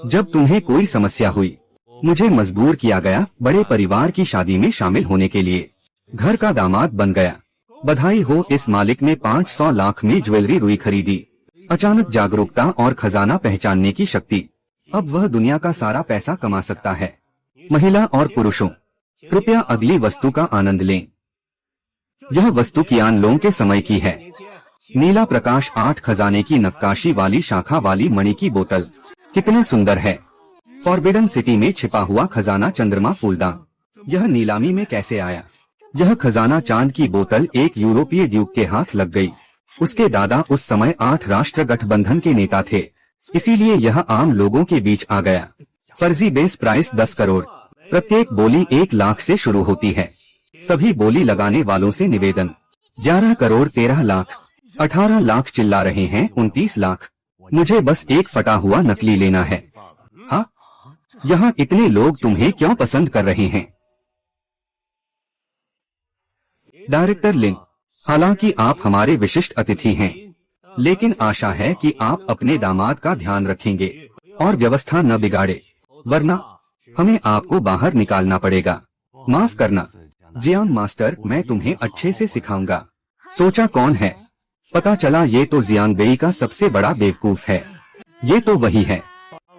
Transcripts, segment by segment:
जब तुम्हें कोई समस्या हुई, मुझे मजबूर किया गया बड़े परिवार की शादी में शामिल होने के लिए। घर का दामाद बन गया। बधाई हो, इस मालिक ने 500 लाख में ज्वेलरी रुई खरीदी। अचानक जागरूकता और खजाना पहचानने की शक्ति। अब वह दुनिया का सारा पैसा कमा सकता है। महिला और पुरुषों, कृपया अगली वस्तु का आनंद लें। यह वस्तु कियान लोंग के समय की है। नीला प्रकाश 8 खजाने की नक्काशी वाली शाखा वाली मणि की बोतल कितना सुंदर है। फॉरबिडन सिटी में छिपा हुआ खजाना चंद्रमा फूलदान। यह नीलामी में कैसे आया? यह खजाना चांद की बोतल एक यूरोपीय ड्यूक के हाथ लग गई। उसके दादा उस समय 8 राष्ट्र गठबंधन के नेता थे, इसीलिए यह आम लोगों के बीच आ गया। फर्जी बेस प्राइस 10 करोड़। प्रत्येक बोली 1 लाख से शुरू होती है। सभी बोली लगाने वालों से निवेदन। 11 करोड़ 13 लाख 18 लाख चिल्ला रहे हैं। 29 लाख। मुझे बस एक फटा हुआ नकली लेना है। हाँ, यहाँ इतने लोग तुम्हें क्यों पसंद कर रहे हैं? डायरेक्टर लिन, हालांकि आप हमारे विशिष्ट अतिथि हैं, लेकिन आशा है कि आप अपने दामाद का ध्यान रखेंगे और व्यवस्था न बिगाड़े, वरना हमें आपको बाहर निकालना पड़ेगा। माफ करना जियांग मास्टर, मैं तुम्हें अच्छे से सिखाऊंगा। सोचा कौन है? पता चला ये तो जियांग बेई का सबसे बड़ा बेवकूफ है। ये तो वही है,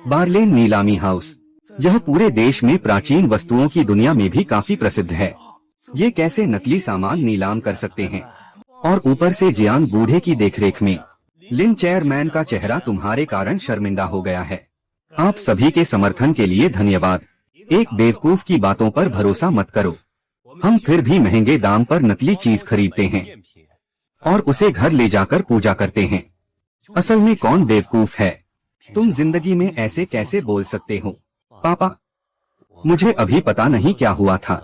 बार्लेन नीलामी हाउस। यह पूरे देश में प्राचीन वस्तुओं की दुनिया में भी काफी प्रसिद्ध है। ये कैसे नकली सामान नीलाम कर सकते हैं, और ऊपर से जियांग बूढ़े की देखरेख में। लिन चेयरमैन का चेहरा तुम्हारे कारण शर्मिंदा हो गया है। आप सभी के समर्थन के लिए धन्यवाद। एक बेवकूफ की बातों पर भरोसा मत करो। हम फिर भी महंगे दाम पर नकली चीज खरीदते हैं और उसे घर ले जाकर पूजा करते हैं। असल में कौन बेवकूफ है? तुम जिंदगी में ऐसे कैसे बोल सकते हो? पापा, मुझे अभी पता नहीं क्या हुआ था।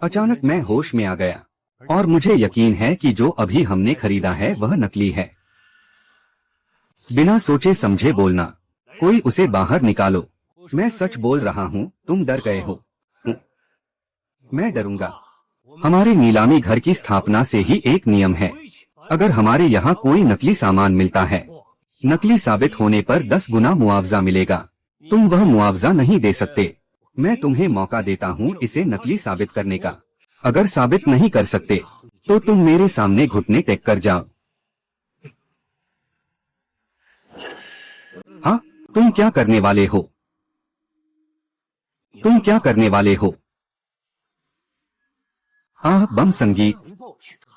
अचानक मैं होश में आ गया और मुझे यकीन है कि जो अभी हमने खरीदा है वह नकली है। बिना सोचे समझे बोलना। कोई उसे बाहर निकालो। मैं सच बोल रहा हूँ, तुम डर गए हो। मैं डरूंगा? हमारे नीलामी घर की स्थापना से ही एक नियम है, अगर हमारे यहाँ कोई नकली सामान मिलता है, नकली साबित होने पर 10 गुना मुआवजा मिलेगा। तुम वह मुआवजा नहीं दे सकते। मैं तुम्हें मौका देता हूँ इसे नकली साबित करने का। अगर साबित नहीं कर सकते तो तुम मेरे सामने घुटने टेक कर जाओ। हाँ, तुम क्या करने वाले हो? तुम क्या करने वाले हो? आह, बम संगीत,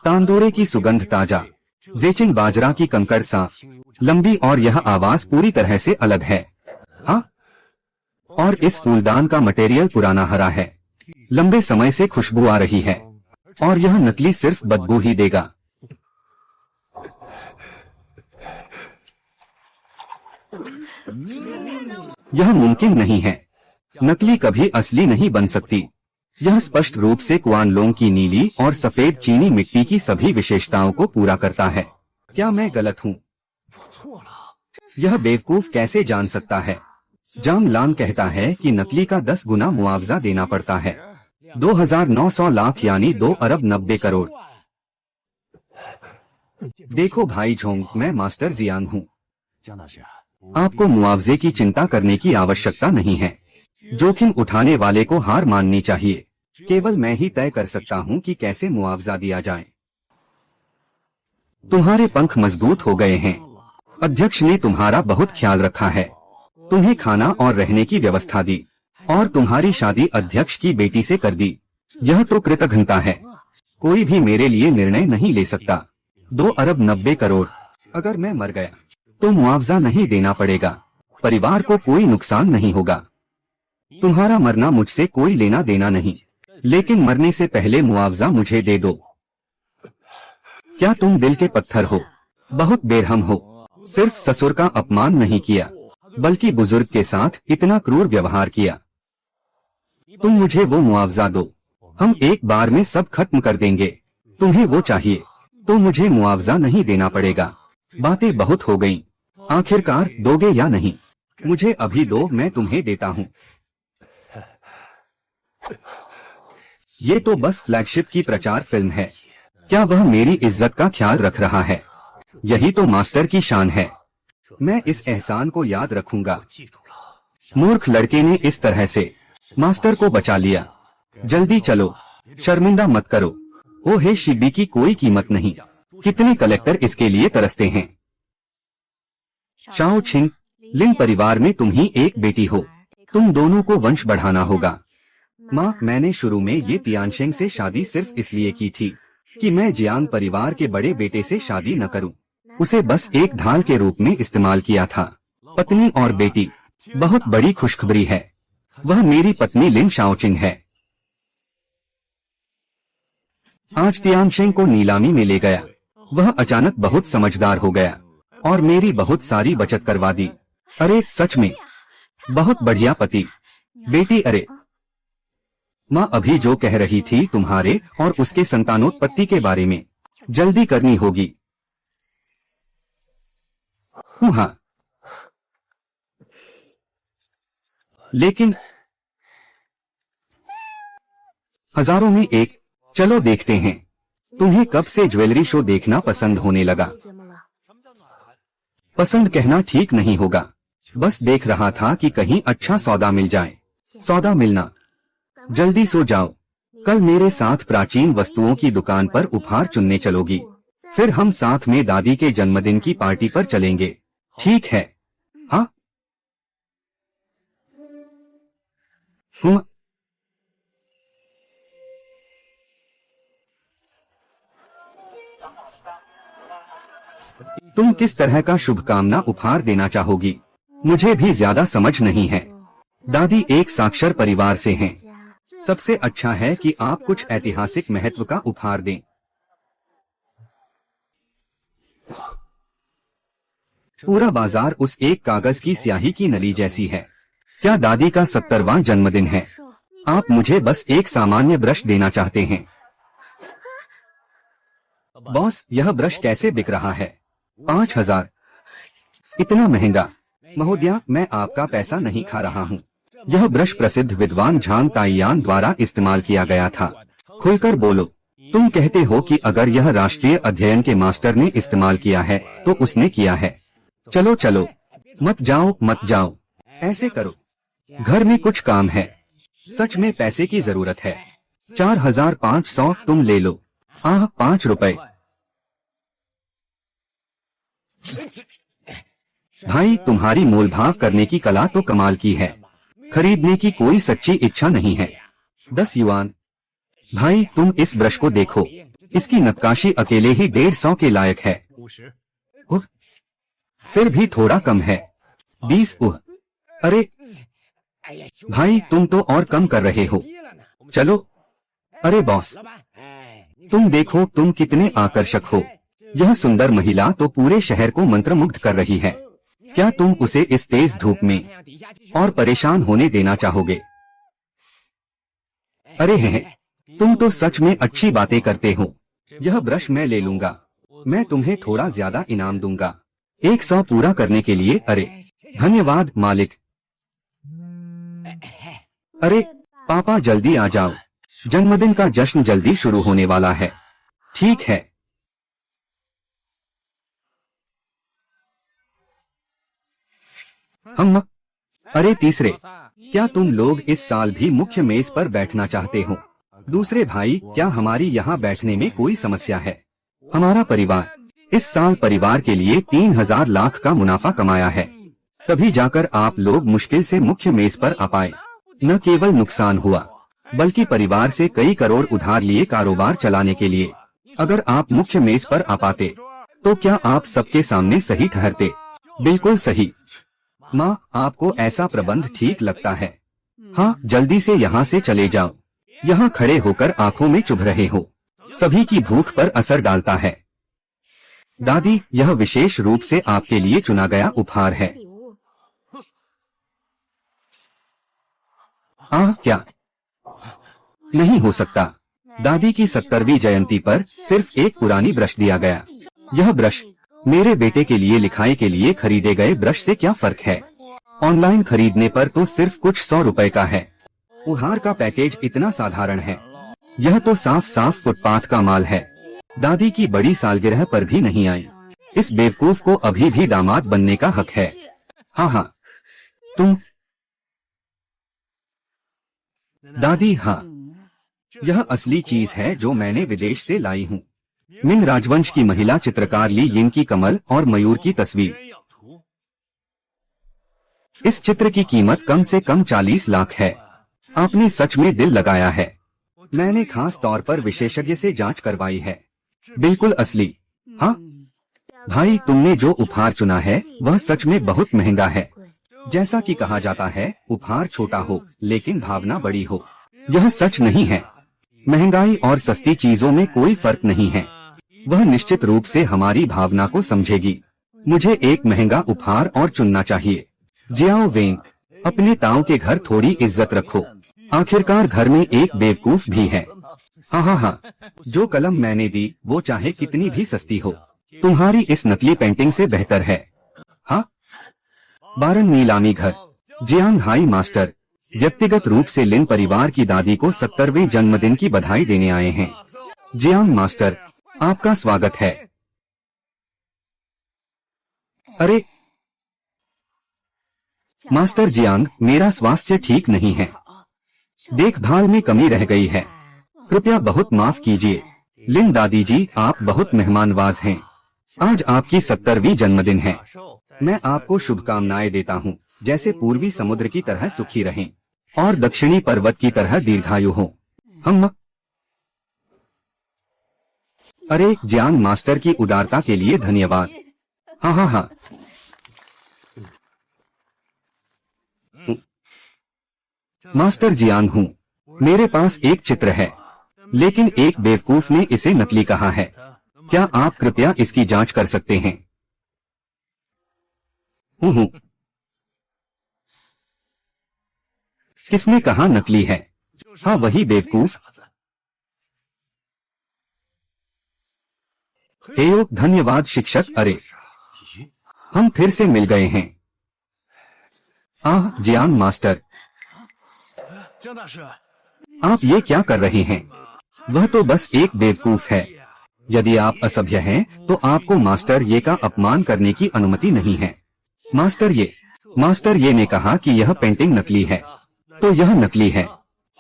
तांदूरे की सुगंध ताजा, जेचिंग बाजरा की कंकड़ साफ, लंबी, और यह आवाज पूरी तरह से अलग है। हाँ, और इस फूलदान का मटेरियल पुराना हरा है। लंबे समय से खुशबू आ रही है और यह नकली सिर्फ बदबू ही देगा। यह मुमकिन नहीं है। नकली कभी असली नहीं बन सकती। यह स्पष्ट रूप से कुआन लोंग की नीली और सफेद चीनी मिट्टी की सभी विशेषताओं को पूरा करता है। क्या मैं गलत हूँ? यह बेवकूफ कैसे जान सकता है? जांग लांग कहता है कि नकली का 10 गुना मुआवजा देना पड़ता है। 2900 लाख यानी 2 अरब 90 करोड़। देखो भाई झोंग, मैं मास्टर जियांग हूँ। आपको मुआवजे की चिंता करने की आवश्यकता नहीं है। जोखिम उठाने वाले को हार माननी चाहिए। केवल मैं ही तय कर सकता हूँ कि कैसे मुआवजा दिया जाए। तुम्हारे पंख मजबूत हो गए हैं। अध्यक्ष ने तुम्हारा बहुत ख्याल रखा है। तुम्हें खाना और रहने की व्यवस्था दी और तुम्हारी शादी अध्यक्ष की बेटी से कर दी। यह तो कृतघ्नता है। कोई भी मेरे लिए निर्णय नहीं ले सकता। 2 अरब 90 करोड़। अगर मैं मर गया तो मुआवजा नहीं देना पड़ेगा। परिवार को कोई नुकसान नहीं होगा। तुम्हारा मरना मुझसे कोई लेना देना नहीं, लेकिन मरने से पहले मुआवजा मुझे दे दो। क्या तुम दिल के पत्थर हो? बहुत बेरहम हो। सिर्फ ससुर का अपमान नहीं किया, बल्कि बुजुर्ग के साथ इतना क्रूर व्यवहार किया। तुम मुझे वो मुआवजा दो। हम एक बार में सब खत्म कर देंगे। तुम्हें वो चाहिए तो मुझे मुआवजा नहीं देना पड़ेगा। बातें बहुत हो गईं। आखिरकार दोगे या नहीं? मुझे अभी दो, मैं तुम्हें देता हूँ। ये तो बस फ्लैगशिप की प्रचार फिल्म है। क्या वह मेरी इज्जत का ख्याल रख रहा है? यही तो मास्टर की शान है। मैं इस एहसान को याद रखूंगा। मूर्ख लड़के ने इस तरह से मास्टर को बचा लिया। जल्दी चलो, शर्मिंदा मत करो। ओ हे शिबी की कोई कीमत नहीं। कितने कलेक्टर इसके लिए तरसते हैं। शाओ छिंग, लिन परिवार में तुम ही एक बेटी हो। तुम दोनों को वंश बढ़ाना होगा। माँ, मैंने शुरू में ये तियानशेंग से शादी सिर्फ इसलिए की थी कि मैं जियांग परिवार के बड़े बेटे से शादी न करूं। उसे बस एक ढाल के रूप में इस्तेमाल किया था। पत्नी और बेटी, बहुत बड़ी खुशखबरी है। वह मेरी पत्नी लिन शाओचिंग है। आज तियानशेंग को नीलामी में ले गया। वह अचानक बहुत समझदार हो गया और मेरी बहुत सारी बचत करवा दी। अरे सच में बहुत बढ़िया पति। बेटी, अरे माँ अभी जो कह रही थी तुम्हारे और उसके संतानोत्पत्ति के बारे में, जल्दी करनी होगी। हाँ, लेकिन हजारों में एक। चलो देखते हैं। तुम्हें कब से ज्वेलरी शो देखना पसंद होने लगा? पसंद कहना ठीक नहीं होगा, बस देख रहा था कि कहीं अच्छा सौदा मिल जाए। सौदा मिलना। जल्दी सो जाओ। कल मेरे साथ प्राचीन वस्तुओं की दुकान पर उपहार चुनने चलोगी। फिर हम साथ में दादी के जन्मदिन की पार्टी पर चलेंगे। ठीक है? हाँ। तुम किस तरह का शुभकामना उपहार देना चाहोगी? मुझे भी ज्यादा समझ नहीं है। दादी एक साक्षर परिवार से हैं। सबसे अच्छा है कि आप कुछ ऐतिहासिक महत्व का उपहार दें। पूरा बाजार उस एक कागज की स्याही की नली जैसी है। क्या दादी का 70वां जन्मदिन है? आप मुझे बस एक सामान्य ब्रश देना चाहते हैं। बॉस, यह ब्रश कैसे बिक रहा है? 5000। इतना महंगा? महोदया, मैं आपका पैसा नहीं खा रहा हूँ। यह ब्रश प्रसिद्ध विद्वान झांग ताइयान द्वारा इस्तेमाल किया गया था। खुलकर बोलो। तुम कहते हो कि अगर यह राष्ट्रीय अध्ययन के मास्टर ने इस्तेमाल किया है तो उसने किया है। चलो चलो, मत जाओ मत जाओ। ऐसे करो, घर में कुछ काम है। सच में पैसे की जरूरत है। 4500 तुम ले लो। 5 रुपए। भाई, तुम्हारी मोलभाव करने की कला तो कमाल की है। खरीदने की कोई सच्ची इच्छा नहीं है। 10 युआन। भाई, तुम इस ब्रश को देखो। इसकी नक्काशी अकेले ही 150 के लायक है। फिर भी थोड़ा कम है। 20। अरे भाई, तुम तो और कम कर रहे हो। चलो। अरे बॉस, तुम देखो तुम कितने आकर्षक हो। यह सुंदर महिला तो पूरे शहर को मंत्रमुग्ध कर रही है। क्या तुम उसे इस तेज धूप में और परेशान होने देना चाहोगे? अरे हैं, तुम तो सच में अच्छी बातें करते हो। यह ब्रश मैं ले लूंगा। मैं तुम्हें थोड़ा ज्यादा इनाम दूंगा। 100 पूरा करने के लिए। अरे धन्यवाद मालिक। अरे पापा, जल्दी आ जाओ। जन्मदिन का जश्न जल्दी शुरू होने वाला है। ठीक है। हम। अरे तीसरे, क्या तुम लोग इस साल भी मुख्य मेज पर बैठना चाहते हो? दूसरे भाई, क्या हमारी यहाँ बैठने में कोई समस्या है? हमारा परिवार इस साल परिवार के लिए 3000 लाख का मुनाफा कमाया है। तभी जाकर आप लोग मुश्किल से मुख्य मेज पर आ पाए। न केवल नुकसान हुआ, बल्कि परिवार से कई करोड़ उधार लिए कारोबार चलाने के लिए। अगर आप मुख्य मेज पर आ पाते तो क्या आप सबके सामने सही ठहरते? बिल्कुल सही। माँ, आपको ऐसा प्रबंध ठीक लगता है। हाँ, जल्दी से यहाँ से चले जाओ। यहाँ खड़े होकर आंखों में चुभ रहे हो। सभी की भूख पर असर डालता है। दादी, यह विशेष रूप से आपके लिए चुना गया उपहार है। क्या? नहीं हो सकता। दादी की 70वीं जयंती पर सिर्फ एक पुरानी ब्रश दिया गया। यह ब्रश मेरे बेटे के लिए लिखाई के लिए खरीदे गए ब्रश से क्या फर्क है? ऑनलाइन खरीदने पर तो सिर्फ कुछ 100 रुपए का है। उपहार का पैकेज इतना साधारण है। यह तो साफ साफ फुटपाथ का माल है। दादी की बड़ी सालगिरह पर भी नहीं आई। इस बेवकूफ को अभी भी दामाद बनने का हक है। हाँ, तुम दादी हाँ, यह असली चीज है जो मैंने विदेश से लाई हूँ। मिंग राजवंश की महिला चित्रकार ली यिन की कमल और मयूर की तस्वीर। इस चित्र की कीमत कम से कम 40 लाख है। आपने सच में दिल लगाया है। मैंने खास तौर पर विशेषज्ञ से जांच करवाई है। बिल्कुल असली। हाँ भाई, तुमने जो उपहार चुना है वह सच में बहुत महंगा है। जैसा कि कहा जाता है, उपहार छोटा हो लेकिन भावना बड़ी हो। यह सच नहीं है। महंगाई और सस्ती चीजों में कोई फर्क नहीं है। वह निश्चित रूप से हमारी भावना को समझेगी। मुझे एक महंगा उपहार और चुनना चाहिए। जियाओ वेंग, अपने ताऊ के घर थोड़ी इज्जत रखो। आखिरकार घर में एक बेवकूफ भी है। हाँ, जो कलम मैंने दी वो चाहे कितनी भी सस्ती हो, तुम्हारी इस नकली पेंटिंग से बेहतर है। हाँ, बारन नीलामी घर। जियांग हाई मास्टर व्यक्तिगत रूप से लिन परिवार की दादी को 70वें जन्मदिन की बधाई देने आए हैं। जियांग मास्टर, आपका स्वागत है। अरे मास्टर जियांग, मेरा स्वास्थ्य ठीक नहीं है। देखभाल में कमी रह गई है। कृपया बहुत माफ कीजिए। लिन दादी जी, आप बहुत मेहमानवाज हैं। आज आपकी 70वीं जन्मदिन है। मैं आपको शुभकामनाएं देता हूँ। जैसे पूर्वी समुद्र की तरह सुखी रहें और दक्षिणी पर्वत की तरह दीर्घायु हो। हम अरे जियांग मास्टर की उदारता के लिए धन्यवाद। हाँ, मास्टर जियांग हूँ। मेरे पास एक चित्र है, लेकिन एक बेवकूफ ने इसे नकली कहा है। क्या आप कृपया इसकी जांच कर सकते हैं? किसने कहा नकली है? हाँ, वही बेवकूफ। हेयो, धन्यवाद शिक्षक। अरे हम फिर से मिल गए हैं। जियांग मास्टर, आप ये क्या कर रहे हैं? वह तो बस एक बेवकूफ है। यदि आप असभ्य हैं तो आपको मास्टर ये का अपमान करने की अनुमति नहीं है। मास्टर ये ने कहा कि यह पेंटिंग नकली है, तो यह नकली है।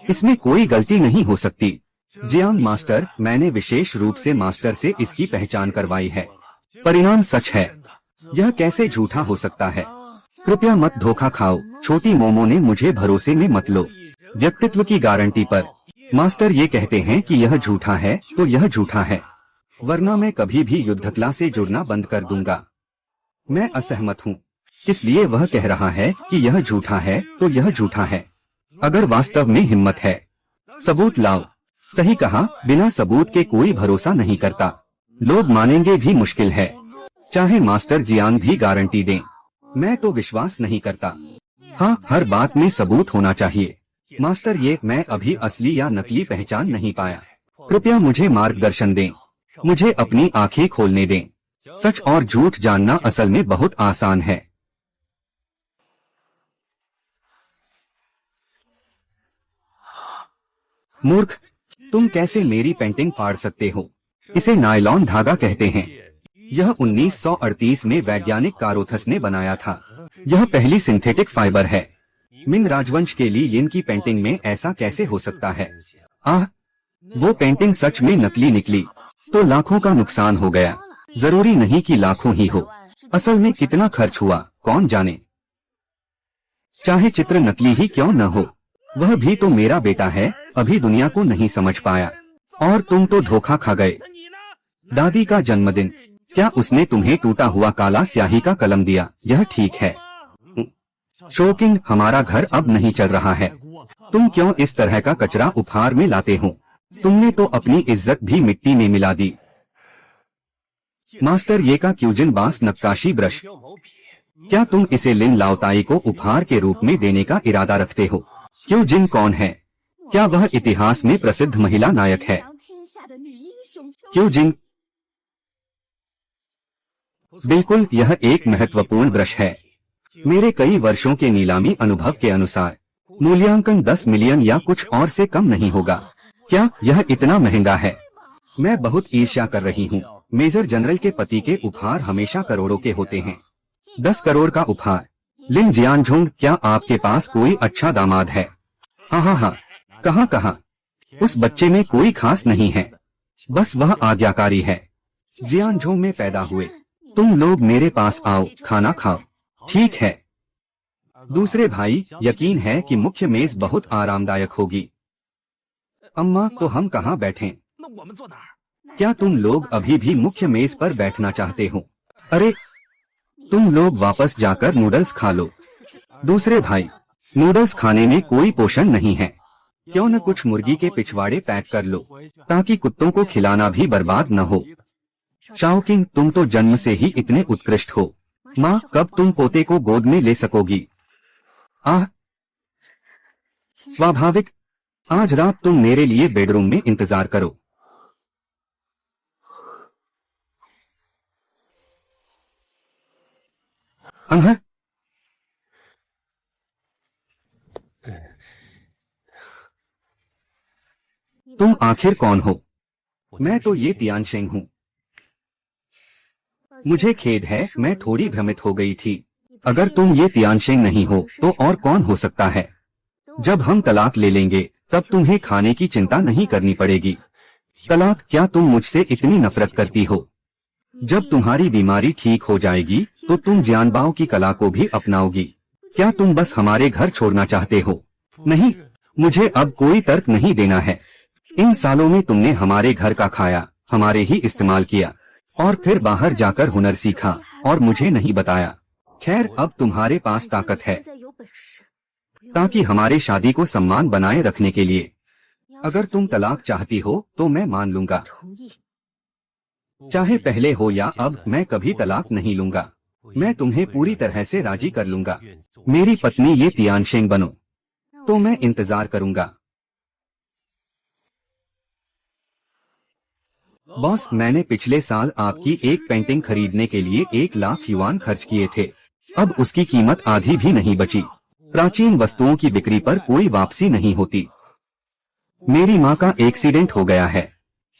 इसमें कोई गलती नहीं हो सकती। जियांग मास्टर, मैंने विशेष रूप से मास्टर से इसकी पहचान करवाई है। परिणाम सच है। यह कैसे झूठा हो सकता है? कृपया मत धोखा खाओ। छोटी मोमो ने मुझे भरोसे में मत लो। व्यक्तित्व की गारंटी पर। मास्टर ये कहते हैं कि यह झूठा है तो यह झूठा है, वरना मैं कभी भी युद्धकला से जुड़ना बंद कर दूंगा। मैं असहमत हूँ। इसलिए वह कह रहा है कि यह झूठा है तो यह झूठा है। अगर वास्तव में हिम्मत है, सबूत लाओ। सही कहा, बिना सबूत के कोई भरोसा नहीं करता। लोग मानेंगे भी मुश्किल है, चाहे मास्टर जियांग भी गारंटी दें। मैं तो विश्वास नहीं करता। हाँ, हर बात में सबूत होना चाहिए। मास्टर, ये मैं अभी असली या नकली पहचान नहीं पाया। कृपया मुझे मार्गदर्शन दें। मुझे अपनी आंखें खोलने दें। सच और झूठ जानना असल में बहुत आसान है। मूर्ख, तुम कैसे मेरी पेंटिंग फाड़ सकते हो? इसे नायलॉन धागा कहते हैं। यह 1938 में वैज्ञानिक कारोथस ने बनाया था। यह पहली सिंथेटिक फाइबर है। मिंग राजवंश के लिए यिन की पेंटिंग में ऐसा कैसे हो सकता है? वो पेंटिंग सच में नकली निकली तो लाखों का नुकसान हो गया। जरूरी नहीं कि लाखों ही हो। असल में कितना खर्च हुआ कौन जाने। चाहे चित्र नकली ही क्यों न हो, वह भी तो मेरा बेटा है। अभी दुनिया को नहीं समझ पाया और तुम तो धोखा खा गए। दादी का जन्मदिन, क्या उसने तुम्हें टूटा हुआ काला स्याही का कलम दिया? यह ठीक है। शोकिंग, हमारा घर अब नहीं चल रहा है। तुम क्यों इस तरह का कचरा उपहार में लाते हो? तुमने तो अपनी इज्जत भी मिट्टी में मिला दी। मास्टर ये का क्यूजिन बांस नक्काशी ब्रश, क्या तुम इसे लिन लाओताई को उपहार के रूप में देने का इरादा रखते हो? क्यूजिन कौन है? क्या वह इतिहास में प्रसिद्ध महिला नायक है? क्यूजिन, बिल्कुल, यह एक महत्वपूर्ण ब्रश है। मेरे कई वर्षों के नीलामी अनुभव के अनुसार मूल्यांकन 10 मिलियन या कुछ और से कम नहीं होगा। क्या यह इतना महंगा है? मैं बहुत ईर्ष्या कर रही हूँ। मेजर जनरल के पति के उपहार हमेशा करोड़ों के होते हैं। 10 करोड़ का उपहार। लिन जियानझुंग, क्या आपके पास कोई अच्छा दामाद है? हाँ, कहाँ कहाँ, उस बच्चे में कोई खास नहीं है, बस वह आज्ञाकारी है। जियांझो में पैदा हुए, तुम लोग मेरे पास आओ, खाना खाओ। ठीक है। दूसरे भाई, यकीन है कि मुख्य मेज बहुत आरामदायक होगी। अम्मा, तो हम कहाँ बैठें? क्या तुम लोग अभी भी मुख्य मेज पर बैठना चाहते हो? अरे, तुम लोग वापस जाकर नूडल्स खा लो। दूसरे भाई, नूडल्स खाने में कोई पोषण नहीं है, क्यों न कुछ मुर्गी के पिछवाड़े पैक कर लो, ताकि कुत्तों को खिलाना भी बर्बाद न हो। शाओकिंग, तुम तो जन्म से ही इतने उत्कृष्ट हो। माँ, कब तुम पोते को गोद में ले सकोगी? आह, स्वाभाविक। आज रात तुम मेरे लिए बेडरूम में इंतजार करो। अह, तुम आखिर कौन हो? मैं तो ये तियानशेंग हूँ। मुझे खेद है, मैं थोड़ी भ्रमित हो गई थी। अगर तुम ये तियानशेंग नहीं हो तो और कौन हो सकता है? जब हम तलाक ले लेंगे तब तुम्हें खाने की चिंता नहीं करनी पड़ेगी। तलाक? क्या तुम मुझसे इतनी नफरत करती हो? जब तुम्हारी बीमारी ठीक हो जाएगी तो तुम जियानबाओ की कला को भी अपनाओगी। क्या तुम बस हमारे घर छोड़ना चाहते हो? नहीं, मुझे अब कोई तर्क नहीं देना है। इन सालों में तुमने हमारे घर का खाया, हमारे ही इस्तेमाल किया, और फिर बाहर जाकर हुनर सीखा और मुझे नहीं बताया। खैर, अब तुम्हारे पास ताकत है ताकि हमारे शादी को सम्मान बनाए रखने के लिए। अगर तुम तलाक चाहती हो तो मैं मान लूंगा, चाहे पहले हो या अब, मैं कभी तलाक नहीं लूंगा। मैं तुम्हें पूरी तरह से राजी कर लूंगा। मेरी पत्नी ये तियानशेंग बनो, तो मैं इंतजार करूंगा। बॉस, मैंने पिछले साल आपकी एक पेंटिंग खरीदने के लिए 1 लाख युआन खर्च किए थे। अब उसकी कीमत आधी भी नहीं बची। प्राचीन वस्तुओं की बिक्री पर कोई वापसी नहीं होती। मेरी माँ का एक्सीडेंट हो गया है,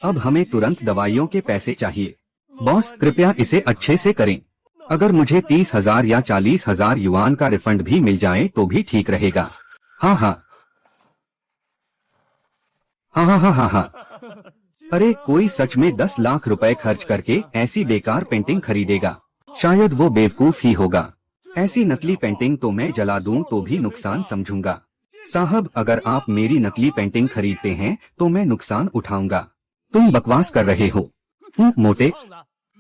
अब हमें तुरंत दवाइयों के पैसे चाहिए। बॉस, कृपया इसे अच्छे से करें। अगर मुझे 30,000 या 40,000 युआन का रिफंड भी मिल जाए तो भी ठीक रहेगा। हाँ हाँ हाँ हाँ हाँ हाँ हाँ। अरे, कोई सच में 10 लाख रुपए खर्च करके ऐसी बेकार पेंटिंग खरीदेगा? शायद वो बेवकूफ ही होगा। ऐसी नकली पेंटिंग तो मैं जला दूं तो भी नुकसान समझूंगा। साहब, अगर आप मेरी नकली पेंटिंग खरीदते हैं तो मैं नुकसान उठाऊंगा। तुम बकवास कर रहे हो। मोटे,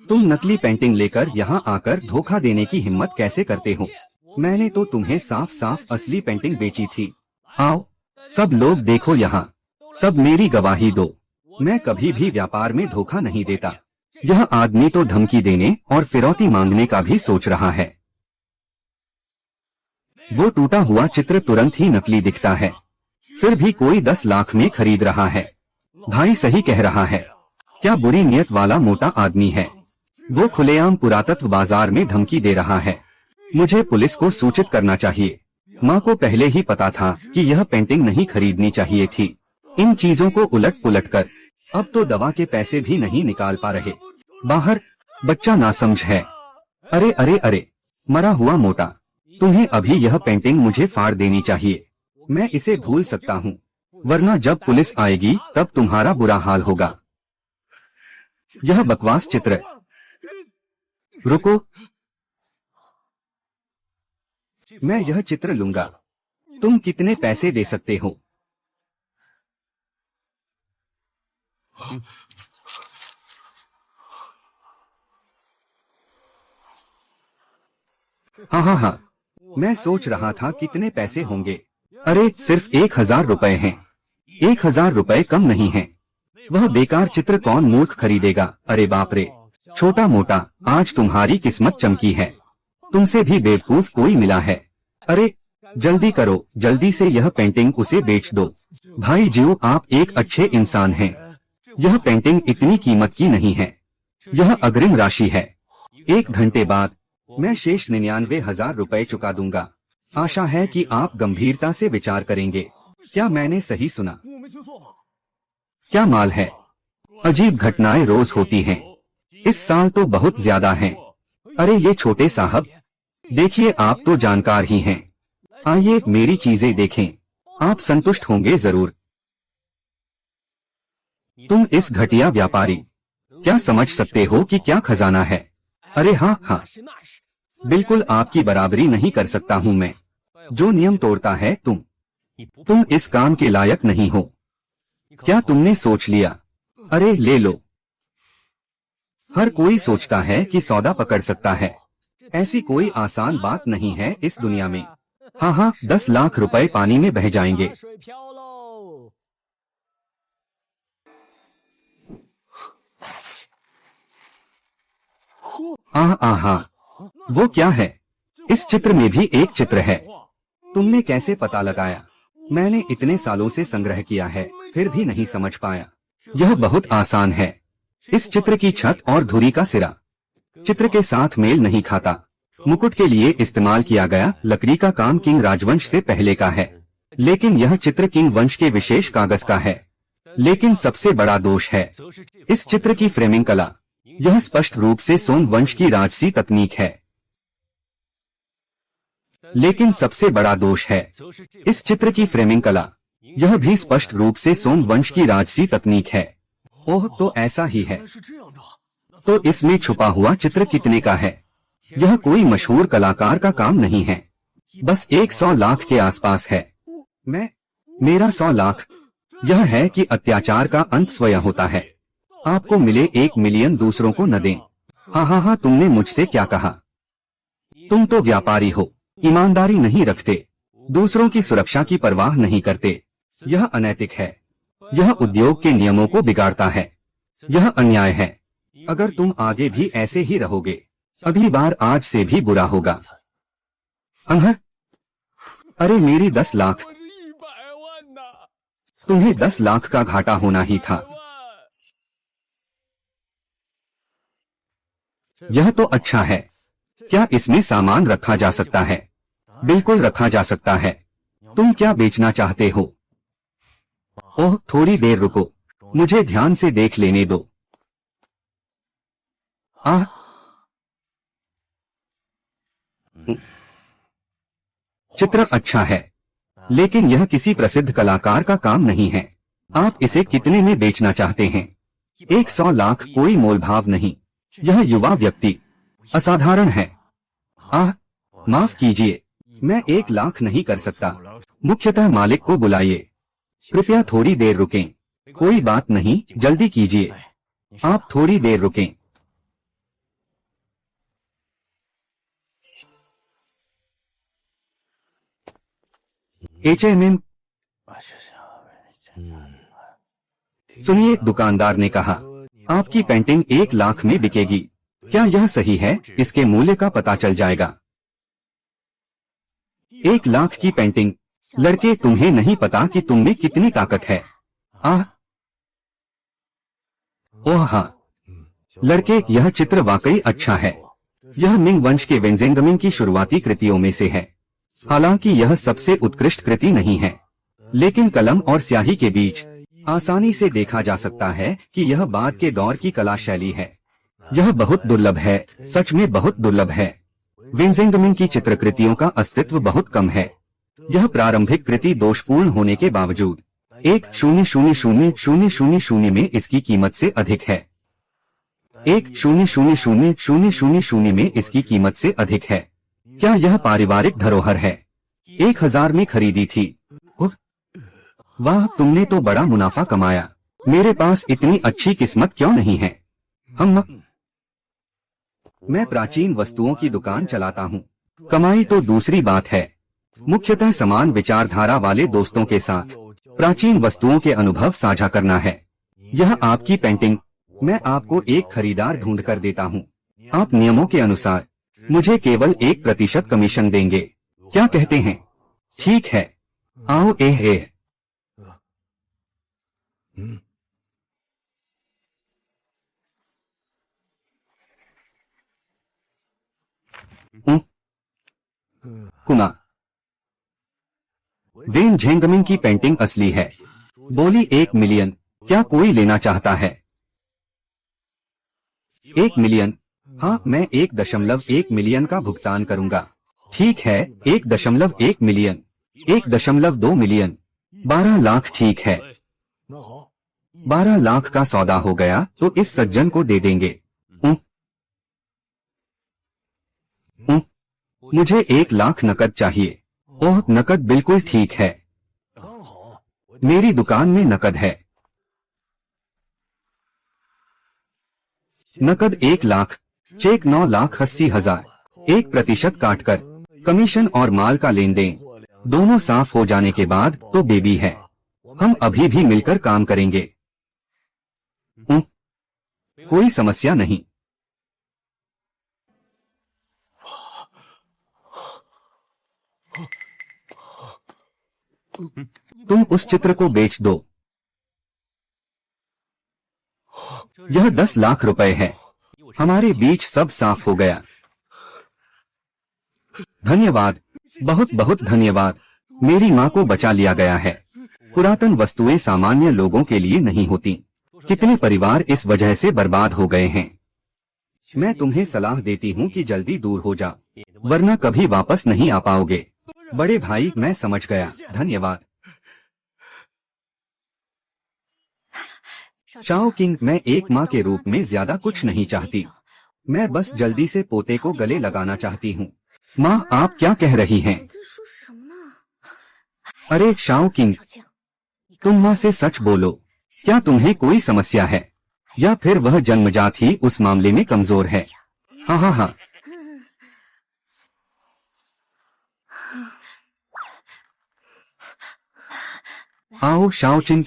तुम नकली पेंटिंग लेकर यहाँ आकर धोखा देने की हिम्मत कैसे करते हो? मैंने तो तुम्हें साफ साफ असली पेंटिंग बेची थी। आओ, सब लोग देखो यहाँ, सब मेरी गवाही दो। मैं कभी भी व्यापार में धोखा नहीं देता। यह आदमी तो धमकी देने और फिरौती मांगने का भी सोच रहा है। वो टूटा हुआ चित्र तुरंत ही नकली दिखता है, फिर भी कोई 10 लाख में खरीद रहा है। भाई सही कह रहा है। क्या बुरी नियत वाला मोटा आदमी है। वो खुलेआम पुरातत्व बाजार में धमकी दे रहा है। मुझे पुलिस को सूचित करना चाहिए। माँ को पहले ही पता था कि यह पेंटिंग नहीं खरीदनी चाहिए थी। इन चीजों को उलट पुलट कर अब तो दवा के पैसे भी नहीं निकाल पा रहे। बाहर बच्चा नासमझ है। अरे अरे अरे, मरा हुआ मोटा, तुम्हें अभी यह पेंटिंग मुझे फाड़ देनी चाहिए। मैं इसे भूल सकता हूँ, वरना जब पुलिस आएगी तब तुम्हारा बुरा हाल होगा। यह बकवास चित्र। रुको, मैं यह चित्र लूंगा। तुम कितने पैसे दे सकते हो? हाँ हाँ हाँ, मैं सोच रहा था कितने पैसे होंगे। अरे, सिर्फ 1,000 रुपए हैं। 1,000 रुपए कम नहीं हैं। वह बेकार चित्र कौन मूर्ख खरीदेगा? अरे बाप रे, छोटा मोटा, आज तुम्हारी किस्मत चमकी है। तुमसे भी बेवकूफ कोई मिला है। अरे जल्दी करो, जल्दी से यह पेंटिंग उसे बेच दो। भाई जीव, आप एक अच्छे इंसान हैं। यह पेंटिंग इतनी कीमत की नहीं है, यह अग्रिम राशि है। 1 घंटे बाद मैं शेष 99,000 रुपए चुका दूंगा। आशा है कि आप गंभीरता से विचार करेंगे। क्या मैंने सही सुना? क्या माल है? अजीब घटनाएं रोज होती हैं। इस साल तो बहुत ज्यादा हैं। अरे ये छोटे साहब, देखिए आप तो जानकार ही हैं। आइए मेरी चीजें देखें, आप संतुष्ट होंगे जरूर। तुम इस घटिया व्यापारी क्या समझ सकते हो कि क्या खजाना है? अरे हाँ हाँ, बिल्कुल आपकी बराबरी नहीं कर सकता हूँ मैं। जो नियम तोड़ता है तुम इस काम के लायक नहीं हो। क्या तुमने सोच लिया? अरे ले लो। हर कोई सोचता है कि सौदा पकड़ सकता है। ऐसी कोई आसान बात नहीं है इस दुनिया में। हाँ हाँ, 10 लाख रुपए पानी में बह जाएंगे। आहा, वो क्या है? इस चित्र में भी एक चित्र है। तुमने कैसे पता लगाया? मैंने इतने सालों से संग्रह किया है, फिर भी नहीं समझ पाया। यह बहुत आसान है। इस चित्र की छत और धुरी का सिरा चित्र के साथ मेल नहीं खाता। मुकुट के लिए इस्तेमाल किया गया लकड़ी का काम किंग राजवंश से पहले का है, लेकिन यह चित्र किंग वंश के विशेष कागज का है। लेकिन सबसे बड़ा दोष है इस चित्र की फ्रेमिंग कला। यह स्पष्ट रूप से सोन वंश की राजसी तकनीक है। लेकिन सबसे बड़ा दोष है इस चित्र की फ्रेमिंग कला। यह भी स्पष्ट रूप से सोन वंश की राजसी तकनीक है। ओह, तो ऐसा ही है। तो इसमें छुपा हुआ चित्र कितने का है? यह कोई मशहूर कलाकार का काम नहीं है, बस 100 लाख के आसपास है। मेरा 100 लाख यह है कि अत्याचार का अंत स्वयं होता है। आपको मिले 1 मिलियन, दूसरों को न दें। हाँ, तुमने मुझसे क्या कहा? तुम तो व्यापारी हो, ईमानदारी नहीं रखते, दूसरों की सुरक्षा की परवाह नहीं करते। यह अनैतिक है। यह उद्योग के नियमों को बिगाड़ता है। यह अन्याय है। अगर तुम आगे भी ऐसे ही रहोगे, अगली बार आज से भी बुरा होगा। अरे मेरी 10 लाख, तुम्हें 10 लाख का घाटा होना ही था। यह तो अच्छा है। क्या इसमें सामान रखा जा सकता है? बिल्कुल रखा जा सकता है। तुम क्या बेचना चाहते हो? ओह, थोड़ी देर रुको, मुझे ध्यान से देख लेने दो। चित्र अच्छा है, लेकिन यह किसी प्रसिद्ध कलाकार का काम नहीं है। आप इसे कितने में बेचना चाहते हैं? 100 लाख कोई मोलभाव नहीं। यह युवा व्यक्ति असाधारण है। माफ कीजिए, मैं 1 लाख नहीं कर सकता। मुख्यतः मालिक को बुलाइए। कृपया थोड़ी देर रुकें। कोई बात नहीं, जल्दी कीजिए। आप थोड़ी देर रुकें। HMM। सुनिए, दुकानदार ने कहा आपकी पेंटिंग 1 लाख में बिकेगी। क्या यह सही है? इसके मूल्य का पता चल जाएगा। 1 लाख की पेंटिंग? लड़के, तुम्हें नहीं पता कि तुम में कितनी ताकत है। ओह हाँ लड़के, यह चित्र वाकई अच्छा है। यह मिंग वंश के वेंजेंगमिंग की शुरुआती कृतियों में से है। हालांकि यह सबसे उत्कृष्ट कृति नहीं है, लेकिन कलम और स्याही के बीच आसानी से देखा जा सकता है कि यह बाद के दौर की कला शैली है। यह बहुत दुर्लभ है, सच में बहुत दुर्लभ है। वेंजेंगमिंग की चित्रकृतियों का अस्तित्व बहुत कम है। यह प्रारंभिक कृति दोषपूर्ण होने के बावजूद 1,000,000 में इसकी कीमत से अधिक है। 1,000,000 में इसकी कीमत से अधिक है। क्या यह पारिवारिक धरोहर है? 1000 में खरीदी थी। वाह, तुमने तो बड़ा मुनाफा कमाया। मेरे पास इतनी अच्छी किस्मत क्यों नहीं है? मैं प्राचीन वस्तुओं की दुकान चलाता हूँ। कमाई तो दूसरी बात है। मुख्यतः समान विचारधारा वाले दोस्तों के साथ प्राचीन वस्तुओं के अनुभव साझा करना है। यह आपकी पेंटिंग, मैं आपको एक खरीदार ढूंढ कर देता हूँ। आप नियमों के अनुसार मुझे केवल 1% कमीशन देंगे। क्या कहते हैं? ठीक है, आओ। कुमार, वेंजेंगमिंग की पेंटिंग असली है। बोली 1 मिलियन। क्या कोई लेना चाहता है? 1 मिलियन? हाँ, मैं 1.1 मिलियन का भुगतान करूंगा। ठीक है, 1.1 मिलियन, 1.2 मिलियन, 12 लाख ठीक है। 12 लाख का सौदा हो गया तो इस सज्जन को दे देंगे। मुझे 1 लाख नकद चाहिए। ओह, नकद बिल्कुल ठीक है, मेरी दुकान में नकद है। नकद 1 लाख, चेक 9,80,000, 1% काटकर कमीशन और माल का लेन देन दोनों साफ हो जाने के बाद तो बेबी है। हम अभी भी मिलकर काम करेंगे। कोई समस्या नहीं। तुम उस चित्र को बेच दो। यह 10 लाख रुपए है। हमारे बीच सब साफ हो गया। धन्यवाद, बहुत बहुत धन्यवाद। मेरी माँ को बचा लिया गया है। पुरातन वस्तुएं सामान्य लोगों के लिए नहीं होती। कितने परिवार इस वजह से बर्बाद हो गए हैं। मैं तुम्हें सलाह देती हूँ कि जल्दी दूर हो जा, वरना कभी वापस नहीं आ पाओगे। बड़े भाई, मैं समझ गया, धन्यवाद। शाओ किंग, मैं एक माँ के रूप में ज्यादा कुछ नहीं चाहती। मैं बस जल्दी से पोते को गले लगाना चाहती हूँ। माँ, आप क्या कह रही हैं? अरे शाओ किंग, तुम माँ से सच बोलो। क्या तुम्हें कोई समस्या है, या फिर वह जन्मजात ही उस मामले में कमजोर है? हाँ हाँ हाँ। आओ शाओ चिंग,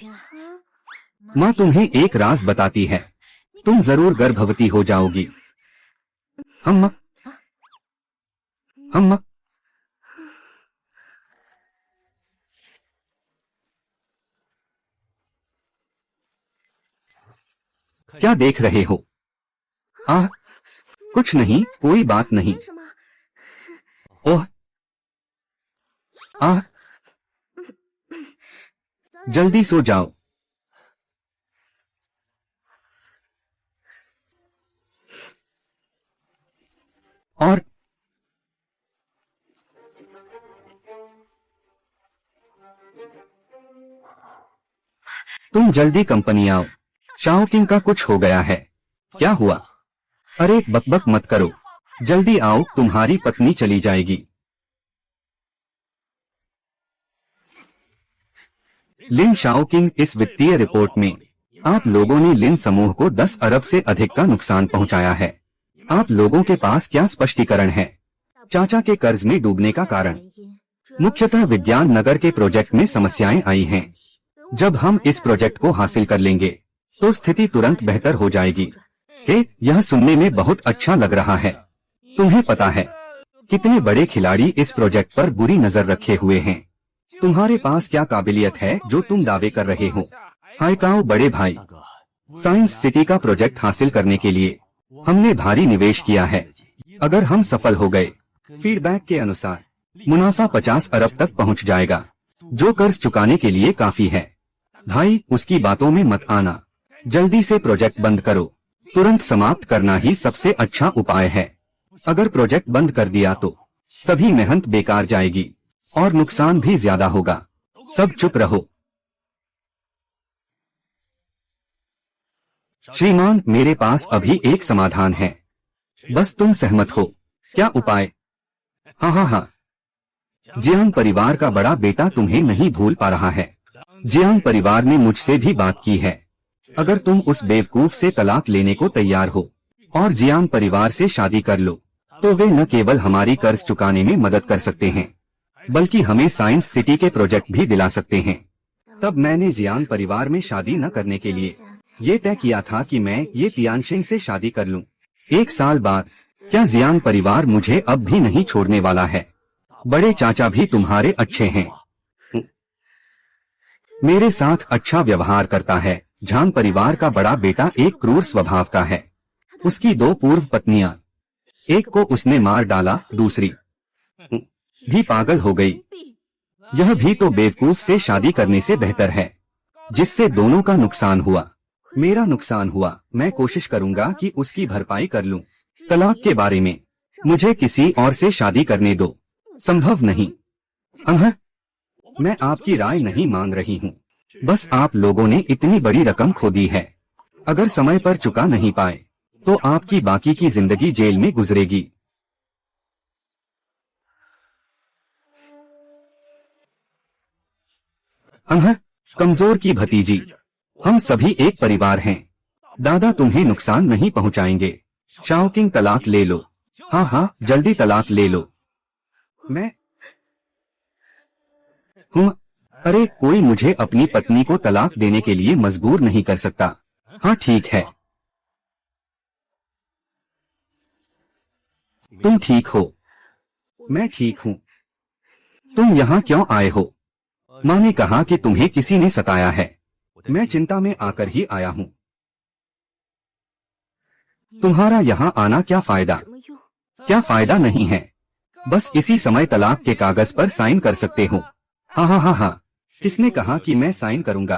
माँ तुम्हें एक राज बताती है। तुम जरूर गर्भवती हो जाओगी। हम क्या देख रहे हो? कुछ नहीं, कोई बात नहीं। ओह, जल्दी सो जाओ। और तुम जल्दी कंपनी आओ। शाओ किंग का कुछ हो गया है। क्या हुआ? अरे बकबक मत करो, जल्दी आओ, तुम्हारी पत्नी चली जाएगी। लिन शाओ किंग, इस वित्तीय रिपोर्ट में आप लोगों ने लिन समूह को 10 अरब से अधिक का नुकसान पहुंचाया है। आप लोगों के पास क्या स्पष्टीकरण है? चाचा के कर्ज में डूबने का कारण मुख्यतः विज्ञान नगर के प्रोजेक्ट में समस्याएं आई हैं। जब हम इस प्रोजेक्ट को हासिल कर लेंगे तो स्थिति तुरंत बेहतर हो जाएगी। यह सुनने में बहुत अच्छा लग रहा है। तुम्हें पता है कितने बड़े खिलाड़ी इस प्रोजेक्ट पर बुरी नजर रखे हुए हैं। तुम्हारे पास क्या काबिलियत है जो तुम दावे कर रहे हो? हाइकाओ बड़े भाई, साइंस सिटी का प्रोजेक्ट हासिल करने के लिए हमने भारी निवेश किया है। अगर हम सफल हो गए, फीडबैक के अनुसार मुनाफा 50 अरब तक पहुंच जाएगा, जो कर्ज चुकाने के लिए काफी है। भाई, उसकी बातों में मत आना। जल्दी से प्रोजेक्ट बंद करो। तुरंत समाप्त करना ही सबसे अच्छा उपाय है। अगर प्रोजेक्ट बंद कर दिया तो सभी मेहनत बेकार जाएगी और नुकसान भी ज्यादा होगा। सब चुप रहो। श्रीमान, मेरे पास अभी एक समाधान है, बस तुम सहमत हो। क्या उपाय? हाँ, जियांग परिवार का बड़ा बेटा तुम्हें नहीं भूल पा रहा है। जियांग परिवार ने मुझसे भी बात की है। अगर तुम उस बेवकूफ से तलाक लेने को तैयार हो और जियांग परिवार से शादी कर लो, तो वे न केवल हमारी कर्ज चुकाने में मदद कर सकते हैं, बल्कि हमें साइंस सिटी के प्रोजेक्ट भी दिला सकते हैं। तब मैंने जियांग परिवार में शादी न करने के लिए ये तय किया था कि मैं ये तियानशिंग से शादी कर लूं। 1 साल बाद क्या जियांग परिवार मुझे अब भी नहीं छोड़ने वाला है? बड़े चाचा भी तुम्हारे अच्छे हैं, मेरे साथ अच्छा व्यवहार करता है। झांग परिवार का बड़ा बेटा एक क्रूर स्वभाव का है। उसकी 2 पूर्व पत्नियां, एक को उसने मार डाला, दूसरी भी पागल हो गई। यह भी तो बेवकूफ से शादी करने से बेहतर है, जिससे दोनों का नुकसान हुआ। मेरा नुकसान हुआ, मैं कोशिश करूंगा कि उसकी भरपाई कर लूं। तलाक के बारे में मुझे किसी और से शादी करने दो। संभव नहीं। मैं आपकी राय नहीं मांग रही हूँ, बस आप लोगों ने इतनी बड़ी रकम खो दी है। अगर समय पर चुका नहीं पाए तो आपकी बाकी की जिंदगी जेल में गुजरेगी। अनहर, कमजोर की भतीजी, हम सभी एक परिवार हैं। दादा तुम्हें नुकसान नहीं पहुंचाएंगे। शाओकिंग, तलाक ले लो। हाँ हाँ, जल्दी तलाक ले लो। मैं हूँ। अरे, कोई मुझे अपनी पत्नी को तलाक देने के लिए मजबूर नहीं कर सकता। हाँ ठीक है। तुम ठीक हो? मैं ठीक हूँ। तुम यहाँ क्यों आए हो? माँ ने कहा कि तुम्हें किसी ने सताया है। मैं चिंता में आकर ही आया हूँ। तुम्हारा यहाँ आना क्या फायदा? क्या फायदा नहीं है? बस इसी समय तलाक के कागज पर साइन कर सकते हो। हाँ हाँ हाँ हाँ, किसने कहा कि मैं साइन करूँगा?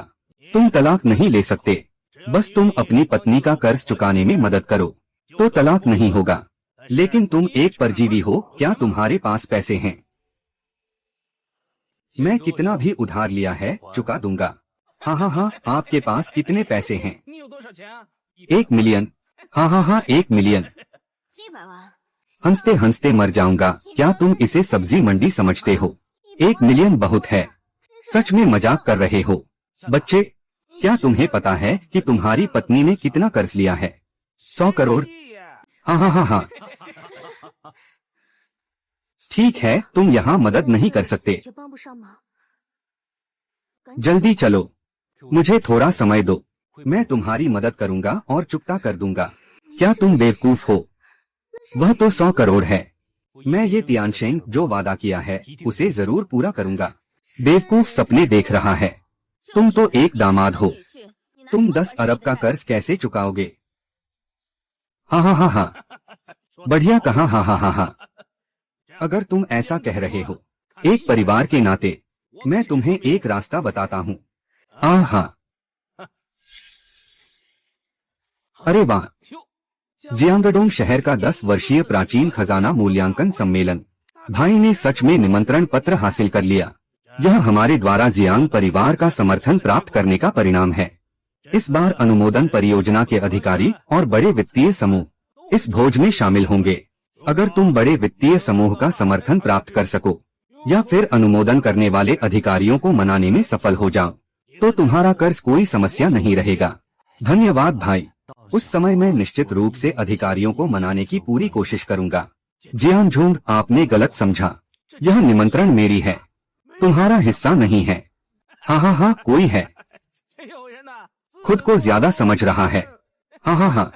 तुम तलाक नहीं ले सकते। बस तुम अपनी पत्नी का कर्ज चुकाने में मदद करो तो तलाक नहीं होगा। लेकिन तुम एक परजीवी हो, क्या तुम्हारे पास पैसे हैं? मैं कितना भी उधार लिया है चुका दूंगा। हाँ हाँ हाँ, आपके पास कितने पैसे हैं? 1 मिलियन। हाँ हाँ हाँ, 1 मिलियन। हंसते हंसते मर जाऊंगा। क्या तुम इसे सब्जी मंडी समझते हो? 1 मिलियन बहुत है। सच में मजाक कर रहे हो? बच्चे, क्या तुम्हें पता है कि तुम्हारी पत्नी ने कितना कर्ज लिया है? 100 करोड़। हाँ हाँ हाँ हाँ। ठीक है, तुम यहाँ मदद नहीं कर सकते। जल्दी चलो, मुझे थोड़ा समय दो। मैं तुम्हारी मदद करूंगा और चुकता कर दूंगा। क्या तुम बेवकूफ हो? वह तो 100 करोड़ है। मैं ये तियानशेंग जो वादा किया है उसे जरूर पूरा करूंगा। बेवकूफ सपने देख रहा है। तुम तो एक दामाद हो। तुम 10 अरब का कर्ज कैसे चुकाओगे? हाँ हाँ हाँ हाँ, बढ़िया कहा। हाँ हाँ हाँ हाँ। अगर तुम ऐसा कह रहे हो, एक परिवार के नाते मैं तुम्हें एक रास्ता बताता हूँ। हाँ, अरे वाह, जियांगडोंग शहर का 10 वर्षीय प्राचीन खजाना मूल्यांकन सम्मेलन। भाई ने सच में निमंत्रण पत्र हासिल कर लिया। यह हमारे द्वारा जियांग परिवार का समर्थन प्राप्त करने का परिणाम है। इस बार अनुमोदन परियोजना के अधिकारी और बड़े वित्तीय समूह इस भोज में शामिल होंगे। अगर तुम बड़े वित्तीय समूह का समर्थन प्राप्त कर सको या फिर अनुमोदन करने वाले अधिकारियों को मनाने में सफल हो जाओ तो तुम्हारा कर्ज कोई समस्या नहीं रहेगा। धन्यवाद भाई। उस समय मैं निश्चित रूप से अधिकारियों को मनाने की पूरी कोशिश करूंगा। जियांगझोंग, आपने गलत समझा। यह निमंत्रण मेरी है, तुम्हारा हिस्सा नहीं है। हाँ हाँ हाँ, कोई है। खुद को ज्यादा समझ रहा है। हाँ हाँ हाँ।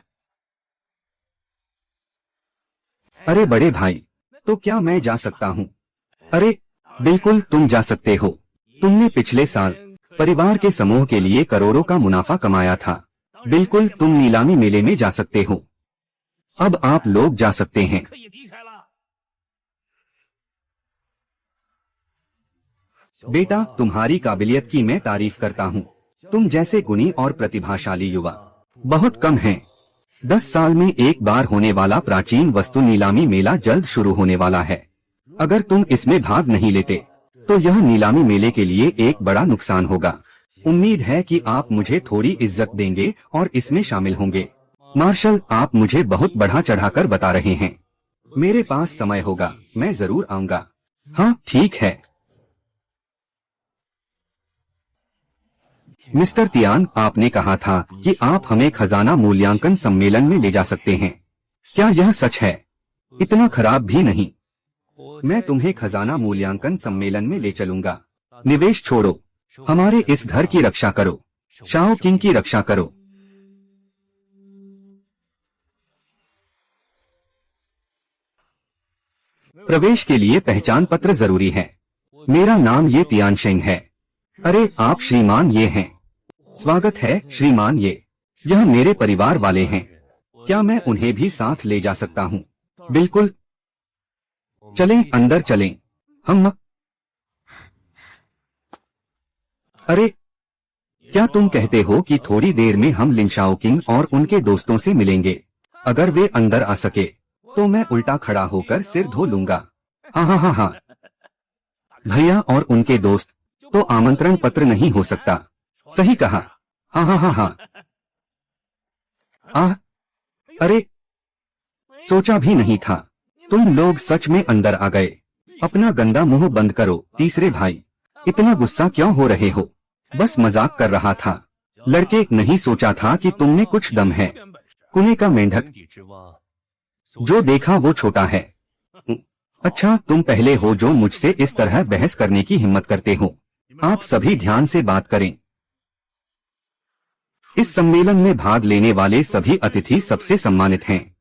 अरे बड़े भाई, तो क्या मैं जा सकता हूँ? अरे बिल्कुल, तुम जा सकते हो। तुमने पिछले साल परिवार के समूह के लिए करोड़ों का मुनाफा कमाया था। बिल्कुल, तुम नीलामी मेले में जा सकते हो। अब आप लोग जा सकते हैं। बेटा, तुम्हारी काबिलियत की मैं तारीफ करता हूँ। तुम जैसे गुणी और प्रतिभाशाली युवा बहुत कम हैं। 10 साल में एक बार होने वाला प्राचीन वस्तु नीलामी मेला जल्द शुरू होने वाला है। अगर तुम इसमें भाग नहीं लेते तो यह नीलामी मेले के लिए एक बड़ा नुकसान होगा। उम्मीद है कि आप मुझे थोड़ी इज्जत देंगे और इसमें शामिल होंगे। मार्शल, आप मुझे बहुत बढ़ा चढ़ाकर बता रहे हैं। मेरे पास समय होगा, मैं जरूर आऊंगा। हाँ ठीक है। मिस्टर तियान, आपने कहा था कि आप हमें खजाना मूल्यांकन सम्मेलन में ले जा सकते हैं। क्या यह सच है? इतना खराब भी नहीं। मैं तुम्हें खजाना मूल्यांकन सम्मेलन में ले चलूंगा। निवेश छोड़ो, हमारे इस घर की रक्षा करो। शाओ किंग की रक्षा करो। प्रवेश के लिए पहचान पत्र जरूरी है। मेरा नाम ये तियानशेंग है। अरे आप श्रीमान ये हैं। स्वागत है श्रीमान ये। यह मेरे परिवार वाले हैं। क्या मैं उन्हें भी साथ ले जा सकता हूँ? बिल्कुल, चलें, अंदर चलें। हम अरे, क्या तुम कहते हो कि थोड़ी देर में हम लिन शाओकिंग और उनके दोस्तों से मिलेंगे? अगर वे अंदर आ सके तो मैं उल्टा खड़ा होकर सिर धो लूंगा। हाँ हाँ हाँ हाँ। भैया और उनके दोस्त तो आमंत्रण पत्र नहीं हो सकता। सही कहा। हाँ हाँ हाँ हाँ। अरे, सोचा भी नहीं था। तुम लोग सच में अंदर आ गए। अपना गंदा मुंह बंद करो। तीसरे भाई, इतना गुस्सा क्यों हो रहे हो? बस मजाक कर रहा था। लड़के, नहीं सोचा था कि तुम में कुछ दम है। कुएं का मेंढक, जो देखा वो छोटा है। अच्छा, तुम पहले हो जो मुझसे इस तरह बहस करने की हिम्मत करते हो। आप सभी ध्यान से बात करें। इस सम्मेलन में भाग लेने वाले सभी अतिथि सबसे सम्मानित हैं।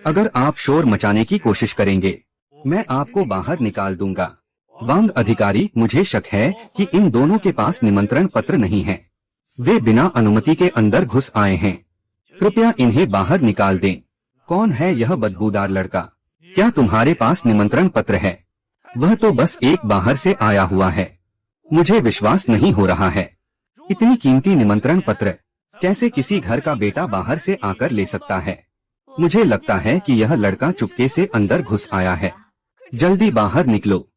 अगर आप शोर मचाने की कोशिश करेंगे, मैं आपको बाहर निकाल दूंगा। वांग अधिकारी, मुझे शक है कि इन दोनों के पास निमंत्रण पत्र नहीं है। वे बिना अनुमति के अंदर घुस आए हैं। कृपया इन्हें बाहर निकाल दें। कौन है यह बदबूदार लड़का? क्या तुम्हारे पास निमंत्रण पत्र है? वह तो बस एक बाहर से आया हुआ है। मुझे विश्वास नहीं हो रहा है। इतनी कीमती निमंत्रण पत्र कैसे किसी घर का बेटा बाहर से आकर ले सकता है? मुझे लगता है कि यह लड़का चुपके से अंदर घुस आया है। जल्दी बाहर निकलो।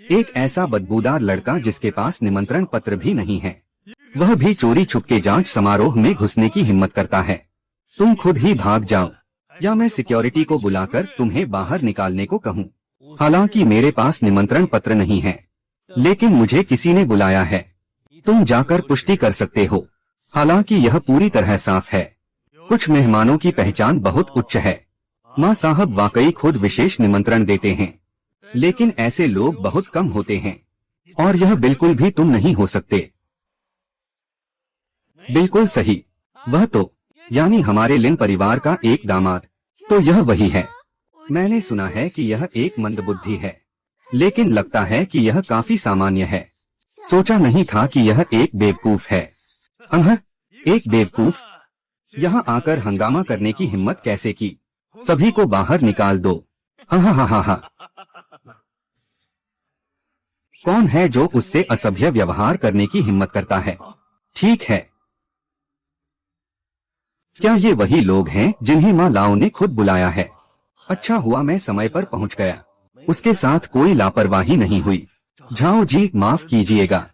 एक ऐसा बदबूदार लड़का जिसके पास निमंत्रण पत्र भी नहीं है, वह भी चोरी छुपके जांच समारोह में घुसने की हिम्मत करता है। तुम खुद ही भाग जाओ या मैं सिक्योरिटी को बुलाकर तुम्हें बाहर निकालने को कहूँ। हालांकि मेरे पास निमंत्रण पत्र नहीं है, लेकिन मुझे किसी ने बुलाया है। तुम जाकर पुष्टि कर सकते हो। हालांकि यह पूरी तरह साफ है। कुछ मेहमानों की पहचान बहुत उच्च है। माँ साहब वाकई खुद विशेष निमंत्रण देते हैं, लेकिन ऐसे लोग बहुत कम होते हैं। और यह बिल्कुल भी तुम नहीं हो सकते। बिल्कुल सही। वह तो, यानी हमारे लिन परिवार का एक दामाद। तो यह वही है। मैंने सुना है कि यह एक मंदबुद्धि है, लेकिन लगता है कि यह काफी सामान्य है। सोचा नहीं था कि यह एक बेवकूफ है। एक बेवकूफ? यहाँ आकर हंगामा करने की हिम्मत कैसे की? सभी को बाहर निकाल दो। हाँ हाँ हाँ हाँ हाँ। कौन है जो उससे असभ्य व्यवहार करने की हिम्मत करता है? ठीक है, क्या ये वही लोग हैं जिन्हें माँ लाओ ने खुद बुलाया है? अच्छा हुआ मैं समय पर पहुंच गया। उसके साथ कोई लापरवाही नहीं हुई। झाओ जी, माफ कीजिएगा,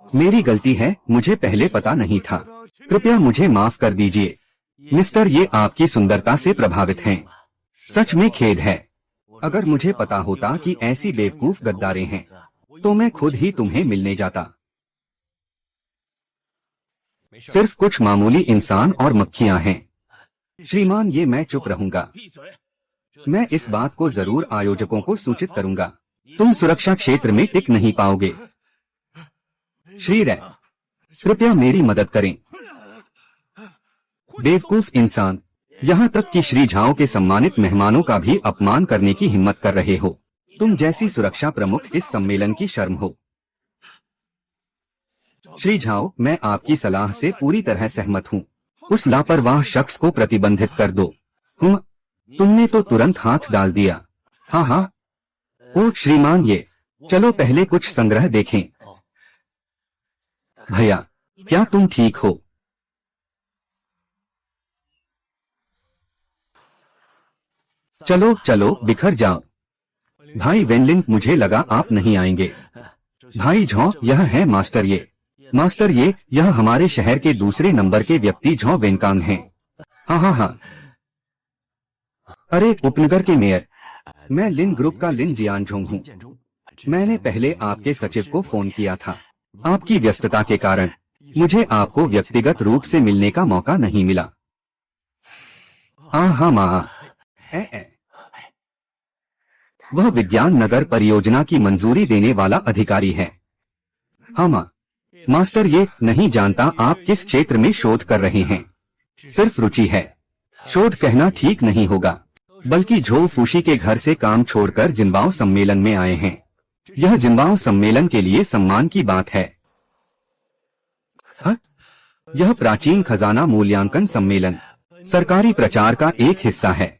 मेरी गलती है, मुझे पहले पता नहीं था। कृपया मुझे माफ कर दीजिए। मिस्टर, ये आपकी सुंदरता से प्रभावित हैं। सच में खेद है। अगर मुझे पता होता कि ऐसी बेवकूफ गद्दारे हैं, तो मैं खुद ही तुम्हें मिलने जाता। सिर्फ कुछ मामूली इंसान और मक्खियां हैं। श्रीमान, ये मैं चुप रहूंगा। मैं इस बात को जरूर आयोजकों को सूचित करूंगा। तुम सुरक्षा क्षेत्र में टिक नहीं पाओगे। श्री रे, कृपया मेरी मदद करें। बेवकूफ इंसान, यहाँ तक कि श्री झाओ के सम्मानित मेहमानों का भी अपमान करने की हिम्मत कर रहे हो। तुम जैसी सुरक्षा प्रमुख इस सम्मेलन की शर्म हो। श्री झाओ, मैं आपकी सलाह से पूरी तरह सहमत हूँ। उस लापरवाह शख्स को प्रतिबंधित कर दो। तुमने तो तुरंत हाथ डाल दिया। हाँ हाँ। ओ श्रीमान, ये चलो पहले कुछ संग्रह देखें। भैया, क्या तुम ठीक हो? चलो चलो बिखर जाओ। भाई वेनलिन, मुझे लगा आप नहीं आएंगे। भाई झौ, यह है मास्टर ये। मास्टर ये, यह हमारे शहर के दूसरे नंबर के व्यक्ति झौ वेनकांग हैं। हाँ हाँ हाँ। अरे उपनगर के मेयर, मैं लिन ग्रुप का लिन जियानझोंग हूँ। मैंने पहले आपके सचिव को फोन किया था। आपकी व्यस्तता के कारण मुझे आपको व्यक्तिगत रूप से मिलने का मौका नहीं मिला। हाँ माँ, वह विज्ञान नगर परियोजना की मंजूरी देने वाला अधिकारी है। हाँ माँ। मास्टर, ये नहीं जानता आप किस क्षेत्र में शोध कर रहे हैं। सिर्फ रुचि है। शोध कहना ठीक नहीं होगा, बल्कि झो फूशी के घर से काम छोड़कर जिनबाओ सम्मेलन में आए हैं। यह जिनबाओ सम्मेलन के लिए सम्मान की बात है। यह प्राचीन खजाना मूल्यांकन सम्मेलन सरकारी प्रचार का एक हिस्सा है,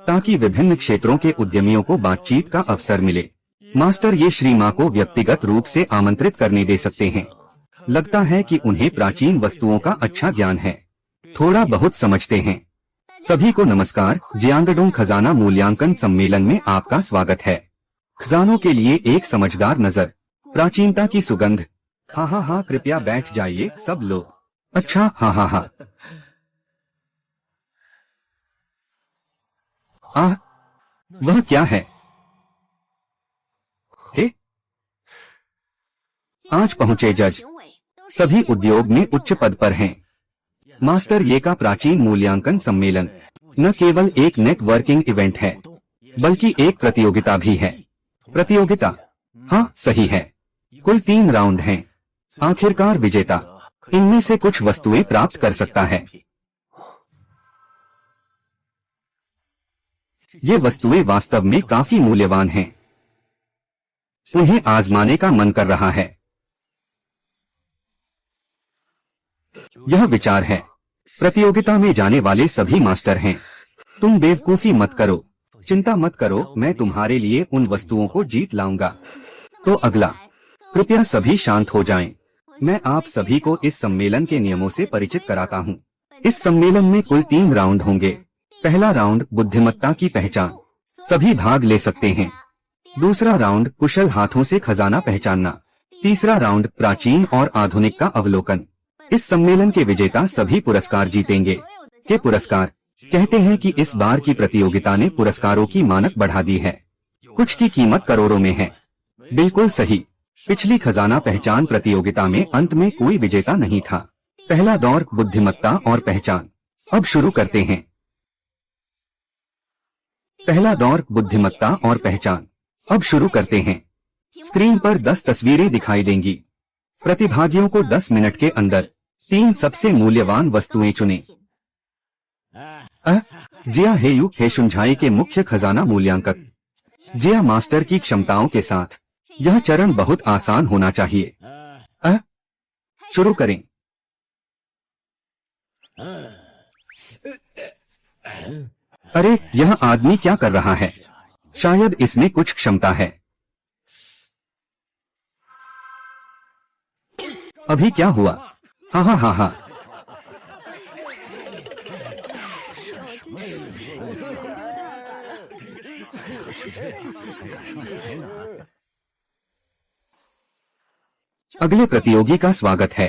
ताकि विभिन्न क्षेत्रों के उद्यमियों को बातचीत का अवसर मिले। मास्टर, ये श्री माँ को व्यक्तिगत रूप से आमंत्रित करने दे सकते हैं। लगता है कि उन्हें प्राचीन वस्तुओं का अच्छा ज्ञान है, थोड़ा बहुत समझते हैं। सभी को नमस्कार। जियांगडोंग खजाना मूल्यांकन सम्मेलन में आपका स्वागत है। खजानों के लिए एक समझदार नजर, प्राचीनता की सुगंध हाँ हाँ हाँ, कृपया बैठ जाइए सब लोग। अच्छा, हाँ हाँ हाँ। आह, वह क्या है? हे, आज पहुंचे जज सभी उद्योग में उच्च पद पर हैं। मास्टर ये का प्राचीन मूल्यांकन सम्मेलन न केवल एक नेटवर्किंग इवेंट है, बल्कि एक प्रतियोगिता भी है। प्रतियोगिता? हाँ, सही है। कुल 3 राउंड हैं। आखिरकार विजेता इनमें से कुछ वस्तुएं प्राप्त कर सकता है। ये वस्तुएं वास्तव में काफी मूल्यवान हैं। उन्हें आजमाने का मन कर रहा है। यह विचार है। प्रतियोगिता में जाने वाले सभी मास्टर हैं। तुम बेवकूफी मत करो, चिंता मत करो, मैं तुम्हारे लिए उन वस्तुओं को जीत लाऊंगा। तो अगला, कृपया सभी शांत हो जाएं। मैं आप सभी को इस सम्मेलन के नियमों से परिचित कराता हूं। इस सम्मेलन में कुल 3 राउंड होंगे। पहला राउंड बुद्धिमत्ता की पहचान, सभी भाग ले सकते हैं। दूसरा राउंड कुशल हाथों से खजाना पहचानना। तीसरा राउंड प्राचीन और आधुनिक का अवलोकन। इस सम्मेलन के विजेता सभी पुरस्कार जीतेंगे। के पुरस्कार कहते हैं कि इस बार की प्रतियोगिता ने पुरस्कारों की मानक बढ़ा दी है। कुछ की कीमत करोड़ों में है। बिल्कुल सही। पिछली खजाना पहचान प्रतियोगिता में अंत में कोई विजेता नहीं था। पहला दौर बुद्धिमत्ता और पहचान। अब शुरू करते हैं। पहला दौर बुद्धिमत्ता और पहचान। अब शुरू करते हैं। स्क्रीन पर 10 तस्वीरें दिखाई देंगी। प्रतिभागियों को 10 मिनट के अंदर 3 सबसे मूल्यवान वस्तुएं चुनें। जिया हेयू हेशुनझाई के मुख्य खजाना मूल्यांकक। जिया मास्टर की क्षमताओं के साथ यह चरण बहुत आसान होना चाहिए। शुरू करें। अरे, यह आदमी क्या कर रहा है? शायद इसमें कुछ क्षमता है। अभी क्या हुआ? हाँ हाँ हाँ हाँ। अगले प्रतियोगी का स्वागत है।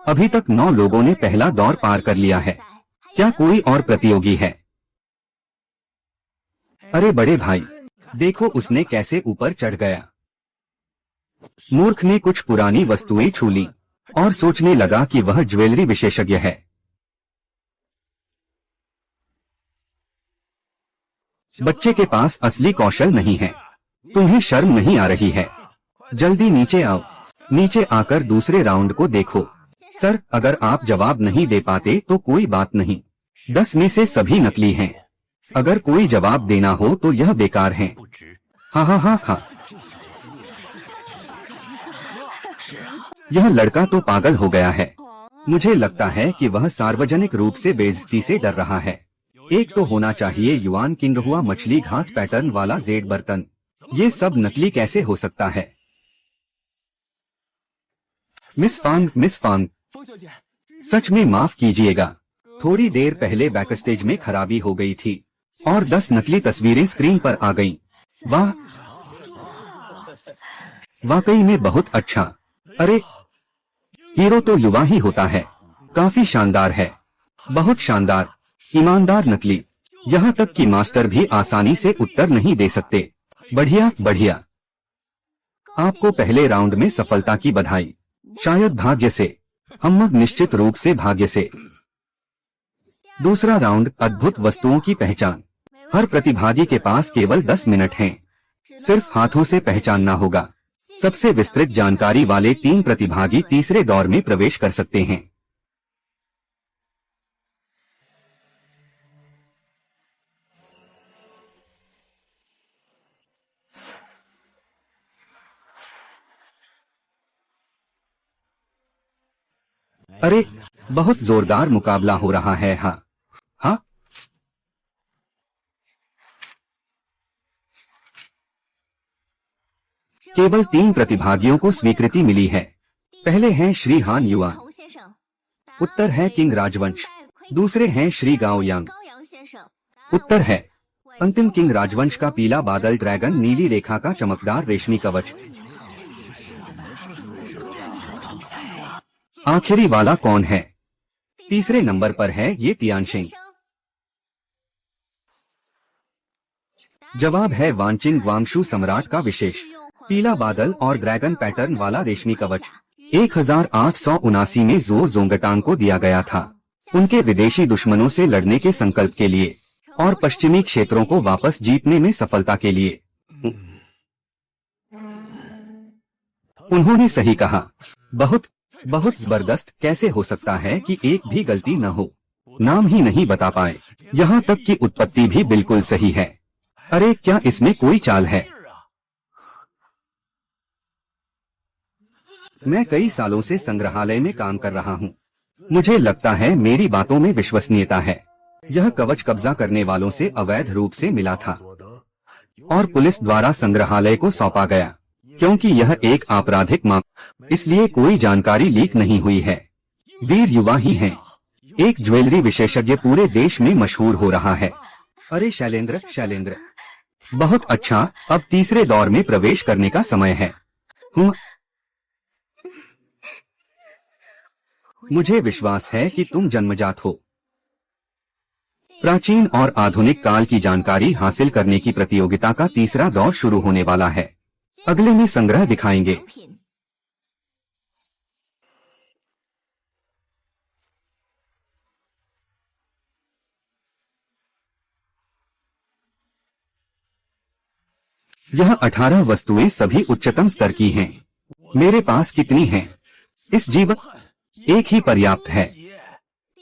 अभी तक 9 लोगों ने पहला दौर पार कर लिया है। क्या कोई और प्रतियोगी है? अरे बड़े भाई, देखो उसने कैसे ऊपर चढ़ गया। मूर्ख ने कुछ पुरानी वस्तुएं छू ली और सोचने लगा कि वह ज्वेलरी विशेषज्ञ है। बच्चे के पास असली कौशल नहीं है। तुम्हें शर्म नहीं आ रही है? जल्दी नीचे आओ। नीचे आकर दूसरे राउंड को देखो। सर, अगर आप जवाब नहीं दे पाते तो कोई बात नहीं। 10 में से सभी नकली हैं। अगर कोई जवाब देना हो तो यह बेकार है। हाँ हाँ हाँ हाँ। यह लड़का तो पागल हो गया है। मुझे लगता है कि वह सार्वजनिक रूप से बेइज्जती से डर रहा है। एक तो होना चाहिए युआन किंग हुआ मछली घास पैटर्न वाला जेड बर्तन। ये सब नकली कैसे हो सकता है? मिस फांग, सच में माफ कीजिएगा। थोड़ी देर पहले बैकस्टेज में खराबी हो गई थी और 10 नकली तस्वीरें स्क्रीन पर आ गईं। वाह, वाकई में बहुत अच्छा। अरे, हीरो तो युवा ही होता है। काफी शानदार है, बहुत शानदार, ईमानदार नकली। यहाँ तक कि मास्टर भी आसानी से उत्तर नहीं दे सकते। बढ़िया बढ़िया। आपको पहले राउंड में सफलता की बधाई। शायद भाग्य से, हम निश्चित रूप से भाग्य से। दूसरा राउंड अद्भुत वस्तुओं की पहचान। हर प्रतिभागी के पास केवल 10 मिनट हैं। सिर्फ हाथों से पहचानना होगा। सबसे विस्तृत जानकारी वाले 3 प्रतिभागी तीसरे दौर में प्रवेश कर सकते हैं। अरे, बहुत जोरदार मुकाबला हो रहा है। हाँ हाँ। केवल 3 प्रतिभागियों को स्वीकृति मिली है। पहले हैं श्री हान युआन। उत्तर है किंग राजवंश, दूसरे हैं श्री गाओयांग। उत्तर है अंतिम किंग राजवंश का पीला बादल ड्रैगन नीली रेखा का चमकदार रेशमी कवच। आखिरी वाला कौन है? तीसरे नंबर पर है ये तियानशिंग। जवाब है वानचिंग वांगशु सम्राट का विशेष पीला बादल और ड्रैगन पैटर्न वाला रेशमी कवच 1879 में जो जोंगटांग को दिया गया था उनके विदेशी दुश्मनों से लड़ने के संकल्प के लिए और पश्चिमी क्षेत्रों को वापस जीतने में सफलता के लिए। उन्होंने सही कहा। बहुत बहुत जबरदस्त। कैसे हो सकता है कि एक भी गलती न हो? नाम ही नहीं बता पाए, यहाँ तक कि उत्पत्ति भी बिल्कुल सही है। अरे क्या इसमें कोई चाल है? मैं कई सालों से संग्रहालय में काम कर रहा हूँ। मुझे लगता है मेरी बातों में विश्वसनीयता है। यह कवच कब्जा करने वालों से अवैध रूप से मिला था और पुलिस द्वारा संग्रहालय को सौंपा गया क्योंकि यह एक आपराधिक मामला, इसलिए कोई जानकारी लीक नहीं हुई है। वीर युवा ही हैं। एक ज्वेलरी विशेषज्ञ पूरे देश में मशहूर हो रहा है। अरे शैलेंद्र, बहुत अच्छा। अब तीसरे दौर में प्रवेश करने का समय है। मुझे विश्वास है कि तुम जन्मजात हो। प्राचीन और आधुनिक काल की जानकारी हासिल करने की प्रतियोगिता का तीसरा दौर शुरू होने वाला है। अगले में संग्रह दिखाएंगे। यह 18 वस्तुएं सभी उच्चतम स्तर की हैं। मेरे पास कितनी हैं? इस जीवन एक ही पर्याप्त है।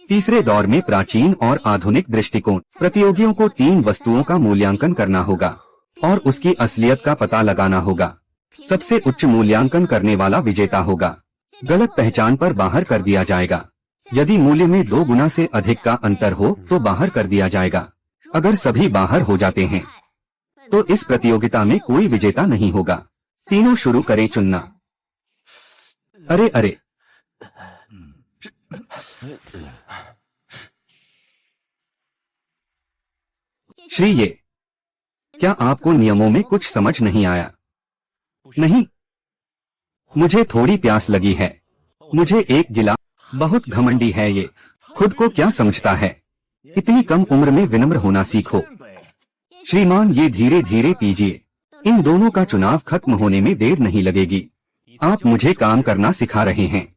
तीसरे दौर में प्राचीन और आधुनिक दृष्टिकोण। प्रतियोगियों को 3 वस्तुओं का मूल्यांकन करना होगा और उसकी असलियत का पता लगाना होगा। सबसे उच्च मूल्यांकन करने वाला विजेता होगा। गलत पहचान पर बाहर कर दिया जाएगा। यदि मूल्य में 2 गुना से अधिक का अंतर हो तो बाहर कर दिया जाएगा। अगर सभी बाहर हो जाते हैं तो इस प्रतियोगिता में कोई विजेता नहीं होगा। तीनों शुरू करें चुनना। अरे श्री, ये क्या आपको नियमों में कुछ समझ नहीं आया? नहीं, मुझे थोड़ी प्यास लगी है। मुझे एक गिलास। बहुत घमंडी है ये। खुद को क्या समझता है? इतनी कम उम्र में विनम्र होना सीखो। श्रीमान, ये धीरे धीरे पीजिए। इन दोनों का चुनाव खत्म होने में देर नहीं लगेगी। आप मुझे काम करना सिखा रहे हैं।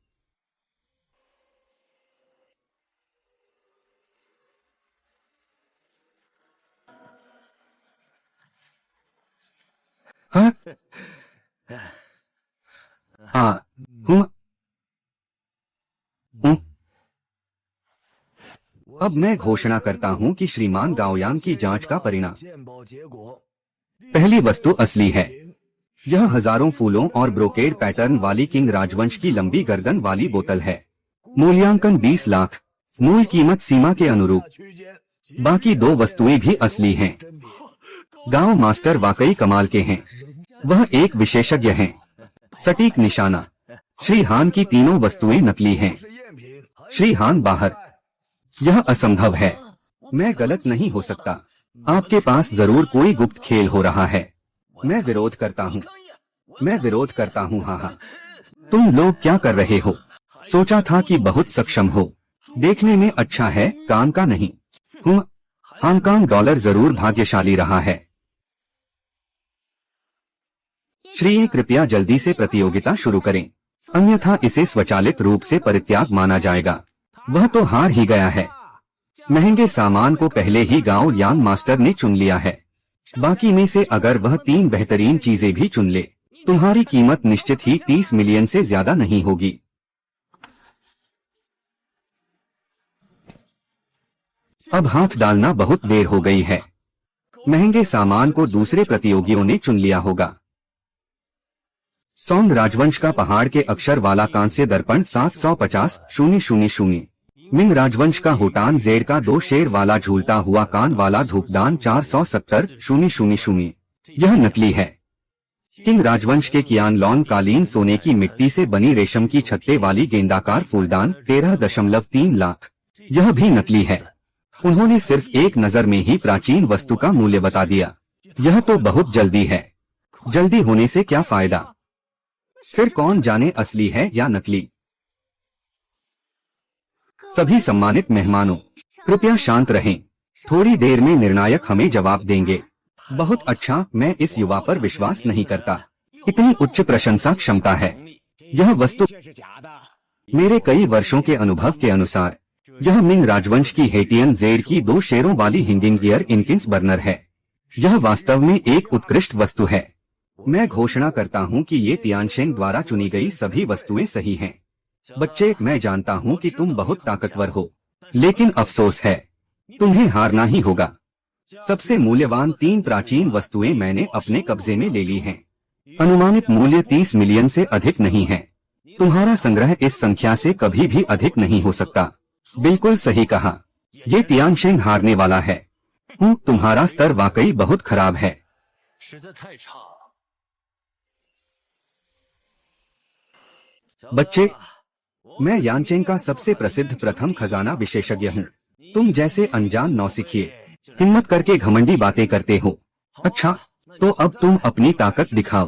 हाँ? अब मैं घोषणा करता हूँ कि श्रीमान गाओयांग की जांच का परिणाम। पहली वस्तु असली है। यह हजारों फूलों और ब्रोकेड पैटर्न वाली किंग राजवंश की लंबी गर्दन वाली बोतल है। मूल्यांकन 20 लाख। मूल कीमत सीमा के अनुरूप। बाकी 2 वस्तुएं भी असली हैं। गांव मास्टर वाकई कमाल के हैं। वह एक विशेषज्ञ हैं। सटीक निशाना। श्री हान की तीनों वस्तुएं नकली हैं। श्री हान बाहर। यह असंभव है। मैं गलत नहीं हो सकता। आपके पास जरूर कोई गुप्त खेल हो रहा है। मैं विरोध करता हूँ। हाँ, तुम लोग क्या कर रहे हो? सोचा था कि बहुत सक्षम हो। देखने में अच्छा है, काम का नहीं। हांगकांग डॉलर जरूर भाग्यशाली रहा है। श्री, कृपया जल्दी से प्रतियोगिता शुरू करें, अन्यथा इसे स्वचालित रूप से परित्याग माना जाएगा। वह तो हार ही गया है। महंगे सामान को पहले ही गाओयांग मास्टर ने चुन लिया है। बाकी में से अगर वह 3 बेहतरीन चीजें भी चुन ले, तुम्हारी कीमत निश्चित ही 30 मिलियन से ज्यादा नहीं होगी। अब हाथ डालना बहुत देर हो गई है। महंगे सामान को दूसरे प्रतियोगियों ने चुन लिया होगा। सोंग राजवंश का पहाड़ के अक्षर वाला कांस्य दर्पण 750,000। मिंग राजवंश का होटान जेड का 2 शेर वाला झूलता हुआ कान वाला धूपदान 470,000। यह नकली है। किंग राजवंश के कियानलॉन कालीन सोने की मिट्टी से बनी रेशम की छत्ते वाली गेंदाकार फूलदान 13.3 लाख। यह भी नकली है। उन्होंने सिर्फ एक नजर में ही प्राचीन वस्तु का मूल्य बता दिया। यह तो बहुत जल्दी है। जल्दी होने से क्या फायदा? फिर कौन जाने असली है या नकली। सभी सम्मानित मेहमानों, कृपया शांत रहें। थोड़ी देर में निर्णायक हमें जवाब देंगे। बहुत अच्छा, मैं इस युवा पर विश्वास नहीं करता। इतनी उच्च प्रशंसा क्षमता है। यह वस्तु मेरे कई वर्षों के अनुभव के अनुसार यह मिंग राजवंश की हेटियन जेड की 2 शेरों वाली हिंगिंग गियर इनकिंस बर्नर है। यह वास्तव में एक उत्कृष्ट वस्तु है। मैं घोषणा करता हूं कि ये तियानशेन द्वारा चुनी गई सभी वस्तुएं सही हैं। बच्चे, मैं जानता हूं कि तुम बहुत ताकतवर हो, लेकिन अफसोस है, तुम्हें हारना ही होगा। सबसे मूल्यवान 3 प्राचीन वस्तुएं मैंने अपने कब्जे में ले ली हैं। अनुमानित मूल्य 30 मिलियन से अधिक नहीं है। तुम्हारा संग्रह इस संख्या से कभी भी अधिक नहीं हो सकता। बिल्कुल सही कहा। ये तियानशेन हारने वाला है। तुम्हारा स्तर वाकई बहुत खराब है। बच्चे, मैं यानचेन का सबसे प्रसिद्ध प्रथम खजाना विशेषज्ञ हूँ। तुम जैसे अनजान नौसिखिए हिम्मत करके घमंडी बातें करते हो। अच्छा, तो अब तुम अपनी ताकत दिखाओ।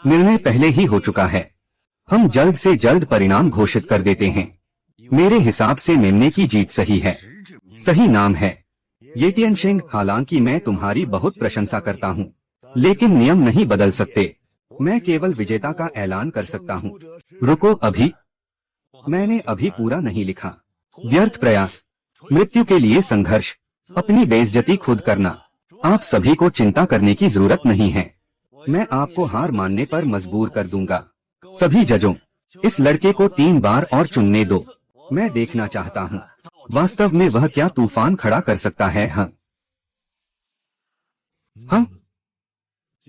निर्णय पहले ही हो चुका है। हम जल्द से जल्द परिणाम घोषित कर देते हैं। मेरे हिसाब से मेमने की जीत सही है। सही नाम है ये तियानशेन। हालांकि मैं तुम्हारी बहुत प्रशंसा करता हूँ, लेकिन नियम नहीं बदल सकते। मैं केवल विजेता का ऐलान कर सकता हूँ। रुको, अभी मैंने अभी पूरा नहीं लिखा। व्यर्थ प्रयास, मृत्यु के लिए संघर्ष, अपनी बेइज्जती खुद करना। आप सभी को चिंता करने की जरूरत नहीं है। मैं आपको हार मानने पर मजबूर कर दूंगा। सभी जजों, इस लड़के को 3 बार और चुनने दो। मैं देखना चाहता हूँ वास्तव में वह क्या तूफान खड़ा कर सकता है। हाँ,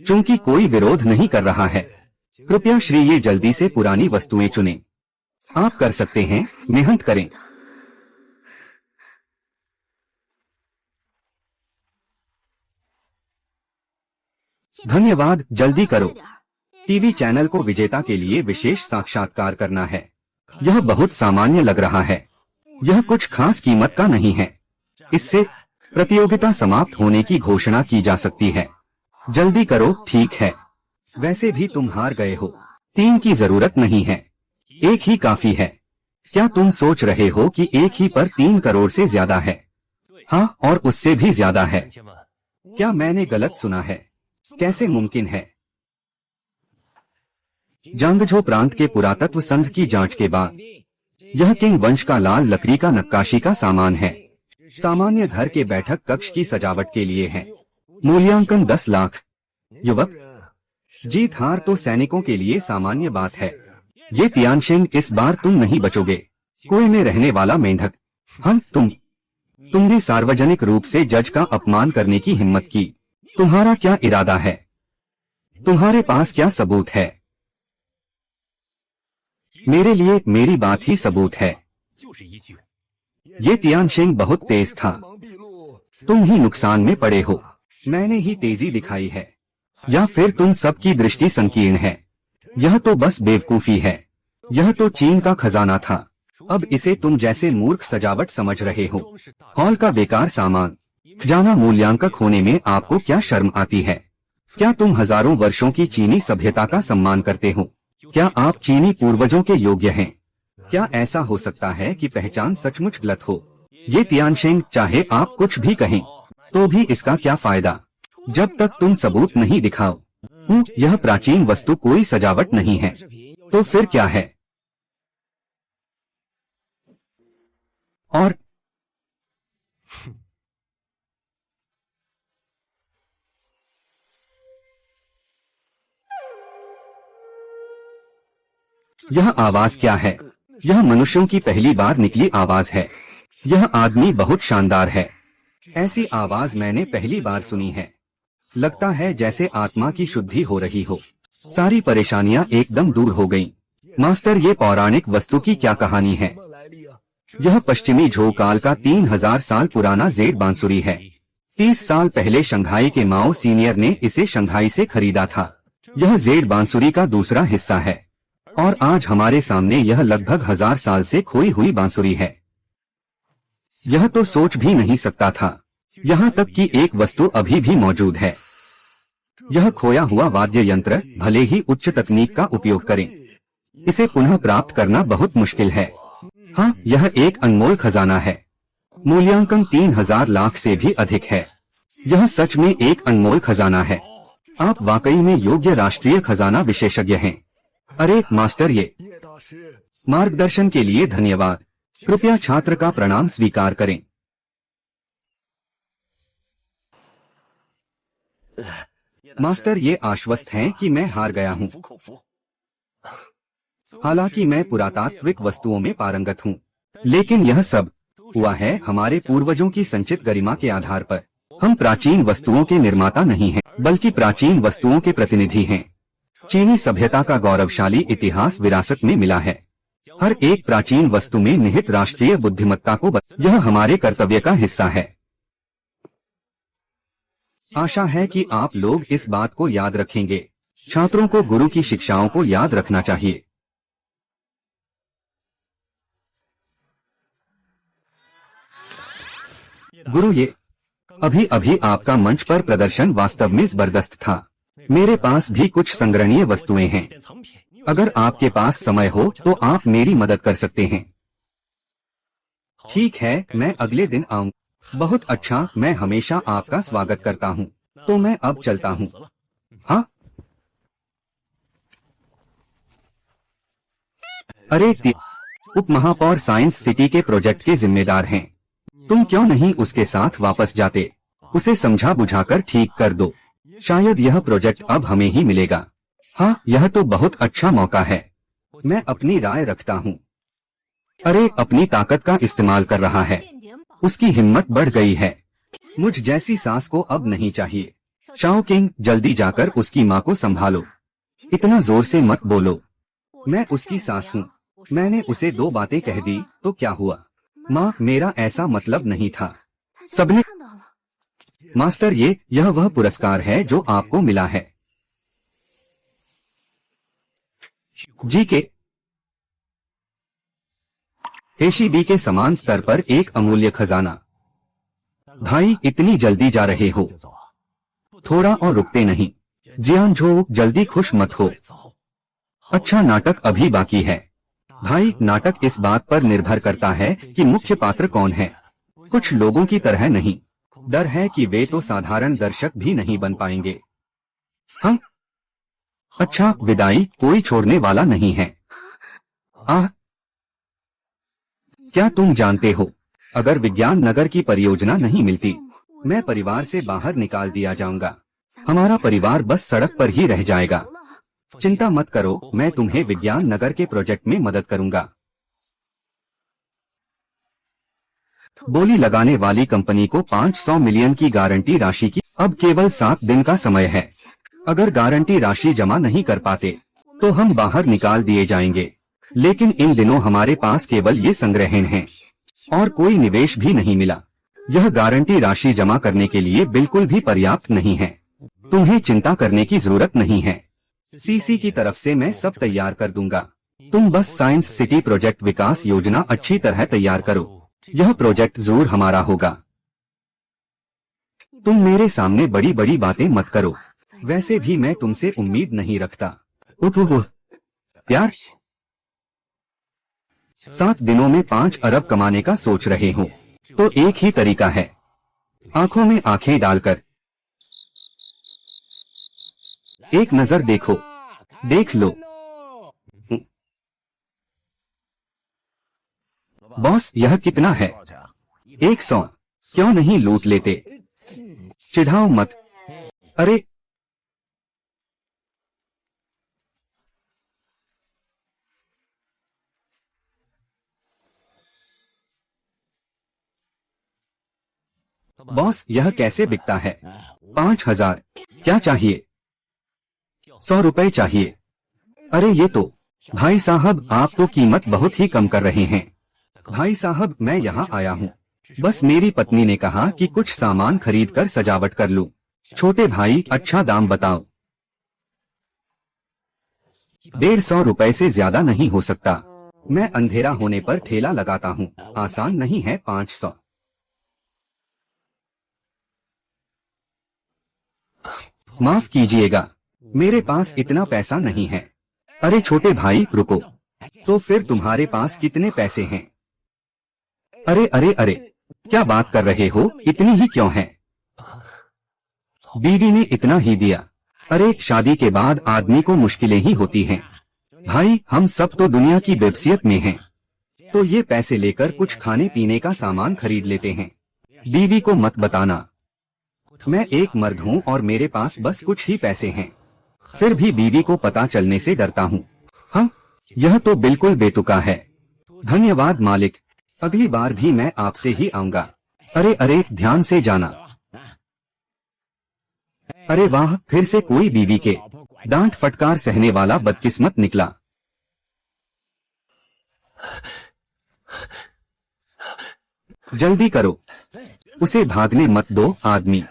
चूंकि कोई विरोध नहीं कर रहा है, कृपया श्री ये जल्दी से पुरानी वस्तुएं चुनें। आप कर सकते हैं, मेहनत करें। धन्यवाद, जल्दी करो। टीवी चैनल को विजेता के लिए विशेष साक्षात्कार करना है। यह बहुत सामान्य लग रहा है। यह कुछ खास कीमत का नहीं है। इससे प्रतियोगिता समाप्त होने की घोषणा की जा सकती है। जल्दी करो। ठीक है, वैसे भी तुम हार गए हो। 3 की जरूरत नहीं है, 1 ही काफी है। क्या तुम सोच रहे हो कि 1 ही पर 3 करोड़ से ज्यादा है? हाँ, और उससे भी ज्यादा है। क्या मैंने गलत सुना है? कैसे मुमकिन है? जांगझो प्रांत के पुरातत्व संघ की जांच के बाद यह किंग वंश का लाल लकड़ी का नक्काशी का सामान है। सामान्य घर के बैठक कक्ष की सजावट के लिए है। मूल्यांकन 10 लाख। युवक, जीत हार तो सैनिकों के लिए सामान्य बात है। ये तियानशेन, इस बार तुम नहीं बचोगे। कुएं में रहने वाला मेंढक। हाँ, तुमने सार्वजनिक रूप से जज का अपमान करने की हिम्मत की। तुम्हारा क्या इरादा है? तुम्हारे पास क्या सबूत है? मेरे लिए मेरी बात ही सबूत है। ये तियानशेन बहुत तेज था। तुम ही नुकसान में पड़े हो। मैंने ही तेजी दिखाई है, या फिर तुम सबकी दृष्टि संकीर्ण है? यह तो बस बेवकूफी है। यह तो चीन का खजाना था। अब इसे तुम जैसे मूर्ख सजावट समझ रहे हो। हॉल का बेकार सामान। खजाना मूल्यांकक होने में आपको क्या शर्म आती है? क्या तुम हजारों वर्षों की चीनी सभ्यता का सम्मान करते हो? क्या आप चीनी पूर्वजों के योग्य हैं? क्या ऐसा हो सकता है कि पहचान सचमुच गलत हो? ये तियानशेन, चाहे आप कुछ भी कहें, तो भी इसका क्या फायदा जब तक तुम सबूत नहीं दिखाओ। यह प्राचीन वस्तु कोई सजावट नहीं है, तो फिर क्या है? और यह आवाज क्या है? यह मनुष्यों की पहली बार निकली आवाज है। यह आदमी बहुत शानदार है। ऐसी आवाज मैंने पहली बार सुनी है। लगता है जैसे आत्मा की शुद्धि हो रही हो। सारी परेशानियां एकदम दूर हो गईं। मास्टर, ये पौराणिक वस्तु की क्या कहानी है? यह पश्चिमी झो काल का 3000 साल पुराना जेड बांसुरी है। 30 साल पहले शंघाई के माओ सीनियर ने इसे शंघाई से खरीदा था। यह जेड बांसुरी का दूसरा हिस्सा है और आज हमारे सामने यह लगभग 1000 साल से खोई हुई बांसुरी है। यह तो सोच भी नहीं सकता था, यहाँ तक कि एक वस्तु अभी भी मौजूद है। यह खोया हुआ वाद्य यंत्र भले ही उच्च तकनीक का उपयोग करें, इसे पुनः प्राप्त करना बहुत मुश्किल है। हाँ, यह एक अनमोल खजाना है। मूल्यांकन 3000 लाख से भी अधिक है। यह सच में एक अनमोल खजाना है। आप वाकई में योग्य राष्ट्रीय खजाना विशेषज्ञ हैं। अरे मास्टर, ये मार्गदर्शन के लिए धन्यवाद। कृपया छात्र का प्रणाम स्वीकार करें। मास्टर, ये आश्वस्त हैं कि मैं हार गया हूँ। हालांकि मैं पुरातात्विक वस्तुओं में पारंगत हूँ, लेकिन यह सब हुआ है हमारे पूर्वजों की संचित गरिमा के आधार पर। हम प्राचीन वस्तुओं के निर्माता नहीं हैं, बल्कि प्राचीन वस्तुओं के प्रतिनिधि हैं। चीनी सभ्यता का गौरवशाली इतिहास विरासत में मिला है। हर एक प्राचीन वस्तु में निहित राष्ट्रीय बुद्धिमत्ता को यह हमारे कर्तव्य का हिस्सा है। आशा है कि आप लोग इस बात को याद रखेंगे। छात्रों को गुरु की शिक्षाओं को याद रखना चाहिए। गुरु, ये अभी अभी आपका मंच पर प्रदर्शन वास्तव में जबरदस्त था। मेरे पास भी कुछ संग्रहणीय वस्तुएं हैं। अगर आपके पास समय हो तो आप मेरी मदद कर सकते हैं। ठीक है, मैं अगले दिन आऊंगा। बहुत अच्छा, मैं हमेशा आपका स्वागत करता हूँ। तो मैं अब चलता हूँ। हाँ? अरे उप महापौर साइंस सिटी के प्रोजेक्ट के जिम्मेदार हैं। तुम क्यों नहीं उसके साथ वापस जाते? उसे समझा बुझाकर ठीक कर दो। शायद यह प्रोजेक्ट अब हमें ही मिलेगा। हाँ, यह तो बहुत अच्छा मौका है। मैं अपनी राय रखता हूँ। अरे, अपनी ताकत का इस्तेमाल कर रहा है। उसकी हिम्मत बढ़ गई है। मुझ जैसी सास को अब नहीं चाहिए। शाओ किंग, जल्दी जाकर उसकी माँ को संभालो। इतना जोर से मत बोलो। मैं उसकी सास हूँ। मैंने उसे 2 बातें कह दी तो क्या हुआ? माँ, मेरा ऐसा मतलब नहीं था। सबने मास्टर, यह वह पुरस्कार है जो आपको मिला है। जी के हेशीबी के समान स्तर पर एक अमूल्य खजाना। भाई, इतनी जल्दी जा रहे हो? थोड़ा और रुकते नहीं। जियानझो, जल्दी खुश मत हो। अच्छा, नाटक अभी बाकी है। भाई, नाटक इस बात पर निर्भर करता है कि मुख्य पात्र कौन है। कुछ लोगों की तरह नहीं। डर है कि वे तो साधारण दर्शक भी नहीं बन पाएंगे। हाँ? अच्छा, विदाई कोई छोड़ने वाला नहीं है। क्या तुम जानते हो, अगर विज्ञान नगर की परियोजना नहीं मिलती, मैं परिवार से बाहर निकाल दिया जाऊंगा। हमारा परिवार बस सड़क पर ही रह जाएगा। चिंता मत करो, मैं तुम्हें विज्ञान नगर के प्रोजेक्ट में मदद करूंगा। बोली लगाने वाली कंपनी को 500 मिलियन की गारंटी राशि की अब केवल 7 दिन का समय है। अगर गारंटी राशि जमा नहीं कर पाते तो हम बाहर निकाल दिए जाएंगे। लेकिन इन दिनों हमारे पास केवल ये संग्रहण हैं और कोई निवेश भी नहीं मिला। यह गारंटी राशि जमा करने के लिए बिल्कुल भी पर्याप्त नहीं है। तुम्हें चिंता करने की जरूरत नहीं है। सीसी की तरफ से मैं सब तैयार कर दूंगा। तुम बस साइंस सिटी प्रोजेक्ट विकास योजना अच्छी तरह तैयार करो। यह प्रोजेक्ट जरूर हमारा होगा। तुम मेरे सामने बड़ी बड़ी बातें मत करो। वैसे भी मैं तुमसे उम्मीद नहीं रखता। प्यार, 7 दिनों में 5 अरब कमाने का सोच रहे हो तो एक ही तरीका है, आंखों में आंखें डालकर एक नजर देखो। देख लो। बॉस, यह कितना है? 100। क्यों नहीं लूट लेते? चिढ़ाओ मत। अरे, बॉस, यह कैसे बिकता है? 5000। क्या चाहिए? 100 रुपए चाहिए। अरे ये तो, भाई साहब, आप तो कीमत बहुत ही कम कर रहे हैं। भाई साहब, मैं यहाँ आया हूँ, बस मेरी पत्नी ने कहा कि कुछ सामान खरीद कर सजावट कर लूं। छोटे भाई, अच्छा दाम बताओ। 150 रुपए से ज्यादा नहीं हो सकता। मैं अंधेरा होने पर ठेला लगाता हूँ, आसान नहीं है 500। माफ कीजिएगा, मेरे पास इतना पैसा नहीं है। अरे छोटे भाई रुको, तो फिर तुम्हारे पास कितने पैसे हैं? अरे अरे अरे, क्या बात कर रहे हो, इतनी ही क्यों है? बीवी ने इतना ही दिया। अरे शादी के बाद आदमी को मुश्किलें ही होती हैं। भाई हम सब तो दुनिया की बेबसियत में हैं, तो ये पैसे लेकर कुछ खाने पीने का सामान खरीद लेते हैं। बीवी को मत बताना, मैं एक मर्द हूँ और मेरे पास बस कुछ ही पैसे हैं। फिर भी बीवी को पता चलने से डरता हूँ। हाँ, यह तो बिल्कुल बेतुका है। धन्यवाद मालिक, अगली बार भी मैं आपसे ही आऊंगा। अरे अरे, ध्यान से जाना। अरे वाह, फिर से कोई बीवी के डांट फटकार सहने वाला बदकिस्मत निकला। जल्दी करो, उसे भागने मत दो आदमी।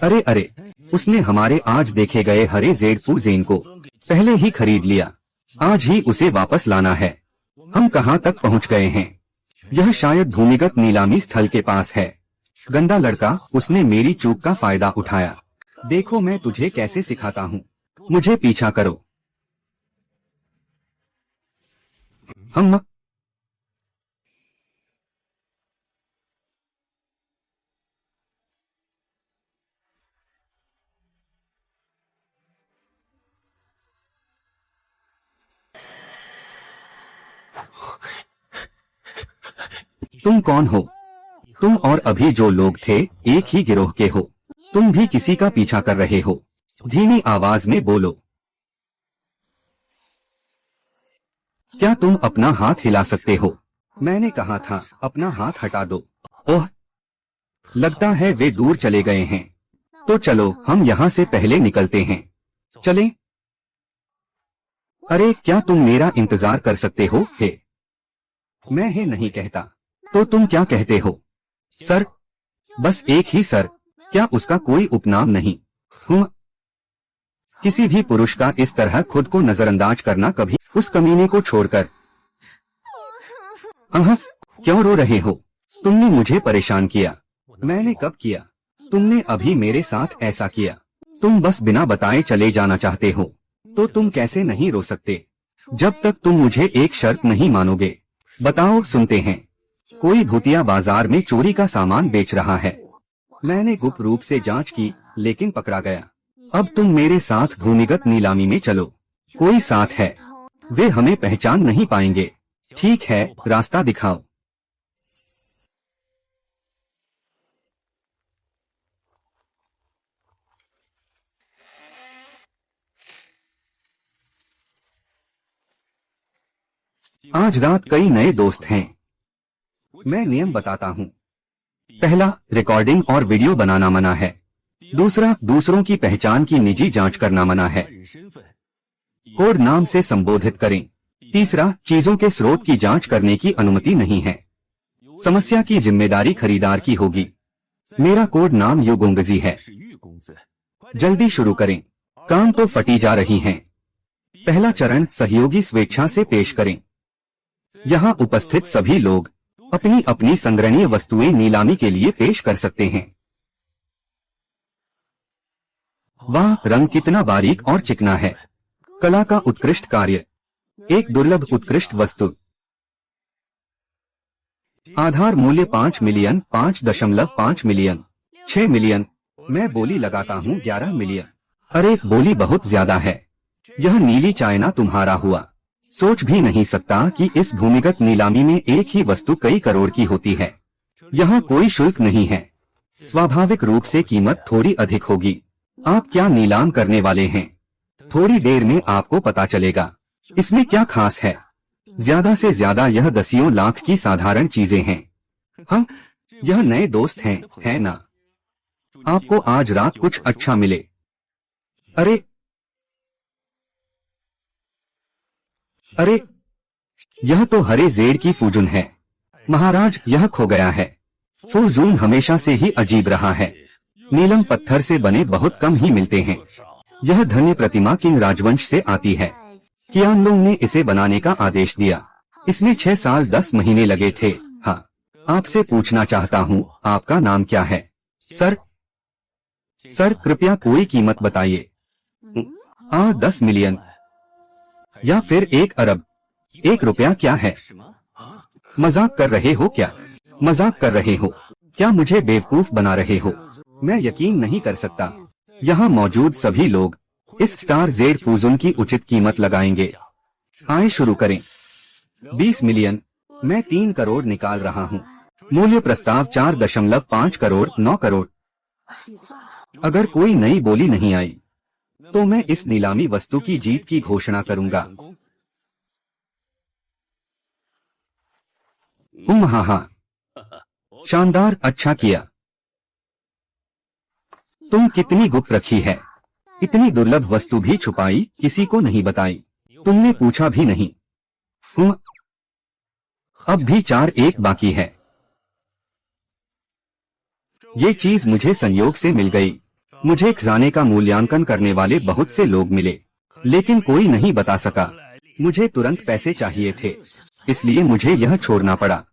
अरे अरे, उसने हमारे आज देखे गए हरे जेड जेन को पहले ही खरीद लिया, आज ही उसे वापस लाना है। हम कहाँ तक पहुँच गए हैं? यह शायद भूमिगत नीलामी स्थल के पास है। गंदा लड़का, उसने मेरी चूक का फायदा उठाया। देखो मैं तुझे कैसे सिखाता हूँ, मुझे पीछा करो। हम तुम कौन हो? तुम और अभी जो लोग थे एक ही गिरोह के हो। तुम भी किसी का पीछा कर रहे हो। धीमी आवाज में बोलो। क्या तुम अपना हाथ हिला सकते हो? मैंने कहा था अपना हाथ हटा दो। ओह, लगता है वे दूर चले गए हैं। तो चलो हम यहाँ से पहले निकलते हैं। चलें? अरे क्या तुम मेरा इंतजार कर सकते हो? हे, मैं हे नहीं कहता, तो तुम क्या कहते हो? सर, बस एक ही सर, क्या उसका कोई उपनाम नहीं? किसी भी पुरुष का इस तरह खुद को नजरअंदाज करना कभी, उस कमीने को छोड़कर। क्यों रो रहे हो? तुमने मुझे परेशान किया। मैंने कब किया? तुमने अभी मेरे साथ ऐसा किया। तुम बस बिना बताए चले जाना चाहते हो, तो तुम कैसे नहीं रो सकते? जब तक तुम मुझे एक शर्त नहीं मानोगे। बताओ, सुनते हैं। कोई भूतिया बाजार में चोरी का सामान बेच रहा है। मैंने गुप्त रूप से जांच की, लेकिन पकड़ा गया। अब तुम मेरे साथ भूमिगत नीलामी में चलो। कोई साथ है, वे हमें पहचान नहीं पाएंगे। ठीक है, रास्ता दिखाओ। आज रात कई नए दोस्त हैं। मैं नियम बताता हूँ। पहला, रिकॉर्डिंग और वीडियो बनाना मना है। दूसरा, दूसरों की पहचान की निजी जांच करना मना है। कोड नाम से संबोधित करें। तीसरा, चीजों के स्रोत की जांच करने की अनुमति नहीं है। समस्या की जिम्मेदारी खरीदार की होगी। मेरा कोड नाम युगोंगजी है। जल्दी शुरू करें, काम तो फटी जा रही हैं। पहला चरण, सहयोगी स्वेच्छा से पेश करें। यहाँ उपस्थित सभी लोग अपनी अपनी संग्रहणीय वस्तुएं नीलामी के लिए पेश कर सकते हैं। वाह, रंग कितना बारीक और चिकना है। कला का उत्कृष्ट कार्य, एक दुर्लभ उत्कृष्ट वस्तु। आधार मूल्य 5 मिलियन, 5.5 मिलियन, 6 मिलियन। मैं बोली लगाता हूँ 11 मिलियन। अरे बोली बहुत ज्यादा है। यह नीली चाइना तुम्हारा हुआ। सोच भी नहीं सकता कि इस भूमिगत नीलामी में एक ही वस्तु कई करोड़ की होती है। यहाँ कोई शुल्क नहीं है। स्वाभाविक रूप से कीमत थोड़ी अधिक होगी। आप क्या नीलाम करने वाले हैं? थोड़ी देर में आपको पता चलेगा। इसमें क्या खास है? ज्यादा से ज्यादा यह दसियों लाख की साधारण चीजें हैं। हाँ, यह नए दोस्त हैं, है ना? आपको आज रात कुछ अच्छा मिले। अरे, यह तो हरे जेड की फूजून है। महाराज, यह खो गया है। फूजून हमेशा से ही अजीब रहा है। नीलम पत्थर से बने बहुत कम ही मिलते हैं। यह धन्य प्रतिमा किंग राजवंश से आती है। कियानलोंग ने इसे बनाने का आदेश दिया। इसमें 6 साल 10 महीने लगे थे। हाँ, आपसे पूछना चाहता हूँ, आपका नाम क्या है? सर कृपया कोई कीमत बताइए। 10 मिलियन या फिर 1 अरब। 1 रुपया क्या है? मजाक कर रहे हो क्या? मजाक कर रहे हो क्या? मुझे बेवकूफ बना रहे हो? मैं यकीन नहीं कर सकता। यहाँ मौजूद सभी लोग इस स्टार जेड फूजन की उचित कीमत लगाएंगे। आए शुरू करें। 20 मिलियन। मैं 3 करोड़ निकाल रहा हूँ। मूल्य प्रस्ताव 4.5 करोड़, 9 करोड़। अगर कोई नई बोली नहीं आई तो मैं इस नीलामी वस्तु की जीत की घोषणा करूंगा। हाँ, शानदार, अच्छा किया। तुम कितनी गुप्त रखी है। इतनी दुर्लभ वस्तु भी छुपाई, किसी को नहीं बताई। तुमने पूछा भी नहीं। अब भी 4-1 बाकी है। ये चीज मुझे संयोग से मिल गई। मुझे खजाने का मूल्यांकन करने वाले बहुत से लोग मिले, लेकिन कोई नहीं बता सका। मुझे तुरंत पैसे चाहिए थे, इसलिए मुझे यह छोड़ना पड़ा।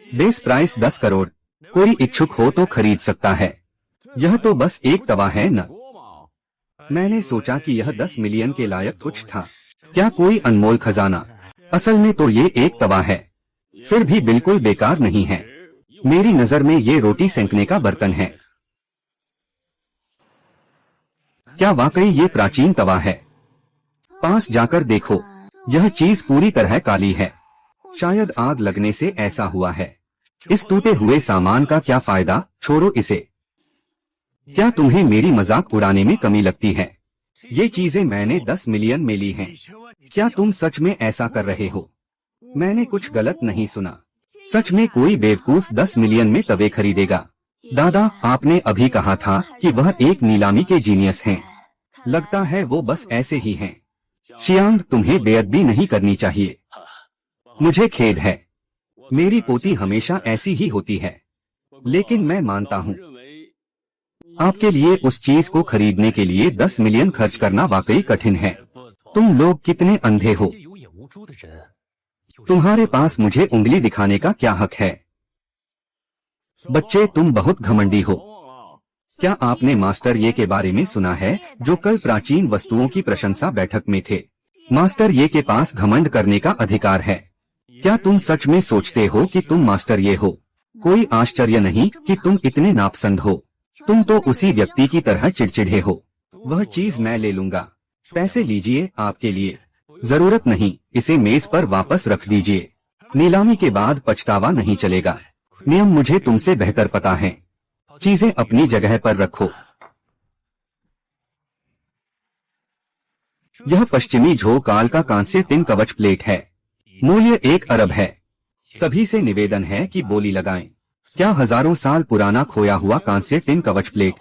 Base price 10 crore. कोई इच्छुक हो तो खरीद सकता है। यह तो बस एक तवा है न। मैंने सोचा कि यह 10 मिलियन के लायक कुछ था। क्या कोई अनमोल खजाना? असल में तो ये एक तवा है, फिर भी बिल्कुल बेकार नहीं है। मेरी नजर में ये रोटी सेंकने का बर्तन है। क्या वाकई ये प्राचीन तवा है? पास जाकर देखो, यह चीज पूरी तरह काली है। शायद आग लगने से ऐसा हुआ है। इस टूटे हुए सामान का क्या फायदा? छोड़ो इसे। क्या तुम्हें मेरी मजाक उड़ाने में कमी लगती है? ये चीजें मैंने 10 मिलियन में ली हैं। क्या तुम सच में ऐसा कर रहे हो? मैंने कुछ गलत नहीं सुना। सच में कोई बेवकूफ 10 मिलियन में तवे खरीदेगा? दादा, आपने अभी कहा था कि वह एक नीलामी के जीनियस हैं। लगता है वो बस ऐसे ही हैं। शियांग, तुम्हें बेअदबी नहीं करनी चाहिए। मुझे खेद है। मेरी पोती हमेशा ऐसी ही होती है। लेकिन मैं मानता हूँ, आपके लिए उस चीज को खरीदने के लिए 10 मिलियन खर्च करना वाकई कठिन है। तुम लोग कितने अंधे हो? तुम्हारे पास मुझे उंगली दिखाने का क्या हक है? बच्चे, तुम बहुत घमंडी हो। क्या आपने मास्टर ये के बारे में सुना है, जो कल प्राचीन वस्तुओं की प्रशंसा बैठक में थे? मास्टर ये के पास घमंड करने का अधिकार है। क्या तुम सच में सोचते हो कि तुम मास्टर ये हो? कोई आश्चर्य नहीं कि तुम इतने नापसंद हो। तुम तो उसी व्यक्ति की तरह चिड़चिड़े हो। वह चीज मैं ले लूंगा। पैसे लीजिए, आपके लिए। जरूरत नहीं, इसे मेज पर वापस रख दीजिए। नीलामी के बाद पछतावा नहीं चलेगा। नियम मुझे तुमसे बेहतर पता है। चीजें अपनी जगह पर रखो। यह पश्चिमी झोकाल का कांस्य टिन कवच प्लेट है। मूल्य 1 अरब है। सभी से निवेदन है कि बोली लगाएं। क्या हजारों साल पुराना खोया हुआ कांस्य टिन कवच प्लेट,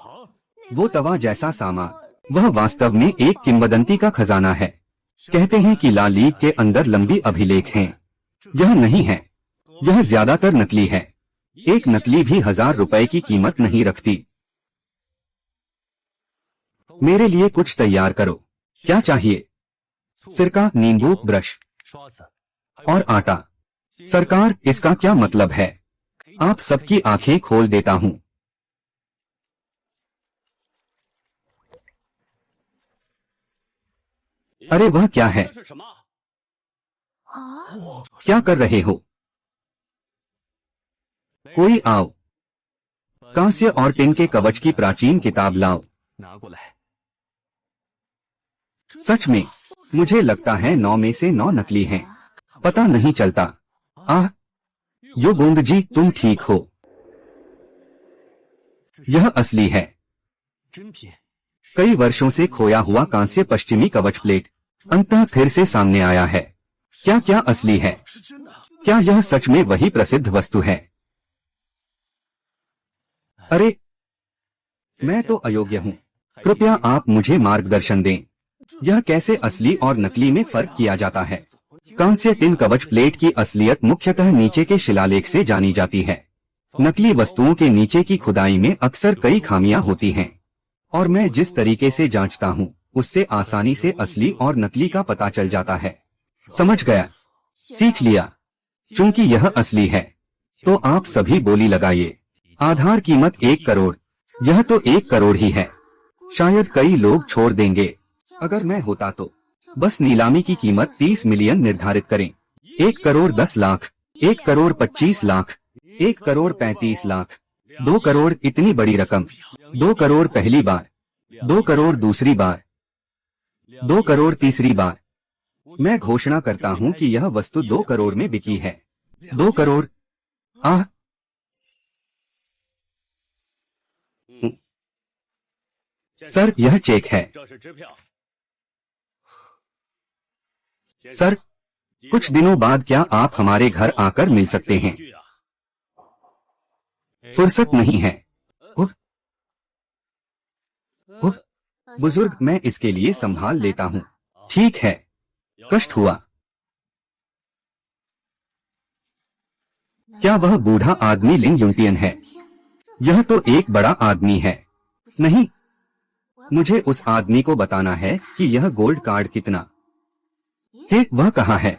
वो तवा जैसा सामान, वह वास्तव में एक किंवदंती का खजाना है। कहते हैं कि ला लीग के अंदर लंबी अभिलेख हैं। यह नहीं है, यह ज्यादातर नकली है। एक नकली भी 1000 रुपए की कीमत नहीं रखती। मेरे लिए कुछ तैयार करो। क्या चाहिए? सिरका, नींबू, ब्रश और आटा। सरकार, इसका क्या मतलब है? आप सबकी आंखें खोल देता हूँ। अरे वह क्या है? क्या कर रहे हो? कोई आओ, कांस्य और टिन के कवच की प्राचीन किताब लाओ। सच में, मुझे लगता है 9 में से 9 नकली हैं। पता नहीं चलता। यो गोंग जी, तुम ठीक हो? यह असली है। कई वर्षों से खोया हुआ कांस्य पश्चिमी कवच प्लेट अंततः फिर से सामने आया है। क्या क्या असली है? क्या यह सच में वही प्रसिद्ध वस्तु है? अरे, मैं तो अयोग्य हूँ। कृपया आप मुझे मार्गदर्शन दें। यह कैसे असली और नकली में फर्क किया जाता है? कांस्य टिन कवच प्लेट की असलियत मुख्यतः नीचे के शिलालेख से जानी जाती है। नकली वस्तुओं के नीचे की खुदाई में अक्सर कई खामियां होती हैं, और मैं जिस तरीके से जांचता हूँ उससे आसानी से असली और नकली का पता चल जाता है। समझ गया, सीख लिया। चूंकि यह असली है तो आप सभी बोली लगाइए। आधार कीमत 1 करोड़। यह तो 1 करोड़ ही है, शायद कई लोग छोड़ देंगे। अगर मैं होता तो बस नीलामी की कीमत 30 मिलियन निर्धारित करें। 1 करोड़ 10 लाख, 1 करोड़ 25 लाख, 1 करोड़ 35 लाख, 2 करोड़ इतनी बड़ी रकम। 2 करोड़ पहली बार, 2 करोड़ दूसरी बार, 2 करोड़ तीसरी बार। मैं घोषणा करता हूं कि यह वस्तु 2 करोड़ में बिकी है। 2 करोड़। आह, सर यह चेक है। सर कुछ दिनों बाद क्या आप हमारे घर आकर मिल सकते हैं? फुर्सत नहीं है। उफ, उफ, बुजुर्ग मैं इसके लिए संभाल लेता हूँ। ठीक है, कष्ट हुआ। क्या वह बूढ़ा आदमी लिन युनटियन है? यह तो एक बड़ा आदमी है। नहीं, मुझे उस आदमी को बताना है कि यह गोल्ड कार्ड कितना है। वह कहाँ है?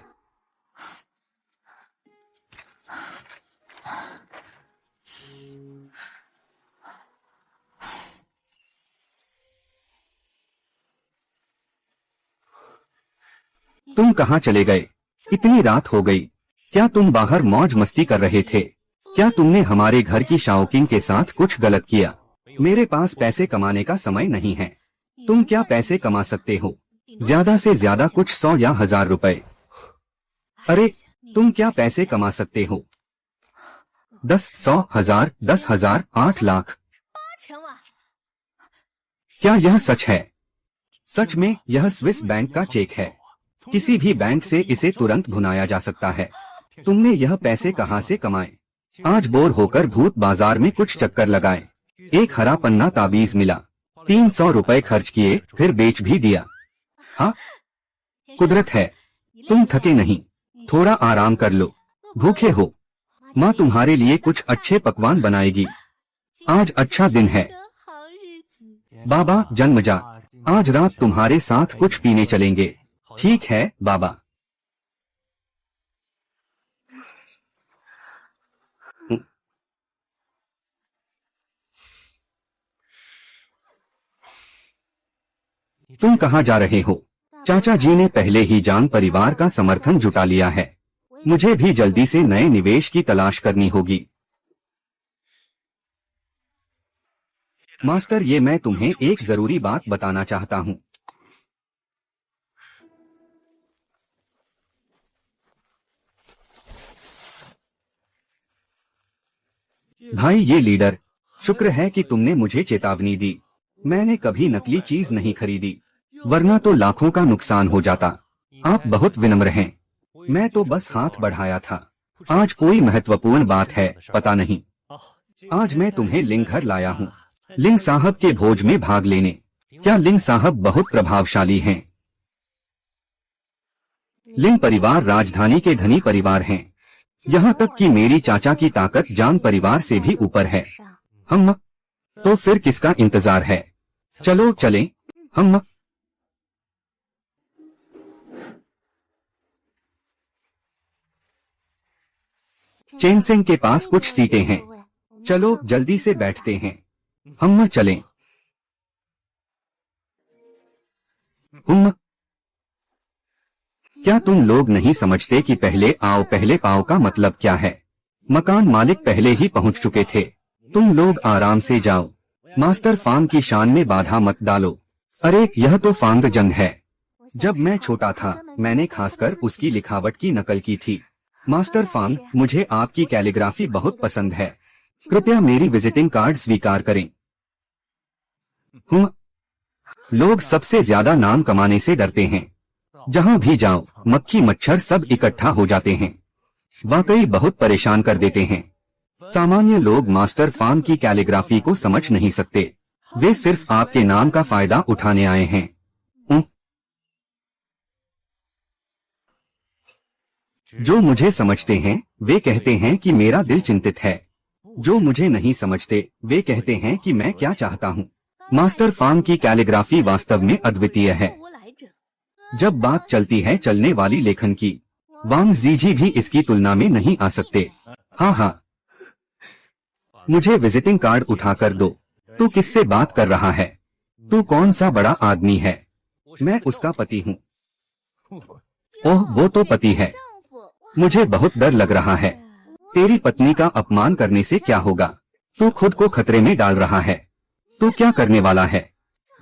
तुम कहाँ चले गए? इतनी रात हो गई। क्या तुम बाहर मौज मस्ती कर रहे थे? क्या तुमने हमारे घर की शौकीन के साथ कुछ गलत किया? मेरे पास पैसे कमाने का समय नहीं है। तुम क्या पैसे कमा सकते हो? ज्यादा से ज्यादा कुछ 100 या 1000 रुपए। अरे तुम क्या पैसे कमा सकते हो? 10, 100, 1000, 10,000, 8 लाख। क्या यह सच है? सच में यह स्विस बैंक का चेक है। किसी भी बैंक से इसे तुरंत भुनाया जा सकता है। तुमने यह पैसे कहाँ से कमाए? आज बोर होकर भूत बाजार में कुछ चक्कर लगाए। एक हरा पन्ना ताबीज मिला, 300 रुपए खर्च किए, फिर बेच भी दिया। हाँ, कुदरत है। तुम थके नहीं? थोड़ा आराम कर लो। भूखे हो? माँ तुम्हारे लिए कुछ अच्छे पकवान बनाएगी। आज अच्छा दिन है। बाबा जन्मजा, आज रात तुम्हारे साथ कुछ पीने चलेंगे। ठीक है बाबा। तुम कहाँ जा रहे हो? चाचा जी ने पहले ही जान परिवार का समर्थन जुटा लिया है। मुझे भी जल्दी से नए निवेश की तलाश करनी होगी। मास्टर ये मैं तुम्हें एक जरूरी बात बताना चाहता हूँ। भाई ये लीडर, शुक्र है कि तुमने मुझे चेतावनी दी। मैंने कभी नकली चीज नहीं खरीदी, वरना तो लाखों का नुकसान हो जाता। आप बहुत विनम्र हैं। मैं तो बस हाथ बढ़ाया था। आज कोई महत्वपूर्ण बात है, पता नहीं। आज मैं तुम्हें लिंग घर लाया हूँ, लिंग साहब के भोज में भाग लेने। क्या लिंग साहब बहुत प्रभावशाली हैं? लिंग परिवार राजधानी के धनी परिवार हैं। यहाँ तक कि मेरी चाचा की ताकत जान परिवार से भी ऊपर है। हम तो फिर किसका इंतजार है? चलो चलें। हम चेनसेंग के पास कुछ सीटें हैं। चलो जल्दी से बैठते हैं। हम चलें। क्या तुम लोग नहीं समझते कि पहले आओ पहले पाओ का मतलब क्या है? मकान मालिक पहले ही पहुंच चुके थे। तुम लोग आराम से जाओ। मास्टर फांग की शान में बाधा मत डालो। अरे यह तो फांग जंग है। जब मैं छोटा था मैंने खासकर उसकी लिखावट की नकल की थी। मास्टर फांग, मुझे आपकी कैलीग्राफी बहुत पसंद है। कृपया मेरी विजिटिंग कार्ड स्वीकार करें। लोग सबसे ज्यादा नाम कमाने से डरते हैं। जहाँ भी जाओ मक्खी मच्छर सब इकट्ठा हो जाते हैं। वाकई बहुत परेशान कर देते हैं। सामान्य लोग मास्टर फांग की कैलीग्राफी को समझ नहीं सकते। वे सिर्फ आपके नाम का फायदा उठाने आए हैं। जो मुझे समझते हैं वे कहते हैं कि मेरा दिल चिंतित है। जो मुझे नहीं समझते वे कहते हैं कि मैं क्या चाहता हूँ। मास्टर फांग की कैलीग्राफी वास्तव में अद्वितीय है। जब बात चलती है चलने वाली लेखन की, वांग जीजी भी इसकी तुलना में नहीं आ सकते। हाँ हाँ, मुझे विजिटिंग कार्ड उठाकर दो। तू किससे बात कर रहा है? तू कौन सा बड़ा आदमी है? मैं उसका पति हूँ। ओह, वो तो पति है। मुझे बहुत डर लग रहा है। तेरी पत्नी का अपमान करने से क्या होगा? तू खुद को खतरे में डाल रहा है। तू क्या करने वाला है?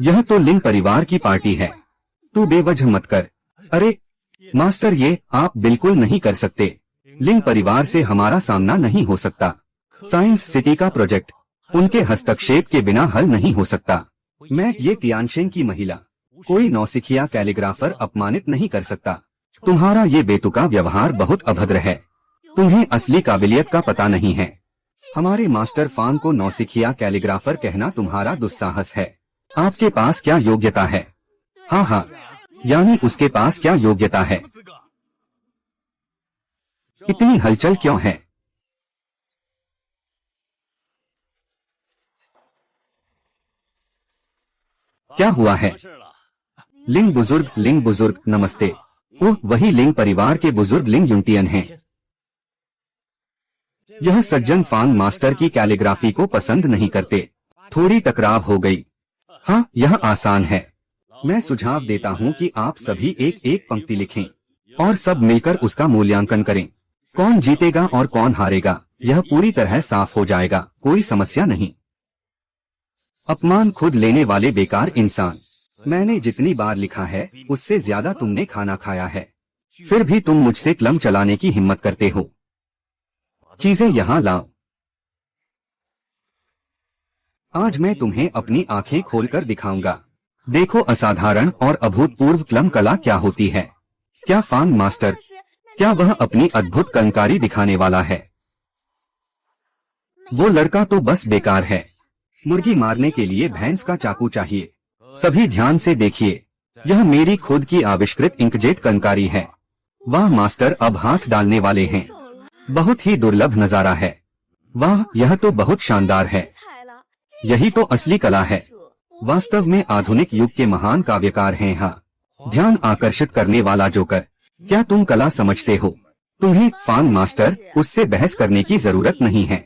यह तो लिंग परिवार की पार्टी है। तू बेवजह मत कर। अरे मास्टर, ये आप बिल्कुल नहीं कर सकते। लिंग परिवार से हमारा सामना नहीं हो सकता। साइंस सिटी का प्रोजेक्ट उनके हस्तक्षेप के बिना हल नहीं हो सकता। मैं ये तियानशेन की महिला, कोई नौसिखिया कैलीग्राफर अपमानित नहीं कर सकता। तुम्हारा ये बेतुका व्यवहार बहुत अभद्र है। तुम्हें असली काबिलियत का पता नहीं है। हमारे मास्टर फांग को नौसिखिया कैलीग्राफर कहना तुम्हारा दुस्साहस है। आपके पास क्या योग्यता है? हाँ हाँ, यानी उसके पास क्या योग्यता है? इतनी हलचल क्यों है? क्या हुआ है? लिंग बुजुर्ग नमस्ते। ओह, वही लिंग परिवार के बुजुर्ग लिंग युंटियन हैं। यह सज्जन फांग मास्टर की कैलीग्राफी को पसंद नहीं करते। थोड़ी टकराव हो गई। हाँ, यह आसान है। मैं सुझाव देता हूँ कि आप सभी एक एक पंक्ति लिखें और सब मिलकर उसका मूल्यांकन करें। कौन जीतेगा और कौन हारेगा यह पूरी तरह साफ हो जाएगा। कोई समस्या नहीं। अपमान खुद लेने वाले बेकार इंसान। मैंने जितनी बार लिखा है उससे ज्यादा तुमने खाना खाया है, फिर भी तुम मुझसे कलम चलाने की हिम्मत करते हो। चीजें यहाँ लाओ। आज मैं तुम्हें अपनी आंखें खोलकर दिखाऊंगा। देखो असाधारण और अभूतपूर्व कलम कला क्या होती है। क्या फांग मास्टर, क्या वह अपनी अद्भुत कलमकारी दिखाने वाला है? वो लड़का तो बस बेकार है। मुर्गी मारने के लिए भैंस का चाकू चाहिए। सभी ध्यान से देखिए, यह मेरी खुद की आविष्कृत इंकजेट कलमकारी है। वाह मास्टर, अब हाथ डालने वाले हैं। बहुत ही दुर्लभ नजारा है। वाह, यह तो बहुत शानदार है। यही तो असली कला है। वास्तव में आधुनिक युग के महान काव्यकार हैं। हाँ, ध्यान आकर्षित करने वाला जोकर। क्या तुम कला समझते हो? तुम्हें फांग मास्टर उससे बहस करने की जरूरत नहीं है।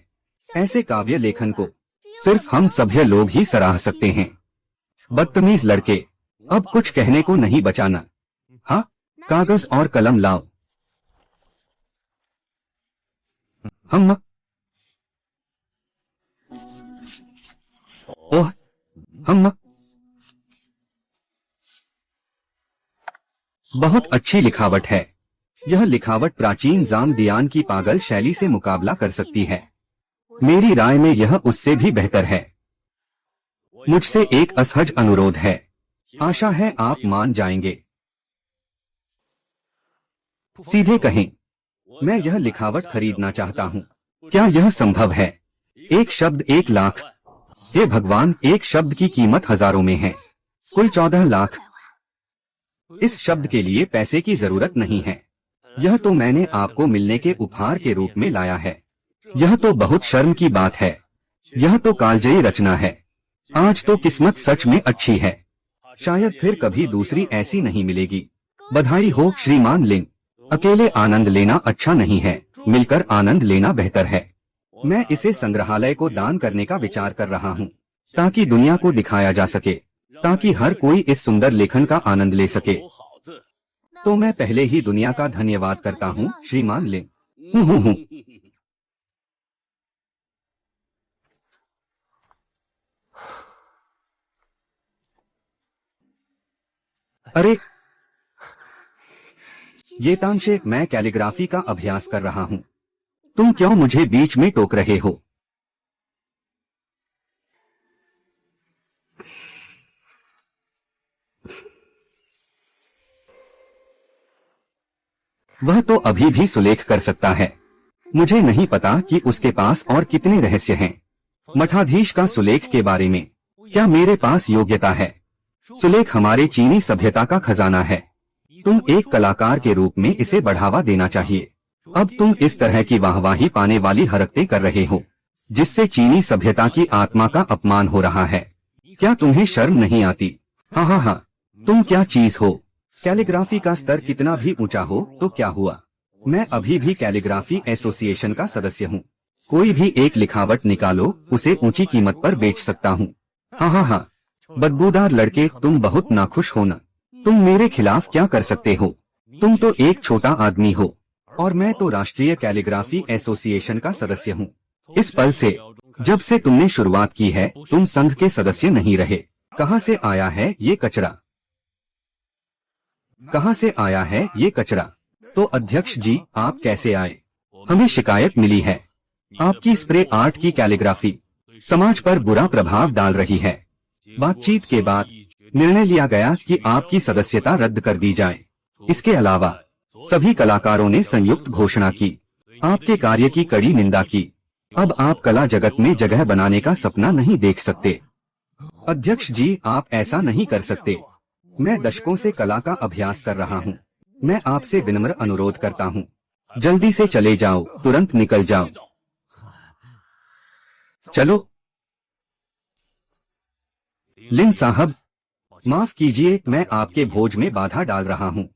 ऐसे काव्य लेखन को सिर्फ हम सभ्य लोग ही सराह सकते हैं। बदतमीज लड़के, अब कुछ कहने को नहीं बचाना। हाँ, कागज और कलम लाओ। हम ओह, हम बहुत अच्छी लिखावट है। यह लिखावट प्राचीन जांग दियान की पागल शैली से मुकाबला कर सकती है। मेरी राय में यह उससे भी बेहतर है। मुझसे एक असहज अनुरोध है। आशा है आप मान जाएंगे। सीधे कहें, मैं यह लिखावट खरीदना चाहता हूँ। क्या यह संभव है? एक शब्द 1 लाख। हे भगवान, एक शब्द की कीमत हजारों में है। कुल 14 लाख। इस शब्द के लिए पैसे की जरूरत नहीं है। यह तो मैंने आपको मिलने के उपहार के रूप में लाया है। यह तो बहुत शर्म की बात है। यह तो कालजयी रचना है। आज तो किस्मत सच में अच्छी है। शायद फिर कभी दूसरी ऐसी नहीं मिलेगी। बधाई हो श्रीमान लिंग। अकेले आनंद लेना अच्छा नहीं है, मिलकर आनंद लेना बेहतर है। मैं इसे संग्रहालय को दान करने का विचार कर रहा हूँ, ताकि दुनिया को दिखाया जा सके, ताकि हर कोई इस सुंदर लेखन का आनंद ले सके। तो मैं पहले ही दुनिया का धन्यवाद करता हूँ श्रीमान लिंग। अरे ये तानशे, मैं कैलीग्राफी का अभ्यास कर रहा हूँ। तुम क्यों मुझे बीच में टोक रहे हो? वह तो अभी भी सुलेख कर सकता है। मुझे नहीं पता कि उसके पास और कितने रहस्य हैं। मठाधीश का सुलेख के बारे में क्या मेरे पास योग्यता है? सुलेख हमारे चीनी सभ्यता का खजाना है। तुम एक कलाकार के रूप में इसे बढ़ावा देना चाहिए। अब तुम इस तरह की वाहवाही पाने वाली हरकतें कर रहे हो, जिससे चीनी सभ्यता की आत्मा का अपमान हो रहा है। क्या तुम्हें शर्म नहीं आती? हाँ हाँ हाँ, तुम क्या चीज हो? कैलीग्राफी का स्तर कितना भी ऊंचा हो तो क्या हुआ, मैं अभी भी कैलीग्राफी एसोसिएशन का सदस्य हूँ। कोई भी एक लिखावट निकालो, उसे ऊंची कीमत पर बेच सकता हूँ। हाँ हाँ हाँ, बदबूदार लड़के, तुम बहुत नाखुश हो ना? तुम मेरे खिलाफ क्या कर सकते हो? तुम तो एक छोटा आदमी हो और मैं तो राष्ट्रीय कैलीग्राफी एसोसिएशन का सदस्य हूँ। इस पल से, जब से तुमने शुरुआत की है, तुम संघ के सदस्य नहीं रहे। कहाँ से आया है ये कचरा? कहाँ से आया है ये कचरा? तो अध्यक्ष जी, आप कैसे आए? हमें शिकायत मिली है, आपकी स्प्रे आर्ट की कैलीग्राफी समाज पर बुरा प्रभाव डाल रही है। बातचीत के बाद निर्णय लिया गया कि आपकी सदस्यता रद्द कर दी जाए। इसके अलावा सभी कलाकारों ने संयुक्त घोषणा की, आपके कार्य की कड़ी निंदा की। अब आप कला जगत में जगह बनाने का सपना नहीं देख सकते। अध्यक्ष जी, आप ऐसा नहीं कर सकते। मैं दशकों से कला का अभ्यास कर रहा हूँ। मैं आपसे विनम्र अनुरोध करता हूँ, जल्दी से चले जाओ, तुरंत निकल जाओ। चलो। लिन साहब, माफ कीजिए, मैं आपके भोज में बाधा डाल रहा हूँ।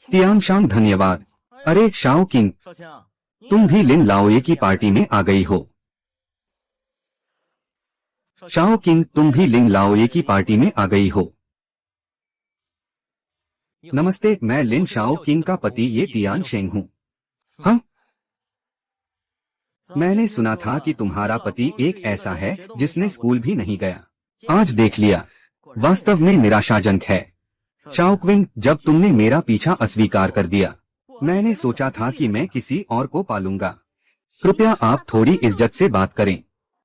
तियांशांग, धन्यवाद। अरे शाओ किंग, तुम भी लिन लाओये की पार्टी में आ गई हो। शाओ किंग, तुम भी लिन लाओये की पार्टी में आ गई हो। नमस्ते, मैं लिन शाओ किंग का पति ये तियान शेंग हूँ। हाँ, मैंने सुना था कि तुम्हारा पति एक ऐसा है जिसने स्कूल भी नहीं गया। आज देख लिया, वास्तव में निराशाजनक है। शाओक्विन, जब तुमने मेरा पीछा अस्वीकार कर दिया, मैंने सोचा था कि मैं किसी और को पालूंगा। कृपया आप थोड़ी इज्जत से बात करें।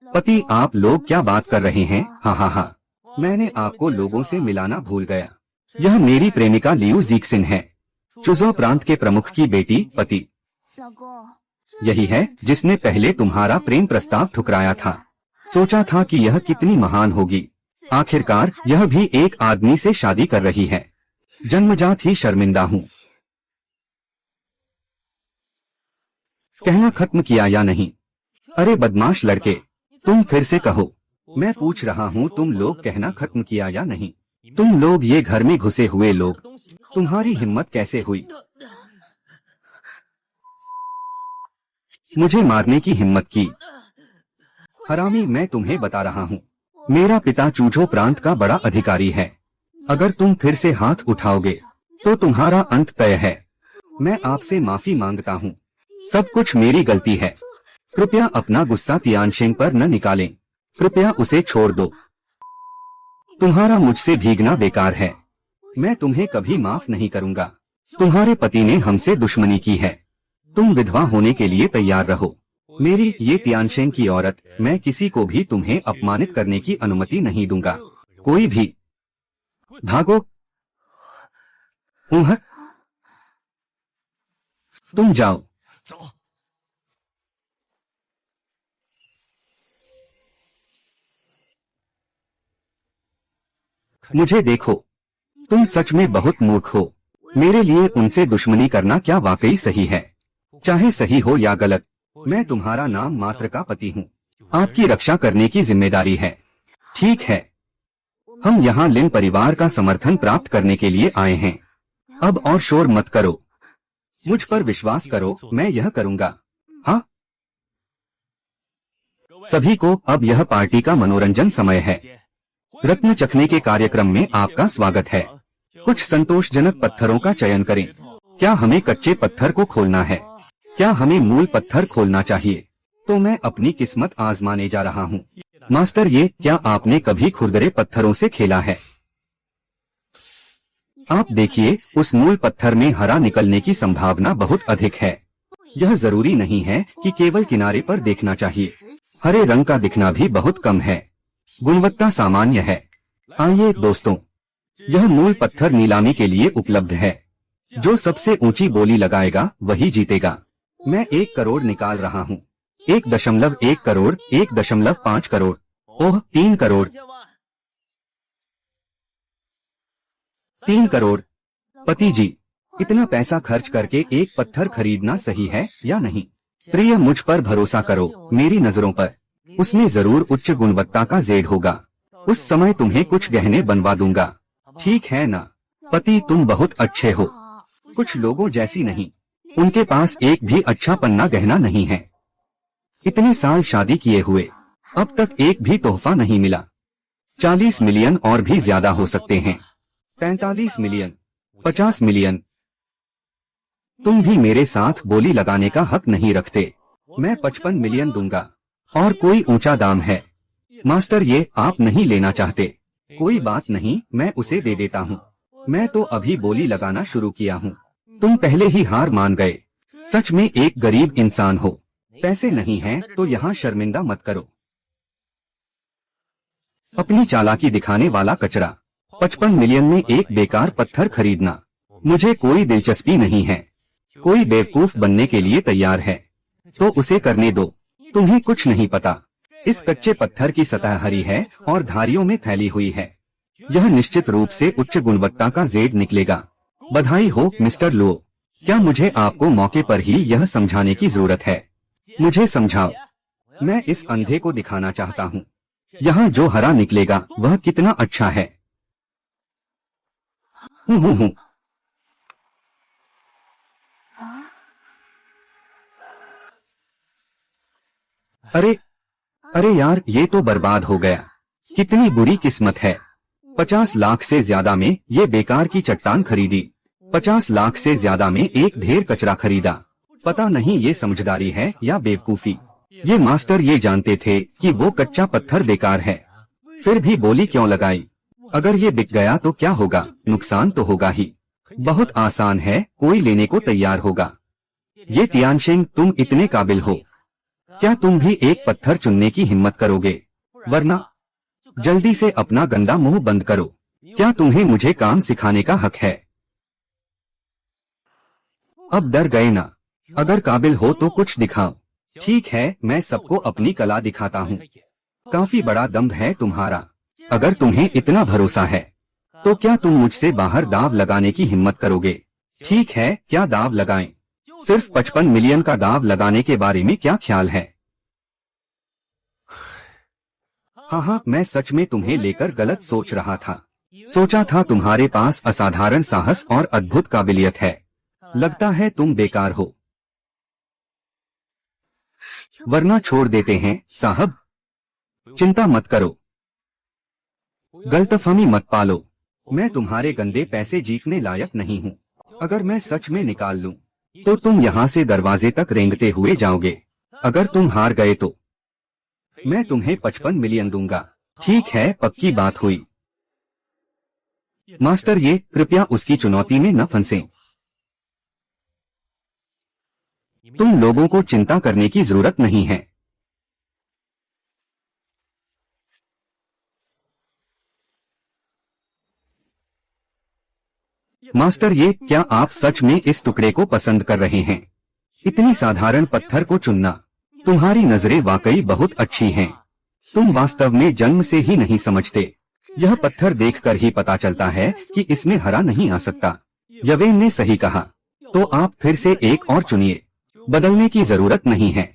पति, आप लोग क्या बात कर रहे हैं? हाँ हाँ हाँ, मैंने आपको लोगों से मिलाना भूल गया। यह मेरी प्रेमिका लियू जीक्सिन है, चुजो प्रांत के प्रमुख की बेटी। पति यही है जिसने पहले तुम्हारा प्रेम प्रस्ताव ठुकराया था। सोचा था कि यह कितनी महान होगी, आखिरकार यह भी एक आदमी से शादी कर रही है। जन्मजात ही शर्मिंदा हूँ। कहना खत्म किया या नहीं? अरे बदमाश लड़के, तुम फिर से कहो। मैं पूछ रहा हूँ, तुम लोग कहना खत्म किया या नहीं? तुम लोग ये घर में घुसे हुए लोग, तुम्हारी हिम्मत कैसे हुई मुझे मारने की हिम्मत की? हरामी, मैं तुम्हें बता रहा हूँ, मेरा पिता चूजो प्रांत का बड़ा अधिकारी है। अगर तुम फिर से हाथ उठाओगे तो तुम्हारा अंत तय है। मैं आपसे माफी मांगता हूँ, सब कुछ मेरी गलती है। कृपया अपना गुस्सा तियानशेंग पर न निकालें, कृपया उसे छोड़ दो। तुम्हारा मुझसे भीगना बेकार है, मैं तुम्हें कभी माफ नहीं करूँगा। तुम्हारे पति ने हमसे दुश्मनी की है, तुम विधवा होने के लिए तैयार रहो। मेरी ये तियानशेंग की औरत, मैं किसी को भी तुम्हें अपमानित करने की अनुमति नहीं दूंगा। कोई भी भागो। तुम जाओ। मुझे देखो, तुम सच में बहुत मूर्ख हो। मेरे लिए उनसे दुश्मनी करना क्या वाकई सही है? चाहे सही हो या गलत, मैं तुम्हारा नाम मात्र का पति हूँ। आपकी रक्षा करने की जिम्मेदारी है। ठीक है, हम यहाँ लिन परिवार का समर्थन प्राप्त करने के लिए आए हैं। अब और शोर मत करो, मुझ पर विश्वास करो, मैं यह करूँगा। हाँ, सभी को अब यह पार्टी का मनोरंजन समय है। रत्न चखने के कार्यक्रम में आपका स्वागत है। कुछ संतोषजनक पत्थरों का चयन करें। क्या हमें कच्चे पत्थर को खोलना है? क्या हमें मूल पत्थर खोलना चाहिए? तो मैं अपनी किस्मत आजमाने जा रहा हूँ। मास्टर, ये क्या आपने कभी खुरदरे पत्थरों से खेला है? आप देखिए, उस मूल पत्थर में हरा निकलने की संभावना बहुत अधिक है। यह जरूरी नहीं है कि केवल किनारे पर देखना चाहिए। हरे रंग का दिखना भी बहुत कम है, गुणवत्ता सामान्य है। आइए दोस्तों, यह मूल पत्थर नीलामी के लिए उपलब्ध है। जो सबसे ऊंची बोली लगाएगा वही जीतेगा। मैं 1 करोड़ निकाल रहा हूँ। 1.1 करोड़, 1.5 करोड़, ओह 3 करोड़, 3 करोड़। पति जी, इतना पैसा खर्च करके एक पत्थर खरीदना सही है या नहीं? प्रिय, मुझ पर भरोसा करो, मेरी नजरों पर उसमें जरूर उच्च गुणवत्ता का जेड होगा। उस समय तुम्हें कुछ गहने बनवा दूंगा, ठीक है ना? पति, तुम बहुत अच्छे हो, कुछ लोगों जैसी नहीं। उनके पास एक भी अच्छा पन्ना गहना नहीं है। इतने साल शादी किए हुए अब तक एक भी तोहफा नहीं मिला। 40 मिलियन और भी ज्यादा हो सकते हैं। 45 मिलियन, 50 मिलियन। तुम भी मेरे साथ बोली लगाने का हक नहीं रखते। मैं 55 मिलियन दूंगा। और कोई ऊंचा दाम है? मास्टर, ये आप नहीं लेना चाहते? कोई बात नहीं, मैं उसे दे देता हूँ। मैं तो अभी बोली लगाना शुरू किया हूँ। तुम पहले ही हार मान गए। सच में एक गरीब इंसान हो। पैसे नहीं हैं तो यहाँ शर्मिंदा मत करो। अपनी चालाकी दिखाने वाला कचरा। 55 मिलियन में एक बेकार पत्थर खरीदना, मुझे कोई दिलचस्पी नहीं है। कोई बेवकूफ बनने के लिए तैयार है तो उसे करने दो। तुम्हें कुछ नहीं पता। इस कच्चे पत्थर की सतह हरी है और धारियों में फैली हुई है। यह निश्चित रूप से उच्च गुणवत्ता का जेड निकलेगा। बधाई हो मिस्टर लो। क्या मुझे आपको मौके पर ही यह समझाने की जरूरत है? मुझे समझाओ। मैं इस अंधे को दिखाना चाहता हूँ यहाँ जो हरा निकलेगा वह कितना अच्छा है। हूँ। अरे यार, ये तो बर्बाद हो गया। कितनी बुरी किस्मत है। 50 लाख से ज्यादा में ये बेकार की चट्टान खरीदी। 50 लाख से ज्यादा में एक ढेर कचरा खरीदा। पता नहीं ये समझदारी है या बेवकूफी। ये मास्टर ये जानते थे कि वो कच्चा पत्थर बेकार है, फिर भी बोली क्यों लगाई? अगर ये बिक गया तो क्या होगा? नुकसान तो होगा ही। बहुत आसान है, कोई लेने को तैयार होगा। ये तियानशिंग, तुम इतने काबिल हो, क्या तुम भी एक पत्थर चुनने की हिम्मत करोगे? वरना जल्दी से अपना गंदा मुंह बंद करो। क्या तुम्हें मुझे काम सिखाने का हक है? अब डर गए ना? अगर काबिल हो तो कुछ दिखाओ। ठीक है, मैं सबको अपनी कला दिखाता हूँ। काफी बड़ा दम्भ है तुम्हारा। अगर तुम्हें इतना भरोसा है तो क्या तुम मुझसे बाहर दाव लगाने की हिम्मत करोगे? ठीक है, क्या दाव लगाएं? सिर्फ 55 मिलियन का दाव लगाने के बारे में क्या ख्याल है? हाँ, मैं सच में तुम्हें लेकर गलत सोच रहा था। सोचा था तुम्हारे पास असाधारण साहस और अद्भुत काबिलियत है। लगता है तुम बेकार हो। वरना छोड़ देते हैं साहब। चिंता मत करो, गलतफहमी मत पालो। मैं तुम्हारे गंदे पैसे जीतने लायक नहीं हूँ। अगर मैं सच में निकाल लूं तो तुम यहाँ से दरवाजे तक रेंगते हुए जाओगे। अगर तुम हार गए तो मैं तुम्हें 55 मिलियन दूंगा। ठीक है, पक्की बात हुई। मास्टर, ये कृपया उसकी चुनौती में न फंसें। तुम लोगों को चिंता करने की जरूरत नहीं है। मास्टर, ये क्या आप सच में इस टुकड़े को पसंद कर रहे हैं? इतनी साधारण पत्थर को चुनना, तुम्हारी नजरें वाकई बहुत अच्छी हैं। तुम वास्तव में जन्म से ही नहीं समझते। यह पत्थर देखकर ही पता चलता है कि इसमें हरा नहीं आ सकता। यवेन ने सही कहा। तो आप फिर से एक और चुनिए। बदलने की जरूरत नहीं है।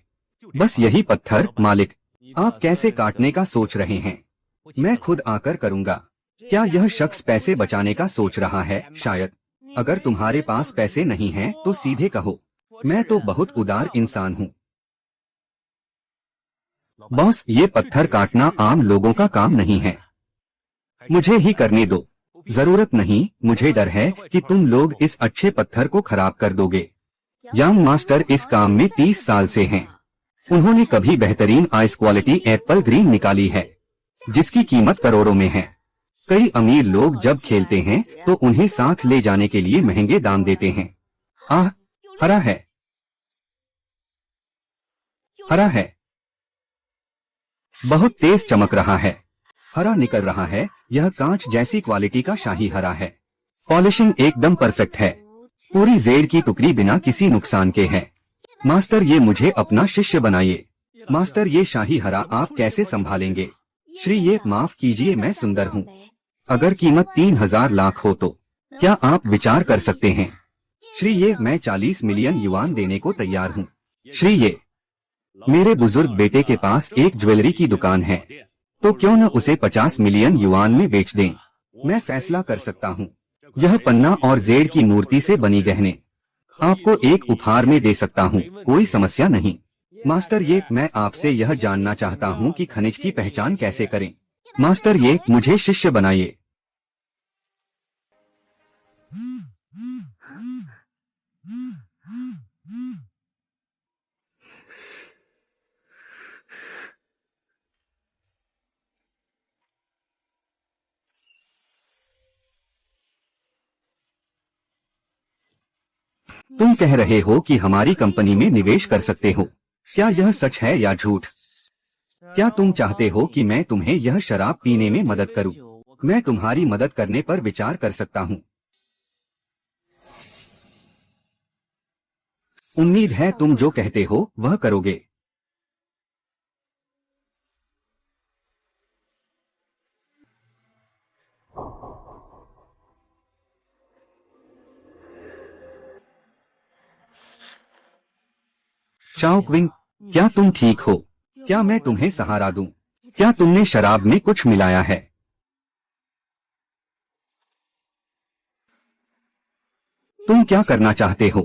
बस यही पत्थर। मालिक, आप कैसे काटने का सोच रहे हैं? मैं खुद आकर करूंगा। क्या यह शख्स पैसे बचाने का सोच रहा है? शायद। अगर तुम्हारे पास पैसे नहीं हैं तो सीधे कहो, मैं तो बहुत उदार इंसान हूँ। बॉस, ये पत्थर काटना आम लोगों का काम नहीं है। मुझे ही करने दो। जरूरत नहीं, मुझे डर है कि तुम लोग इस अच्छे पत्थर को खराब कर दोगे। यांग मास्टर इस काम में 30 साल से हैं। उन्होंने कभी बेहतरीन आइस क्वालिटी एप्पल ग्रीन निकाली है जिसकी कीमत करोड़ों में है। कई अमीर लोग जब खेलते हैं तो उन्हें साथ ले जाने के लिए महंगे दाम देते हैं। आह, हरा है, हरा है, बहुत तेज चमक रहा है। हरा निकल रहा है। यह कांच जैसी क्वालिटी का शाही हरा है। पॉलिशिंग एकदम परफेक्ट है। पूरी जेड की टुकड़ी बिना किसी नुकसान के है। मास्टर, ये मुझे अपना शिष्य बनाइए। मास्टर, ये शाही हरा आप कैसे संभालेंगे? श्री, ये माफ कीजिए, मैं सुंदर हूँ। अगर कीमत 3000 लाख हो तो क्या आप विचार कर सकते हैं? श्री, ये मैं 40 मिलियन युआन देने को तैयार हूँ। श्री ये मेरे बुजुर्ग बेटे के पास एक ज्वेलरी की दुकान है, तो क्यों न उसे 50 मिलियन युआन में बेच दें। मैं फैसला कर सकता हूँ। यह पन्ना और जेड की मूर्ति से बनी गहने आपको एक उपहार में दे सकता हूँ, कोई समस्या नहीं। मास्टर ये मैं आपसे यह जानना चाहता हूँ कि खनिज की पहचान कैसे करें। मास्टर ये मुझे शिष्य बनाइए। तुम कह रहे हो कि हमारी कंपनी में निवेश कर सकते हो, क्या यह सच है या झूठ? क्या तुम चाहते हो कि मैं तुम्हें यह शराब पीने में मदद करूं? मैं तुम्हारी मदद करने पर विचार कर सकता हूं। उम्मीद है तुम जो कहते हो वह करोगे। शाओक्विंग, क्या तुम ठीक हो? क्या मैं तुम्हें सहारा दूं? क्या तुमने शराब में कुछ मिलाया है? तुम क्या करना चाहते हो?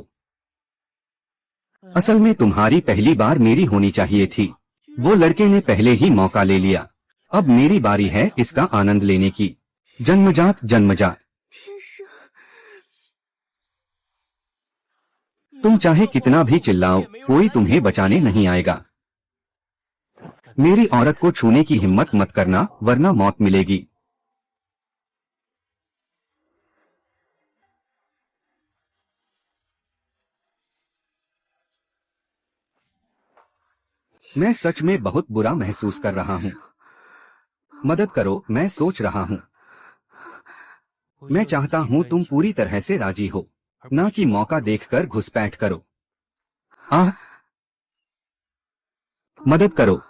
असल में तुम्हारी पहली बार मेरी होनी चाहिए थी। वो लड़के ने पहले ही मौका ले लिया। अब मेरी बारी है इसका आनंद लेने की। जन्मजात जन्मजात। तुम चाहे कितना भी चिल्लाओ, कोई तुम्हें बचाने नहीं आएगा। मेरी औरत को छूने की हिम्मत मत करना, वरना मौत मिलेगी। मैं सच में बहुत बुरा महसूस कर रहा हूँ। मदद करो, मैं सोच रहा हूँ। मैं चाहता हूँ तुम पूरी तरह से राजी हो, ना कि मौका देखकर घुसपैठ करो। मदद करो,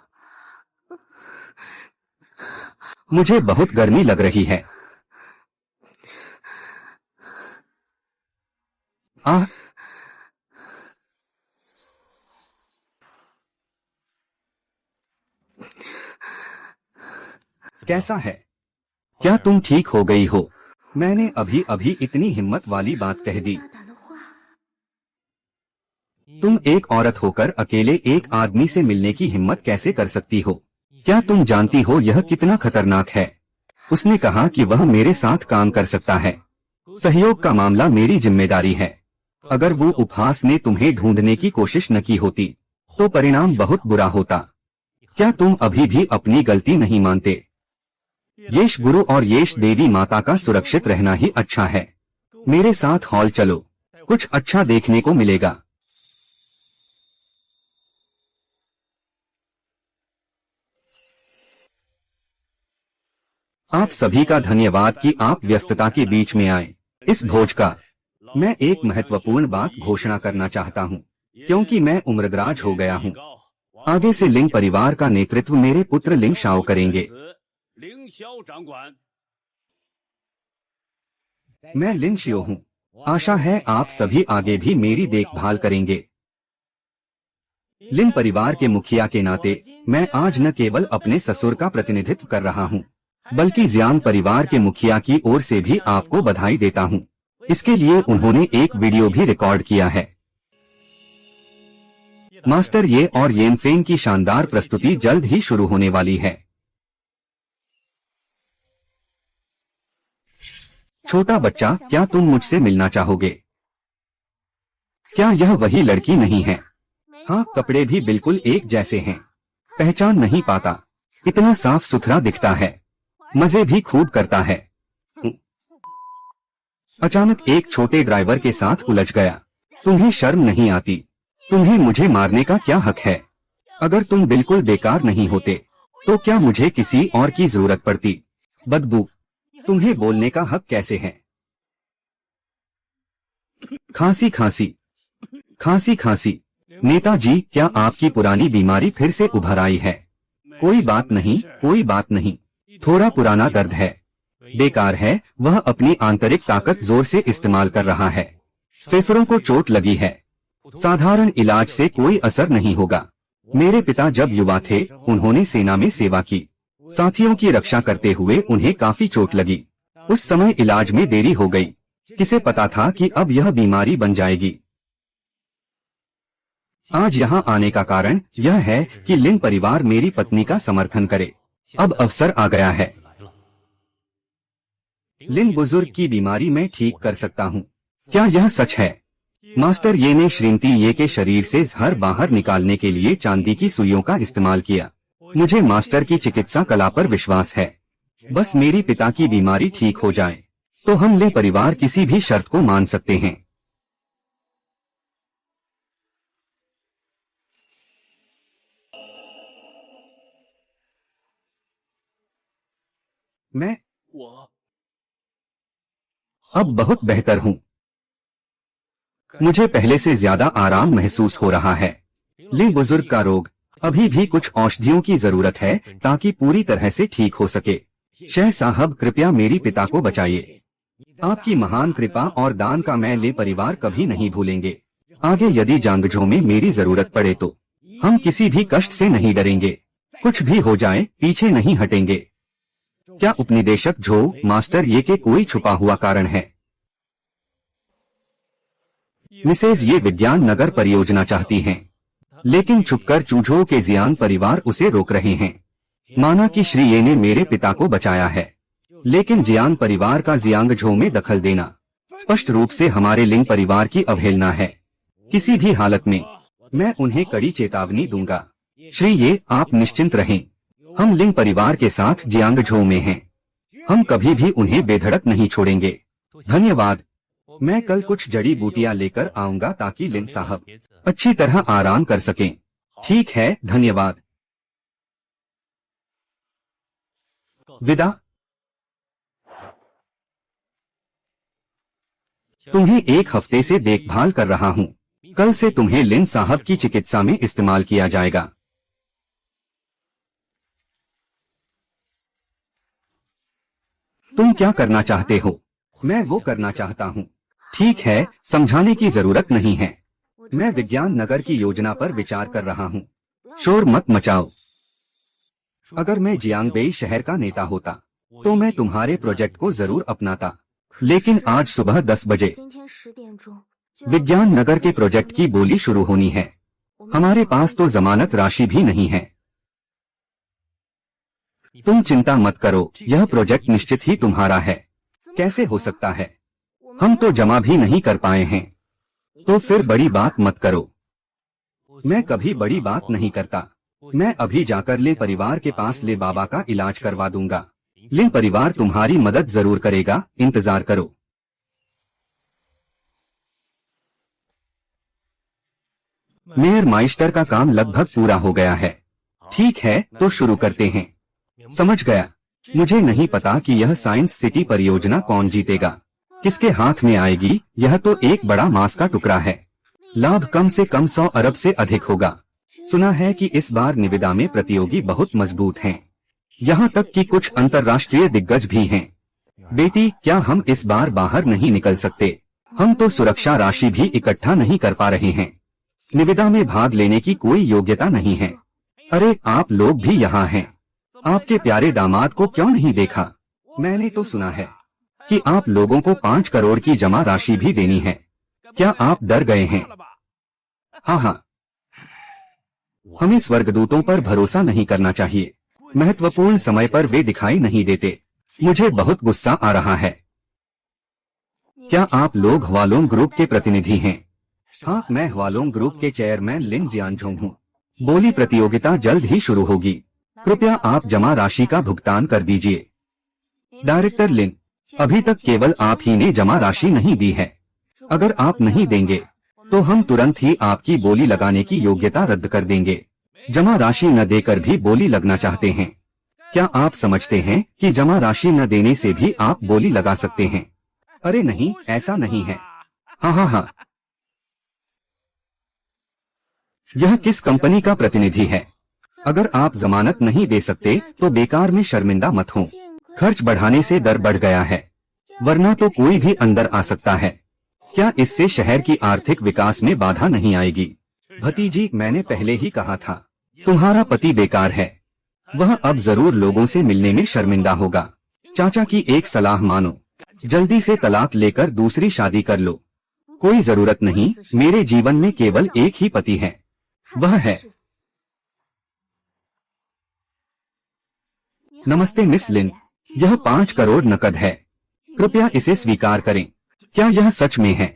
मुझे बहुत गर्मी लग रही है। कैसा है? क्या तुम ठीक हो गई हो? मैंने अभी अभी इतनी हिम्मत वाली बात कह दी। तुम एक औरत होकर अकेले एक आदमी से मिलने की हिम्मत कैसे कर सकती हो? क्या तुम जानती हो यह कितना खतरनाक है? उसने कहा कि वह मेरे साथ काम कर सकता है। सहयोग का मामला मेरी जिम्मेदारी है। अगर वो उपहास ने तुम्हें ढूंढने की कोशिश न की होती, तो परिणाम बहुत बुरा होता। क्या तुम अभी भी अपनी गलती नहीं मानते? यश गुरु और यश देवी माता का सुरक्षित रहना ही अच्छा है। मेरे साथ हॉल चलो, कुछ अच्छा देखने को मिलेगा। आप सभी का धन्यवाद कि आप व्यस्तता के बीच में आए। इस भोज का मैं एक महत्वपूर्ण बात घोषणा करना चाहता हूं, क्योंकि मैं उम्रदराज हो गया हूं। आगे से लिंग परिवार का नेतृत्व मेरे पुत्र लिंग शाओ करेंगे। मैं लिंग शियो हूं। आशा है आप सभी आगे भी मेरी देखभाल करेंगे। लिंग परिवार के मुखिया के नाते मैं आज न केवल अपने ससुर का प्रतिनिधित्व कर रहा हूं, बल्कि जियांग परिवार के मुखिया की ओर से भी आपको बधाई देता हूं। इसके लिए उन्होंने एक वीडियो भी रिकॉर्ड किया है। मास्टर ये और येनफेंग की शानदार प्रस्तुति जल्द ही शुरू होने वाली है। छोटा बच्चा, क्या तुम मुझसे मिलना चाहोगे? क्या यह वही लड़की नहीं है? हाँ, कपड़े भी बिल्कुल एक जैसे हैं। पहचान नहीं पाता, इतना साफ सुथरा दिखता है, मजे भी खूब करता है। अचानक एक छोटे ड्राइवर के साथ उलझ गया। तुम्हें शर्म नहीं आती? तुम्हें मुझे मारने का क्या हक है? अगर तुम बिल्कुल बेकार नहीं होते, तो क्या मुझे किसी और की जरूरत पड़ती? बदबू, तुम्हें बोलने का हक कैसे है? खांसी खांसी खांसी खांसी। नेताजी, क्या आपकी पुरानी बीमारी फिर से उभर आई है? कोई बात नहीं, कोई बात नहीं, थोड़ा पुराना दर्द है। बेकार है, वह अपनी आंतरिक ताकत जोर से इस्तेमाल कर रहा है। फेफड़ों को चोट लगी है। साधारण इलाज से कोई असर नहीं होगा। मेरे पिता जब युवा थे उन्होंने सेना में सेवा की। साथियों की रक्षा करते हुए उन्हें काफी चोट लगी। उस समय इलाज में देरी हो गई। किसे पता था कि अब यह बीमारी बन जाएगी। आज यहाँ आने का कारण यह है कि लिन परिवार मेरी पत्नी का समर्थन करे। अब अवसर आ गया है। लिन बुजुर्ग की बीमारी मैं ठीक कर सकता हूँ। क्या यह सच है? मास्टर ये ने श्रीमती ये के शरीर से जहर बाहर निकालने के लिए चांदी की सुइयों का इस्तेमाल किया। मुझे मास्टर की चिकित्सा कला पर विश्वास है। बस मेरी पिता की बीमारी ठीक हो जाए तो हम लिन परिवार किसी भी शर्त को मान सकते हैं। मैं अब बहुत बेहतर हूँ। मुझे पहले से ज्यादा आराम महसूस हो रहा है। लिन बुजुर्ग का रोग अभी भी कुछ औषधियों की जरूरत है ताकि पूरी तरह से ठीक हो सके। शेह साहब कृपया मेरी पिता को बचाइए। आपकी महान कृपा और दान का मैं लिन परिवार कभी नहीं भूलेंगे। आगे यदि जांगझो में मेरी जरूरत पड़े तो हम किसी भी कष्ट से नहीं डरेंगे। कुछ भी हो जाए पीछे नहीं हटेंगे। क्या उपनिदेशक झो मास्टर ये के कोई छुपा हुआ कारण है? मिसेज ये विज्ञान नगर परियोजना चाहती हैं, लेकिन छुपकर चूझो के जियांग परिवार उसे रोक रहे हैं। माना कि श्री ये ने मेरे पिता को बचाया है, लेकिन जियांग परिवार का जियांगझो में दखल देना स्पष्ट रूप से हमारे लिंग परिवार की अवहेलना है। किसी भी हालत में मैं उन्हें कड़ी चेतावनी दूंगा। श्री ये आप निश्चिंत रहें। हम लिंग परिवार के साथ जियांगझो में हैं। हम कभी भी उन्हें बेधड़क नहीं छोड़ेंगे। धन्यवाद। मैं कल कुछ जड़ी बूटियां लेकर आऊंगा ताकि लिन साहब अच्छी तरह आराम कर सकें। ठीक है, धन्यवाद। विदा। तुम्हें एक हफ्ते से देखभाल कर रहा हूँ। कल से तुम्हें लिन साहब की चिकित्सा में इस्तेमाल किया जाएगा। तुम क्या करना चाहते हो? मैं वो करना चाहता हूँ। ठीक है, समझाने की जरूरत नहीं है। मैं विज्ञान नगर की योजना पर विचार कर रहा हूँ। शोर मत मचाओ। अगर मैं जियांगबेई शहर का नेता होता तो मैं तुम्हारे प्रोजेक्ट को जरूर अपनाता, लेकिन आज सुबह 10 बजे विज्ञान नगर के प्रोजेक्ट की बोली शुरू होनी है। हमारे पास तो जमानत राशि भी नहीं है। तुम चिंता मत करो, यह प्रोजेक्ट निश्चित ही तुम्हारा है। कैसे हो सकता है? हम तो जमा भी नहीं कर पाए हैं। तो फिर बड़ी बात मत करो। मैं कभी बड़ी बात नहीं करता। मैं अभी जाकर लिन परिवार के पास ले बाबा का इलाज करवा दूंगा। लिन परिवार तुम्हारी मदद जरूर करेगा, इंतजार करो। मेयर माइस्टर का काम लगभग पूरा हो गया है। ठीक है, तो शुरू करते हैं। समझ गया। मुझे नहीं पता कि यह साइंस सिटी परियोजना कौन जीतेगा, किसके हाथ में आएगी। यह तो एक बड़ा मांस का टुकड़ा है। लाभ कम से कम 100 अरब से अधिक होगा। सुना है कि इस बार निविदा में प्रतियोगी बहुत मजबूत हैं। यहाँ तक कि कुछ अंतर्राष्ट्रीय दिग्गज भी हैं। बेटी, क्या हम इस बार बाहर नहीं निकल सकते? हम तो सुरक्षा राशि भी इकट्ठा नहीं कर पा रहे हैं। निविदा में भाग लेने की कोई योग्यता नहीं है। अरे, आप लोग भी यहाँ हैं। आपके प्यारे दामाद को क्यों नहीं देखा? मैंने तो सुना है कि आप लोगों को 5 करोड़ की जमा राशि भी देनी है। क्या आप डर गए हैं? हाँ, हमें स्वर्गदूतों पर भरोसा नहीं करना चाहिए। महत्वपूर्ण समय पर वे दिखाई नहीं देते। मुझे बहुत गुस्सा आ रहा है। क्या आप लोग ह्वालोंग ग्रुप के प्रतिनिधि हैं? हाँ, मैं ह्वालोंग ग्रुप के चेयरमैन लिन जियांगझोंग हूँ। बोली प्रतियोगिता जल्द ही शुरू होगी। कृपया आप जमा राशि का भुगतान कर दीजिए। डायरेक्टर लिन, अभी तक केवल आप ही ने जमा राशि नहीं दी है। अगर आप नहीं देंगे तो हम तुरंत ही आपकी बोली लगाने की योग्यता रद्द कर देंगे। जमा राशि न देकर भी बोली लगना चाहते हैं? क्या आप समझते हैं कि जमा राशि न देने से भी आप बोली लगा सकते हैं? अरे नहीं, ऐसा नहीं है। हाँ। यह किस कंपनी का प्रतिनिधि है? अगर आप जमानत नहीं दे सकते तो बेकार में शर्मिंदा मत हो। खर्च बढ़ाने से दर बढ़ गया है, वरना तो कोई भी अंदर आ सकता है। क्या इससे शहर की आर्थिक विकास में बाधा नहीं आएगी? भतीजी, मैंने पहले ही कहा था, तुम्हारा पति बेकार है। वह अब जरूर लोगों से मिलने में शर्मिंदा होगा। चाचा की एक सलाह मानो, जल्दी से तलाक लेकर दूसरी शादी कर लो। कोई जरूरत नहीं, मेरे जीवन में केवल एक ही पति है, वह है। नमस्ते मिस लिन, यह 5 करोड़ नकद है, कृपया इसे स्वीकार करें। क्या यह सच में है?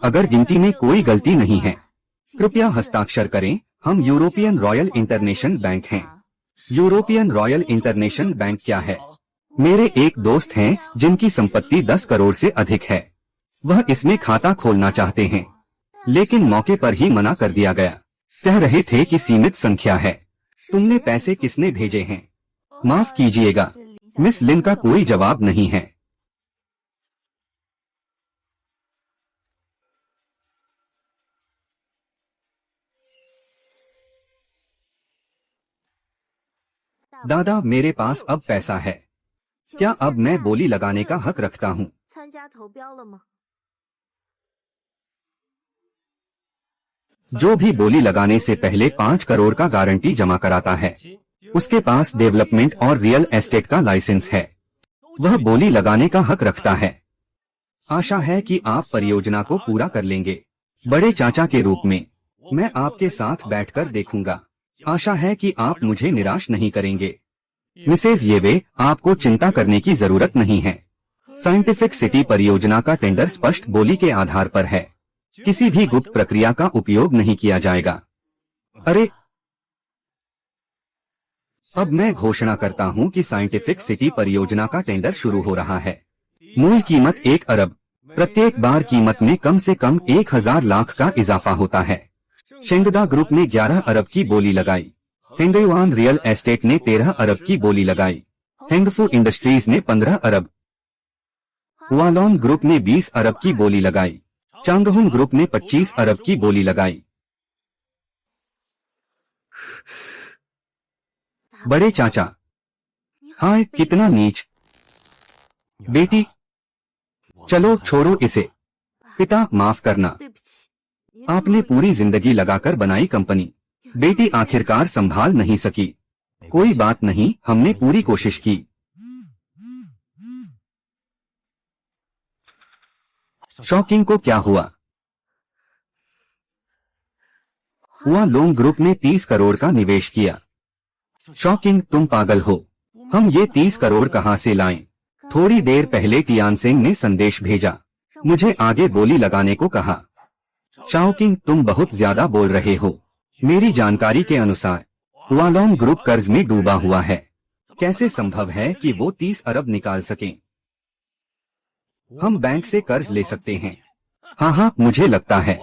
अगर गिनती में कोई गलती नहीं है, कृपया हस्ताक्षर करें। हम यूरोपियन रॉयल इंटरनेशनल बैंक हैं। यूरोपियन रॉयल इंटरनेशनल बैंक क्या है? मेरे एक दोस्त हैं जिनकी संपत्ति 10 करोड़ से अधिक है। वह इसमें खाता खोलना चाहते हैं, लेकिन मौके पर ही मना कर दिया गया। कह रहे थे कि सीमित संख्या है। तुमने पैसे किसने भेजे हैं? माफ कीजिएगा, मिस लिन का कोई जवाब नहीं है। दादा, मेरे पास अब पैसा है। क्या अब मैं बोली लगाने का हक रखता हूँ? जो भी बोली लगाने से पहले 5 करोड़ का गारंटी जमा कराता है, उसके पास डेवलपमेंट और रियल एस्टेट का लाइसेंस है, वह बोली लगाने का हक रखता है। आशा है कि आप परियोजना को पूरा कर लेंगे। बड़े चाचा के रूप में मैं आपके साथ बैठकर देखूंगा। आशा है कि आप मुझे निराश नहीं करेंगे। मिसेज येवे, आपको चिंता करने की जरूरत नहीं है। साइंटिफिक सिटी परियोजना का टेंडर स्पष्ट बोली के आधार पर है। किसी भी गुप्त प्रक्रिया का उपयोग नहीं किया जाएगा। अरे, अब मैं घोषणा करता हूं कि साइंटिफिक सिटी परियोजना का टेंडर शुरू हो रहा है। मूल कीमत 1 अरब, प्रत्येक बार कीमत में कम से कम 1000 लाख का इजाफा होता है। शेंगदा ग्रुप ने 11 अरब की बोली लगाई। हेंगयुआन रियल एस्टेट ने 13 अरब की बोली लगाई। हेंगफू इंडस्ट्रीज ने 15 अरब। हुआलोन ग्रुप ने 20 अरब की बोली लगाई। चांगहुन ग्रुप ने 25 अरब की बोली लगाई। बड़े चाचा, हाय कितना नीच। बेटी, चलो छोड़ो इसे। पिता, माफ करना, आपने पूरी जिंदगी लगाकर बनाई कंपनी, बेटी आखिरकार संभाल नहीं सकी। कोई बात नहीं, हमने पूरी कोशिश की। शॉकिंग को क्या हुआ? हुआलोन ग्रुप ने 30 करोड़ का निवेश किया। शॉकिंग, तुम पागल हो। हम ये 30 करोड़ कहां से लाएं? थोड़ी देर पहले टियानसेंग ने संदेश भेजा, मुझे आगे बोली लगाने को कहा। शॉकिंग, तुम बहुत ज्यादा बोल रहे हो। मेरी जानकारी के अनुसार हुआलोन ग्रुप कर्ज में डूबा हुआ है। कैसे संभव है कि वो 30 अरब निकाल सकें? हम बैंक से कर्ज ले सकते हैं। हाँ, मुझे लगता है।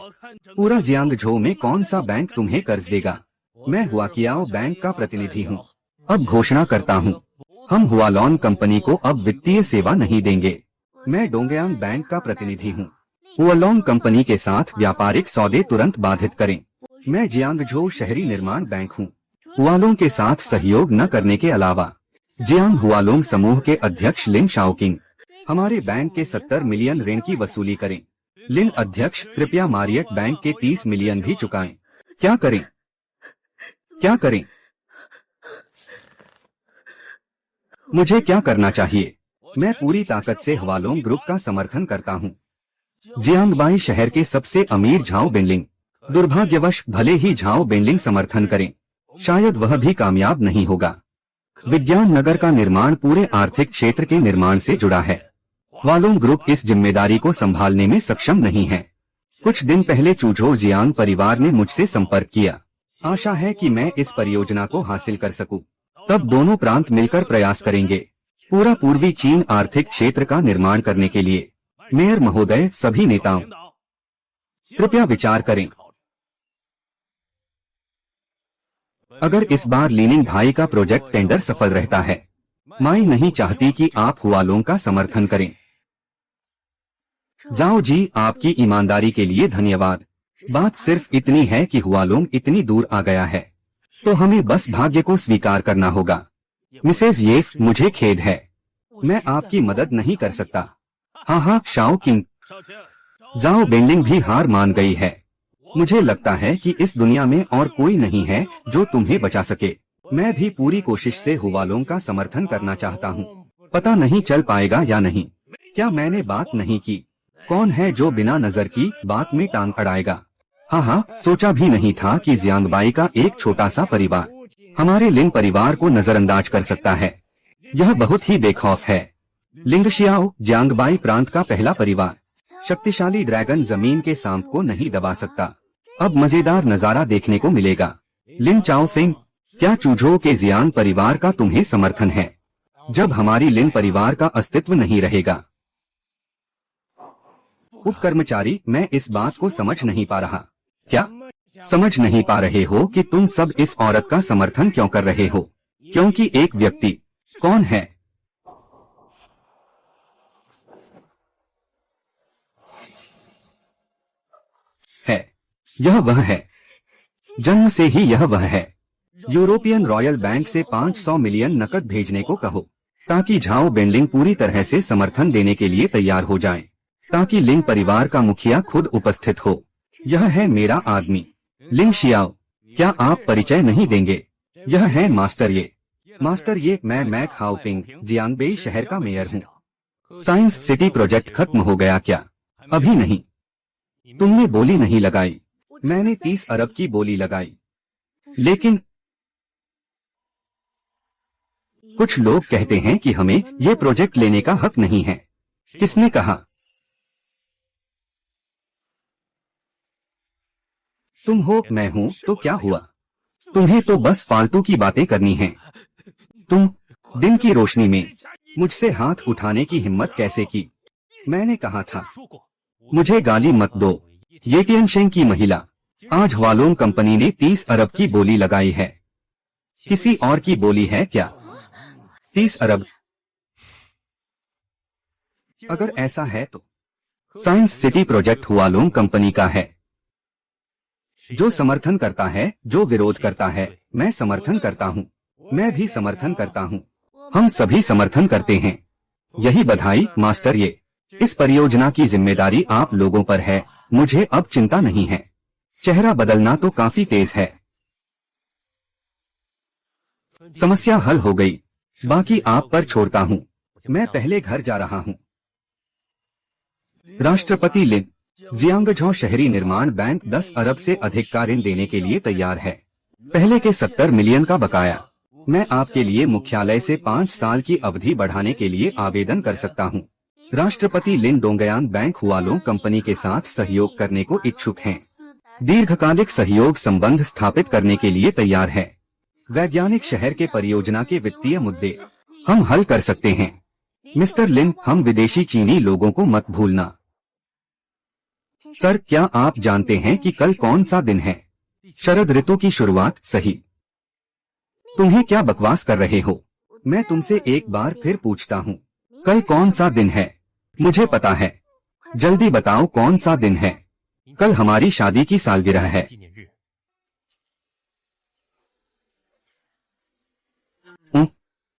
पूरा जियांगझो में कौन सा बैंक तुम्हें कर्ज देगा? मैं हुआकियाओ बैंक का प्रतिनिधि हूँ। अब घोषणा करता हूँ, हम हुआलोन कंपनी को अब वित्तीय सेवा नहीं देंगे। मैं डोंगयांग बैंक का प्रतिनिधि हूँ। हुआलोन कंपनी के साथ व्यापारिक सौदे तुरंत बाधित करें। मैं जियांगझो शहरी निर्माण बैंक हूँ। हुआलोन के साथ सहयोग न करने के अलावा जियांग हुआलोन समूह के अध्यक्ष लिन शाओकिंग हमारे बैंक के 70 मिलियन ऋण की वसूली करें। लिन अध्यक्ष, कृपया मारियट बैंक के 30 मिलियन भी चुकाएं। क्या करें? क्या करें? मुझे क्या करना चाहिए? मैं पूरी ताकत से हुआलोन ग्रुप का समर्थन करता हूँ। जियांगबाई शहर के सबसे अमीर झाओ बेनलिंग, दुर्भाग्यवश भले ही झाओ बेनलिंग समर्थन करें, शायद वह भी कामयाब नहीं होगा। विज्ञान नगर का निर्माण पूरे आर्थिक क्षेत्र के निर्माण से जुड़ा है। हुआलोन ग्रुप इस जिम्मेदारी को संभालने में सक्षम नहीं है। कुछ दिन पहले चूझो जियांग परिवार ने मुझसे संपर्क किया। आशा है कि मैं इस परियोजना को हासिल कर सकूं। तब दोनों प्रांत मिलकर प्रयास करेंगे पूरा पूर्वी चीन आर्थिक क्षेत्र का निर्माण करने के लिए। मेयर महोदय, सभी नेताओं, कृपया विचार करें। अगर इस बार लीनिंग भाई का प्रोजेक्ट टेंडर सफल रहता है, माई नहीं चाहती कि आप हुआलोन का समर्थन करें। जाओ जी, आपकी ईमानदारी के लिए धन्यवाद। बात सिर्फ इतनी है कि हुआलोन इतनी दूर आ गया है, तो हमें बस भाग्य को स्वीकार करना होगा। मिसेज येफ, मुझे खेद है, मैं आपकी मदद नहीं कर सकता। हाँ हाँ शाओ किंग। जाओ बेंडिंग भी हार मान गई है। मुझे लगता है कि इस दुनिया में और कोई नहीं है जो तुम्हें बचा सके। मैं भी पूरी कोशिश से हुवालोंग का समर्थन करना चाहता हूँ। पता नहीं चल पाएगा या नहीं। क्या मैंने बात नहीं की? कौन है जो बिना नजर की बात में टांग अड़ाएगा? हाँ हाँ, सोचा भी नहीं था कि जियांगबाई का एक छोटा सा परिवार हमारे लिंग परिवार को नजरअंदाज कर सकता है। यह बहुत ही बेखौफ है। लिंगशियाओ जियांगबाई प्रांत का पहला परिवार। शक्तिशाली ड्रैगन जमीन के सांप को नहीं दबा सकता। अब मजेदार नजारा देखने को मिलेगा। लिन चाओफिंग, क्या चूझो के जियांग परिवार का तुम्हें समर्थन है जब हमारी लिन परिवार का अस्तित्व नहीं रहेगा? उपकर्मचारी, मैं इस बात को समझ नहीं पा रहा। क्या समझ नहीं पा रहे हो कि तुम सब इस औरत का समर्थन क्यों कर रहे हो? क्योंकि एक व्यक्ति कौन है? यह वह है। जन्म से ही यह वह है। यूरोपियन रॉयल बैंक से 500 मिलियन नकद भेजने को कहो ताकि झाओ बेंडलिंग पूरी तरह से समर्थन देने के लिए तैयार हो जाए, ताकि लिंग परिवार का मुखिया खुद उपस्थित हो। यह है मेरा आदमी लिंग शियाओ। क्या आप परिचय नहीं देंगे? यह है मास्टर ये। मास्टर ये, मैं मैक हाओपिंग, जियांगबेई शहर का मेयर हूँ। साइंस सिटी प्रोजेक्ट खत्म हो गया क्या? अभी नहीं। तुमने बोली नहीं लगाई। मैंने 30 अरब की बोली लगाई। लेकिन कुछ लोग कहते हैं कि हमें ये प्रोजेक्ट लेने का हक नहीं है। किसने कहा? तुम हो, मैं हूँ, तो क्या हुआ? तुम्हें तो बस फालतू की बातें करनी हैं। तुम दिन की रोशनी में मुझसे हाथ उठाने की हिम्मत कैसे की? मैंने कहा था मुझे गाली मत दो। ये टियनशेंग की महिला। आज हुवालोंग कंपनी ने 30 अरब की बोली लगाई है। किसी और की बोली है क्या? 30 अरब? अगर ऐसा है तो साइंस सिटी प्रोजेक्ट हुवालोंग कंपनी का है। जो समर्थन करता है, जो विरोध करता है, मैं समर्थन करता हूँ। मैं भी समर्थन करता हूँ। हम सभी समर्थन करते हैं। यही बधाई मास्टर ये। इस परियोजना की जिम्मेदारी आप लोगों पर है। मुझे अब चिंता नहीं है। चेहरा बदलना तो काफी तेज है। समस्या हल हो गई। बाकी आप पर छोड़ता हूँ। मैं पहले घर जा रहा हूँ। राष्ट्रपति लिन, जियांगझौ शहरी निर्माण बैंक 10 अरब से अधिक का ऋण देने के लिए तैयार है। पहले के 70 मिलियन का बकाया। मैं आपके लिए मुख्यालय से 5 साल की अवधि बढ़ाने के लिए आवेदन कर सकता हूँ। राष्ट्रपति लिन डोंगयान बैंक हुवालोंग कंपनी के साथ सहयोग करने को इच्छुक हैं। दीर्घकालिक सहयोग संबंध स्थापित करने के लिए तैयार है। वैज्ञानिक शहर के परियोजना के वित्तीय मुद्दे हम हल कर सकते हैं। मिस्टर लिन, हम विदेशी चीनी लोगों को मत भूलना। सर, क्या आप जानते हैं कि कल कौन सा दिन है? शरद ऋतु की शुरुआत। सही। तुम्हें क्या बकवास कर रहे हो? मैं तुमसे एक बार फिर पूछता हूँ, कल कौन सा दिन है? मुझे पता है। जल्दी बताओ कौन सा दिन है? कल हमारी शादी की सालगिरह है।